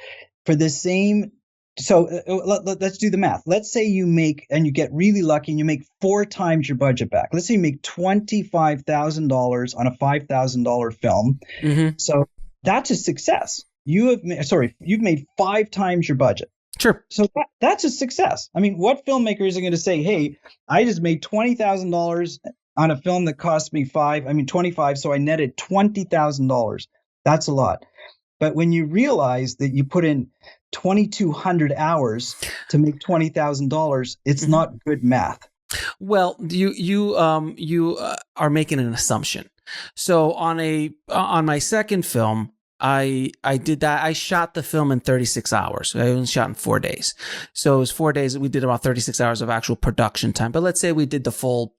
for the same. So let's do the math. Let's say you make, and you get really lucky, and you make 4 times your budget back. Let's say you make $25,000 on a $5,000 film. Mm-hmm. So that's a success. You've made 5 times your budget. Sure. So that's a success. I mean, what filmmaker is going to say, hey, I just made $20,000 on a film that cost me 25, so I netted $20,000. That's a lot. But when you realize that you put in 2,200 hours to make $20,000, it's mm-hmm. not good math. Well, you are making an assumption. So on my second film, I did that. I shot the film in 36 hours. I only shot in 4 days. So it was 4 days. We did about 36 hours of actual production time. But let's say we did the full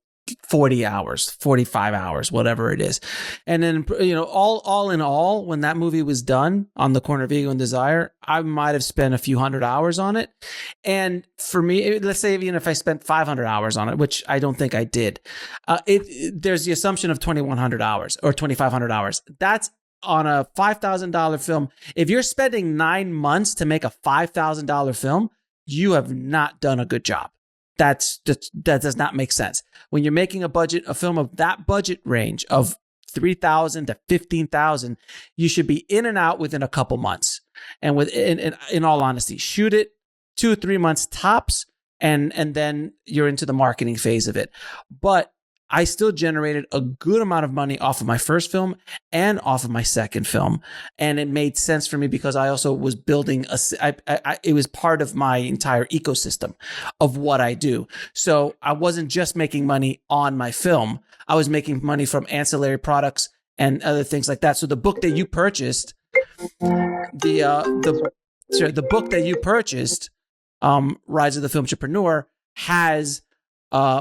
40 hours, 45 hours, whatever it is. And then, all in all, when that movie was done on the corner of Ego and Desire, I might have spent a few hundred hours on it. And for me, let's say even if I spent 500 hours on it, which I don't think I did, there's the assumption of 2,100 hours or 2,500 hours. That's on a $5,000 film. If you're spending 9 months to make a $5,000 film, you have not done a good job. That does not make sense. When you're making a film of that budget range of $3,000 to $15,000, you should be in and out within a couple months. And in all honesty, shoot it 2 or 3 months tops, and then you're into the marketing phase of it. But I still generated a good amount of money off of my first film and off of my second film. And it made sense for me because I also was building it was part of my entire ecosystem of what I do. So I wasn't just making money on my film. I was making money from ancillary products and other things like that. So the book that you purchased, the book that you purchased, Rise of the Filmtrepreneur, has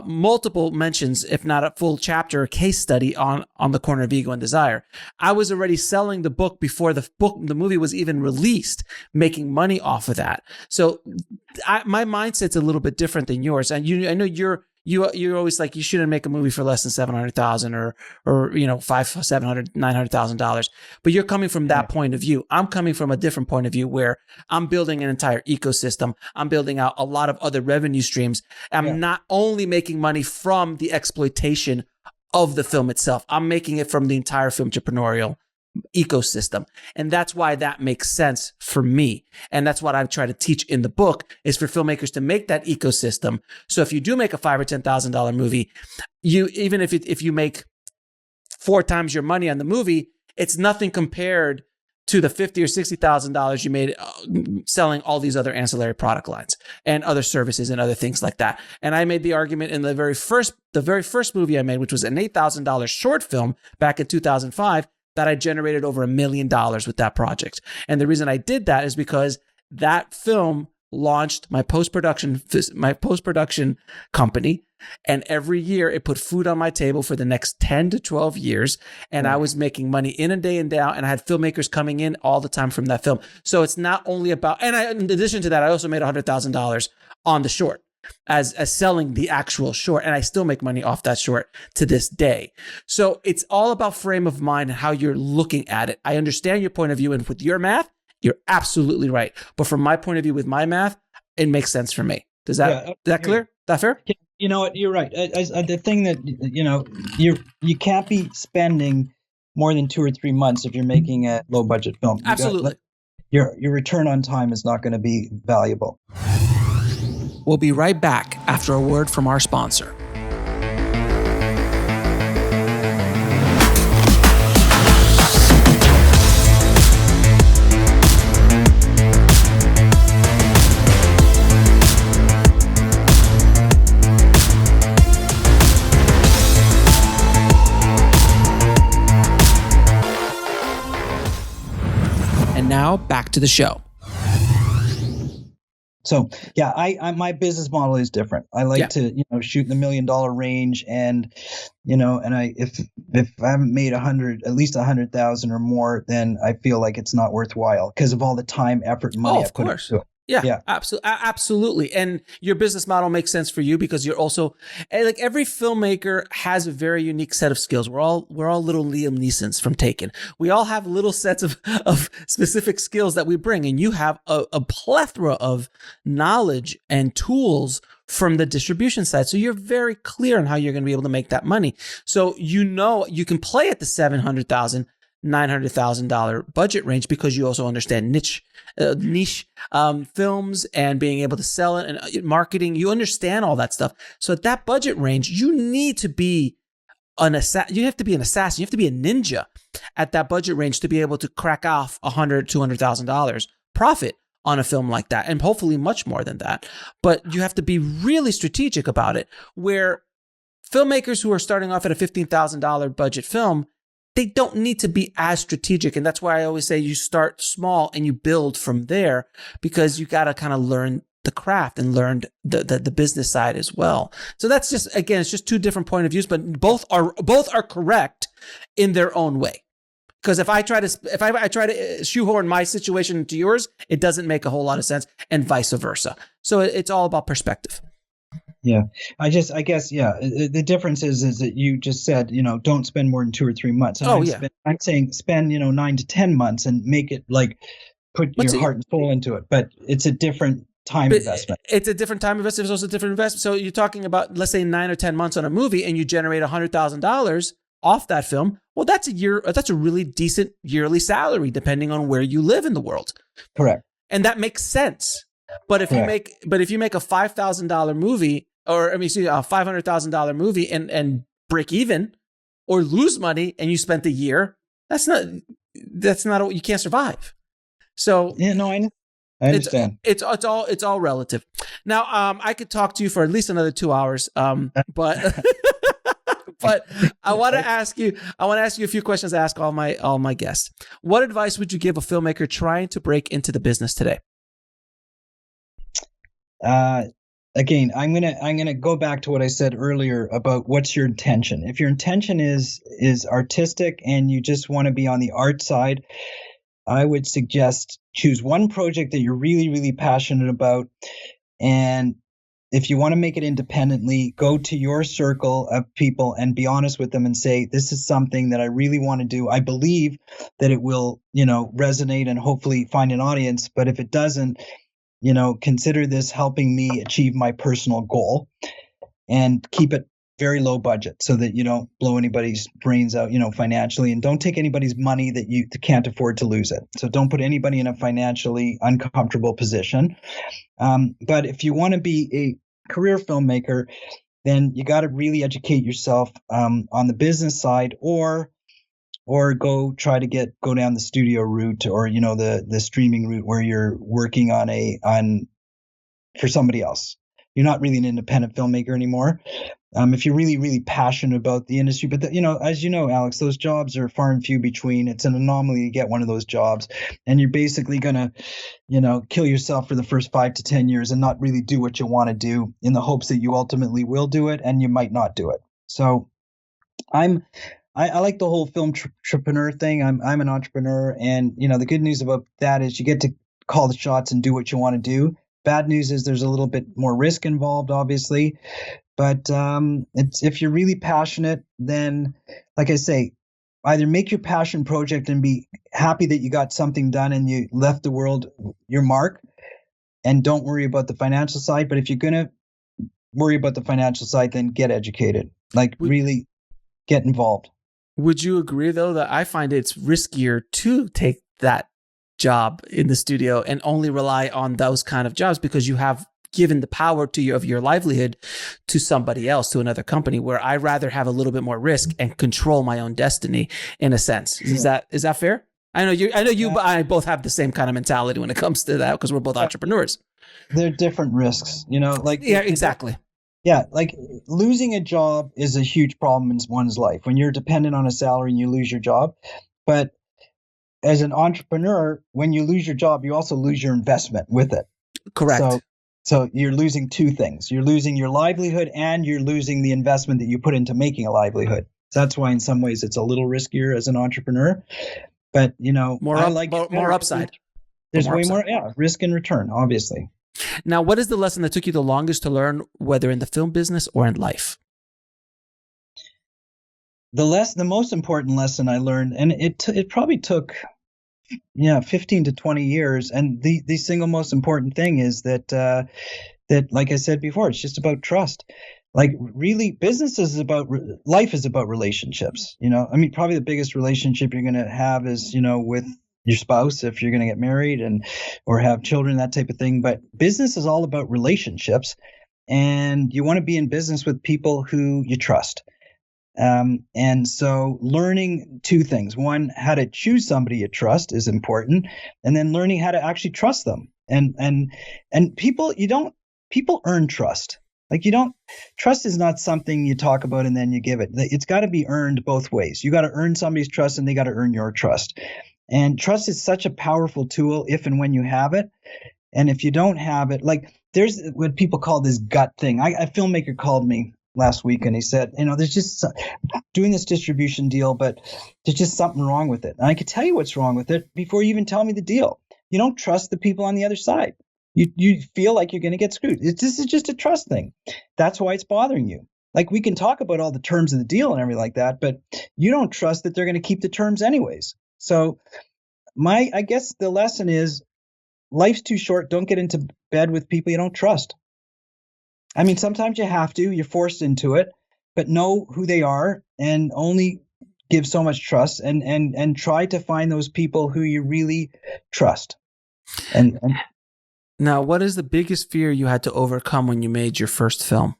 multiple mentions, if not a full chapter, case study on the corner of Ego and Desire. I was already selling the book before the movie was even released, making money off of that. So my mindset's a little bit different than yours. And I know you're always like, you shouldn't make a movie for less than $700,000 or $500,000, $700,000, $900,000. But you're coming from that point of view. I'm coming from a different point of view where I'm building an entire ecosystem. I'm building out a lot of other revenue streams. I'm not only making money from the exploitation of the film itself. I'm making it from the entire filmtrepreneurial ecosystem. And that's why that makes sense for me. And that's what I try to teach in the book, is for filmmakers to make that ecosystem. So if you do make a $5,000 or $10,000 movie, even if you make 4 times your money on the movie, it's nothing compared to the $50,000 or $60,000 you made selling all these other ancillary product lines and other services and other things like that. And I made the argument in the very first movie I made, which was an $8,000 short film back in 2005, that I generated over $1 million with that project. And the reason I did that is because that film launched my post-production company. And every year it put food on my table for the next 10 to 12 years. And I was making money in and day and out. And I had filmmakers coming in all the time from that film. So it's not only about, and in addition to that, I also made $100,000 on the short as selling the actual short. And I still make money off that short to this day. So it's all about frame of mind and how you're looking at it. I understand your point of view, and with your math, you're absolutely right. But from my point of view with my math, it makes sense for me. Is that clear? Is that fair? You know what? You're right. The thing that, you can't be spending more than 2 or 3 months if you're making a low budget film. Absolutely. Your return on time is not going to be valuable. We'll be right back after a word from our sponsor. And now back to the show. So I my business model is different. I like to shoot in the $1 million range, and if I haven't made at least 100,000 or more, then I feel like it's not worthwhile because of all the time, effort, and money I put into it. Yeah, absolutely. And your business model makes sense for you because you're also, like, every filmmaker has a very unique set of skills. We're all little Liam Neesons from Taken. We all have little sets of specific skills that we bring, and you have a plethora of knowledge and tools from the distribution side. So you're very clear on how you're going to be able to make that money. So you can play at the $700,000, $900,000 budget range because you also understand niche films and being able to sell it and marketing. You understand all that stuff. So at that budget range, you need to be you have to be an assassin. You have to be a ninja at that budget range to be able to crack off $100,000, $200,000 profit on a film like that, and hopefully much more than that. But you have to be really strategic about it, where filmmakers who are starting off at a $15,000 budget film, they don't need to be as strategic. And that's why I always say you start small and you build from there, because you got to kind of learn the craft and learn the business side as well. So that's just, again, it's just 2 different point of views, but both are correct in their own way. Because if I try to shoehorn my situation into yours, it doesn't make a whole lot of sense, and vice versa. So it's all about perspective. Yeah, I guess, the difference is that you just said, don't spend more than 2 or 3 months. And I'm saying spend, 9 to 10 months and make it like put your heart and soul into it. But it's a different time investment. It's a different time investment. It's also a different investment. So you're talking about, let's say, 9 or 10 months on a movie, and you generate $100,000 off that film. Well, that's a really decent yearly salary, depending on where you live in the world. Correct. And that makes sense. But if you make a $5,000 movie, or a $500,000 movie and break even or lose money, and you spent a year, that's not you can't survive. So I understand. It's all relative. Now, I could talk to you for at least another 2 hours, but but I want to ask you a few questions. I ask all my guests. What advice would you give a filmmaker trying to break into the business today? Again, I'm gonna go back to what I said earlier about what's your intention. If your intention is artistic and you just want to be on the art side, I would suggest choose one project that you're really, really passionate about. And if you want to make it independently, go to your circle of people and be honest with them and say, this is something that I really want to do. I believe that it will, resonate and hopefully find an audience. But if it doesn't, consider this helping me achieve my personal goal, and keep it very low budget so that you don't blow anybody's brains out, financially, and don't take anybody's money that you can't afford to lose it. So don't put anybody in a financially uncomfortable position. But if you want to be a career filmmaker, then you got to really educate yourself on the business side, or go try to go down the studio route, or the streaming route where you're working for somebody else. You're not really an independent filmmaker anymore. If you're really, really passionate about the industry, but as you know, Alex, those jobs are far and few between. It's an anomaly to get one of those jobs, and you're basically gonna, kill yourself for the first 5 to 10 years and not really do what you want to do, in the hopes that you ultimately will do it, and you might not do it. So, I like the whole Filmtrepreneur thing. I'm an entrepreneur, and the good news about that is you get to call the shots and do what you want to do. Bad news is there's a little bit more risk involved, obviously. But if you're really passionate, then, like I say, either make your passion project and be happy that you got something done and you left the world your mark, and don't worry about the financial side. But if you're going to worry about the financial side, then get educated. Really get involved. Would you agree, though, that I find it's riskier to take that job in the studio and only rely on those kind of jobs, because you have given the power of your livelihood to somebody else, to another company, where I rather have a little bit more risk and control my own destiny, in a sense. Is that fair? I know you and I both have the same kind of mentality when it comes to that, because we're both entrepreneurs. They're different risks, Yeah, exactly. Yeah, losing a job is a huge problem in one's life when you're dependent on a salary and you lose your job. But as an entrepreneur, when you lose your job, you also lose your investment with it. Correct. So you're losing two things. You're losing your livelihood, and you're losing the investment that you put into making a livelihood. So that's why in some ways it's a little riskier as an entrepreneur. But, more upside. There's way more risk and return, obviously. Now, what is the lesson that took you the longest to learn, whether in the film business or in life? The most important lesson I learned, and it probably took 15 to 20 years, and the single most important thing is that like I said before, it's just about trust. Really, business is about life is about relationships. Probably the biggest relationship you're going to have is with your spouse, if you're going to get married or have children, that type of thing. But business is all about relationships, and you want to be in business with people who you trust. And so learning two things: one, how to choose somebody you trust is important, and then learning how to actually trust them. And people earn trust. Trust is not something you talk about and then you give it. It's got to be earned both ways. You got to earn somebody's trust, and they got to earn your trust. And trust is such a powerful tool if and when you have it. And if you don't have it, there's what people call this gut thing. A filmmaker called me last week and he said, there's just doing this distribution deal, but there's just something wrong with it. And I could tell you what's wrong with it before you even tell me the deal. You don't trust the people on the other side. You feel like you're going to get screwed. This is just a trust thing. That's why it's bothering you. We can talk about all the terms of the deal and everything like that, but you don't trust that they're going to keep the terms anyways. So I guess the lesson is, life's too short. Don't get into bed with people you don't trust. Sometimes you have to, you're forced into it, but know who they are and only give so much trust, and try to find those people who you really trust. And now, what is the biggest fear you had to overcome when you made your first film?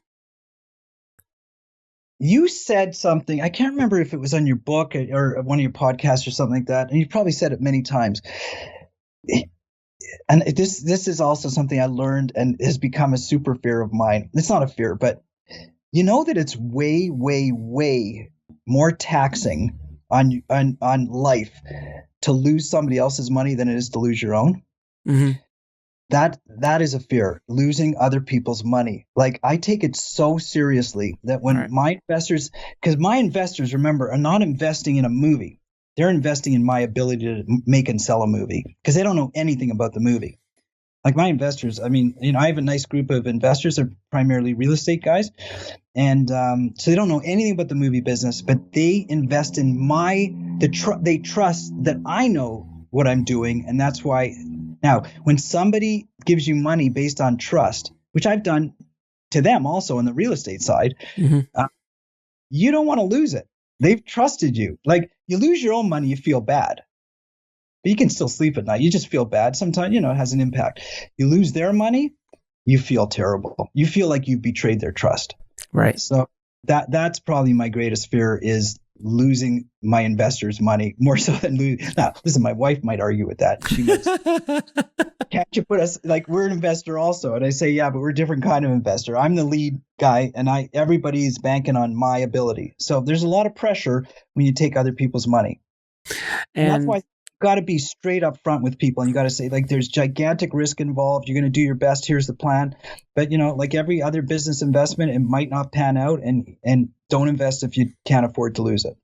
You said something, I can't remember if it was on your book or one of your podcasts or something like that, and you've probably said it many times. And this is also something I learned and has become a super fear of mine. It's not a fear, but you know that it's way, way, way more taxing on life to lose somebody else's money than it is to lose your own. Mm-hmm. That is a fear, losing other people's money. I take it so seriously that when my investors, because my investors, remember, are not investing in a movie. They're investing in my ability to make and sell a movie, because they don't know anything about the movie. My investors, I have a nice group of investors. They're primarily real estate guys. And so they don't know anything about the movie business, but they invest in they trust that I know what I'm doing. And that's why now when somebody gives you money based on trust, which I've done to them also on the real estate side, you don't want to lose it. They've trusted you. Like, you lose your own money, you feel bad. But you can still sleep at night. You just feel bad. Sometimes, it has an impact. You lose their money, you feel terrible. You feel like you've betrayed their trust. Right. So that's probably my greatest fear, is losing my investors' money more so than losing. Now, listen, my wife might argue with that. She might say, can't you put us, like, we're an investor also? And I say, yeah, but we're a different kind of investor. I'm the lead guy, and everybody's banking on my ability. So there's a lot of pressure when you take other people's money. And that's why got to be straight up front with people, and you got to say, like, there's gigantic risk involved. You're going to do your best. Here's the plan. But like every other business investment, it might not pan out, and don't invest if you can't afford to lose it.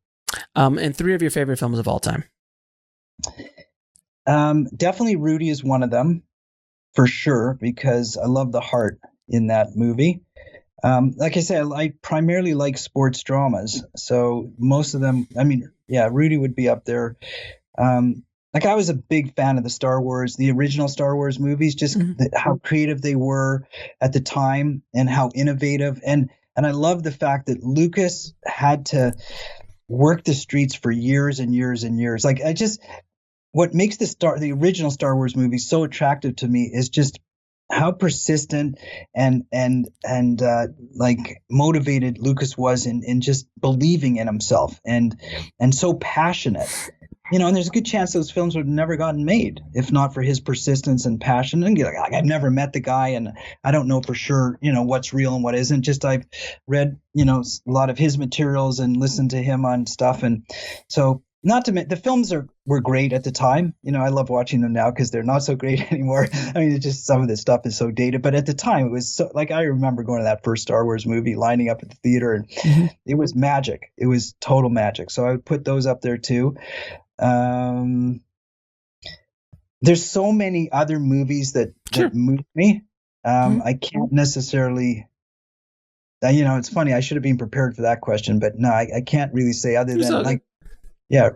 And 3 of your favorite films of all time. Definitely Rudy is one of them, for sure, because I love the heart in that movie. Like I said, I primarily like sports dramas, so most of them. Rudy would be up there. Like, I was a big fan of the original Star Wars movies, just how creative they were at the time and how innovative. And I love the fact that Lucas had to work the streets for years and years and years. Like, what makes the original Star Wars movies so attractive to me is just how persistent and like motivated Lucas was in just believing in himself and so passionate. And there's a good chance those films would have never gotten made if not for his persistence and passion. And I've never met the guy, and I don't know for sure, what's real and what isn't. Just I've read, a lot of his materials and listened to him on stuff. And so, not to mention, the films were great at the time. I love watching them now because they're not so great anymore. I mean, it's just some of this stuff is so dated. But at the time, it was so, like, I remember going to that first Star Wars movie, lining up at the theater, and it was magic. It was total magic. So I would put those up there too. There's so many other movies that move me. I can't necessarily. It's funny. I should have been prepared for that question, but no, I can't really say other than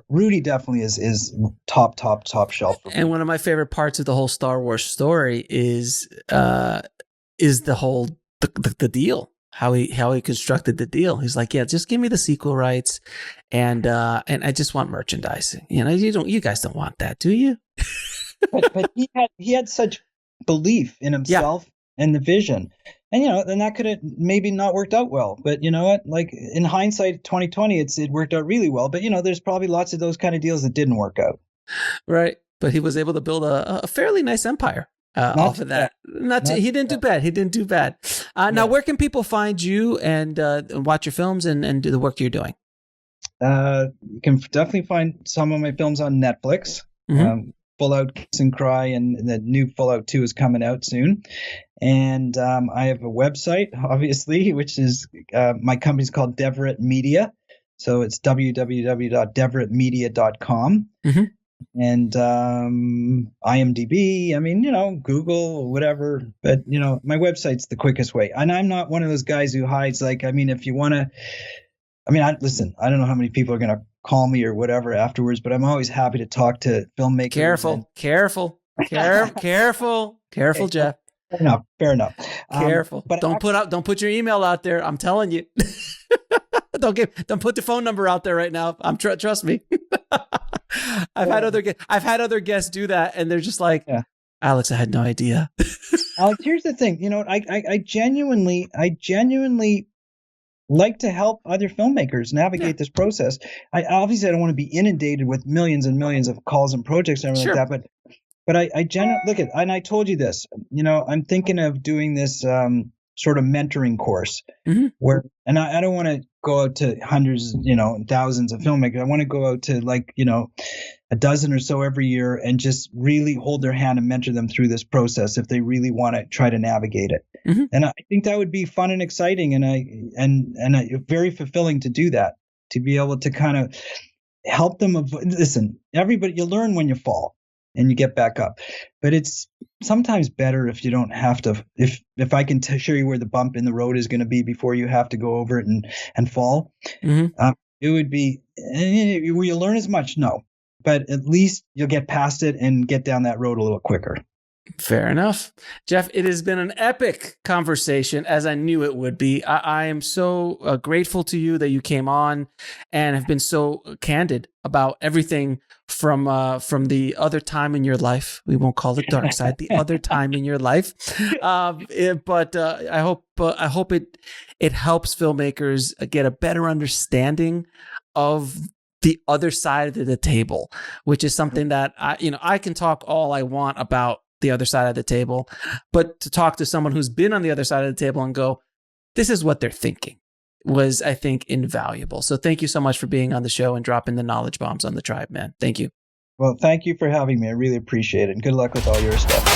Rudy definitely is top shelf. And one of my favorite parts of the whole Star Wars story is the whole the deal. How he constructed the deal. He's like, yeah, just give me the sequel rights, and I just want merchandising. You guys don't want that, do you? but he had such belief in himself and the vision, and that could have maybe not worked out well. But you know what? Like, in hindsight, 2020, it worked out really well. But there's probably lots of those kind of deals that didn't work out. Right, but he was able to build a fairly nice empire. Off of that. He didn't do bad. Now, where can people find you and watch your films and do the work you're doing? You can definitely find some of my films on Netflix. Full Out Kiss and Cry, and the new Full Out 2 is coming out soon. And I have a website, obviously, which is my company's called Deverett Media. So it's www.deverettmedia.com. And IMDb, Google, whatever. But, my website's the quickest way. And I'm not one of those guys who hides. Like, if you want to, listen, I don't know how many people are going to call me or whatever afterwards, but I'm always happy to talk to filmmakers. Careful, Jeff. Fair enough. Careful. But don't put your email out there. I'm telling you. Don't put the phone number out there right now. Trust me. I've had other guests do that, and they're just like, Alex, I had no idea. Alex, here's the thing. I genuinely like to help other filmmakers navigate this process. I don't want to be inundated with millions and millions of calls and projects and everything like that. But I genuinely look at, and I told you this. I'm thinking of doing this sort of mentoring course where, and I don't want to go out to hundreds, thousands of filmmakers. I want to go out to a dozen or so every year and just really hold their hand and mentor them through this process if they really want to try to navigate it. And I think that would be fun and exciting, and very fulfilling to do that, to be able to kind of help them. Listen, everybody, you learn when you fall and you get back up, but it's sometimes better if you don't have to. If I can show you where the bump in the road is going to be before you have to go over it and fall, it would be. Will you learn as much? No, but at least you'll get past it and get down that road a little quicker. Fair enough. Jeff, it has been an epic conversation, as I knew it would be. I am so grateful to you that you came on and have been so candid about everything from the other time in your life. We won't call it dark side, the other time in your life. But I hope it helps filmmakers get a better understanding of the other side of the table, which is something that I can talk all I want about the other side of the table, but to talk to someone who's been on the other side of the table and go, this is what they're thinking, was, I think, invaluable. So thank you so much for being on the show and dropping the knowledge bombs on the tribe, man. Thank you. Well, thank you for having me. I really appreciate it. And good luck with all your stuff.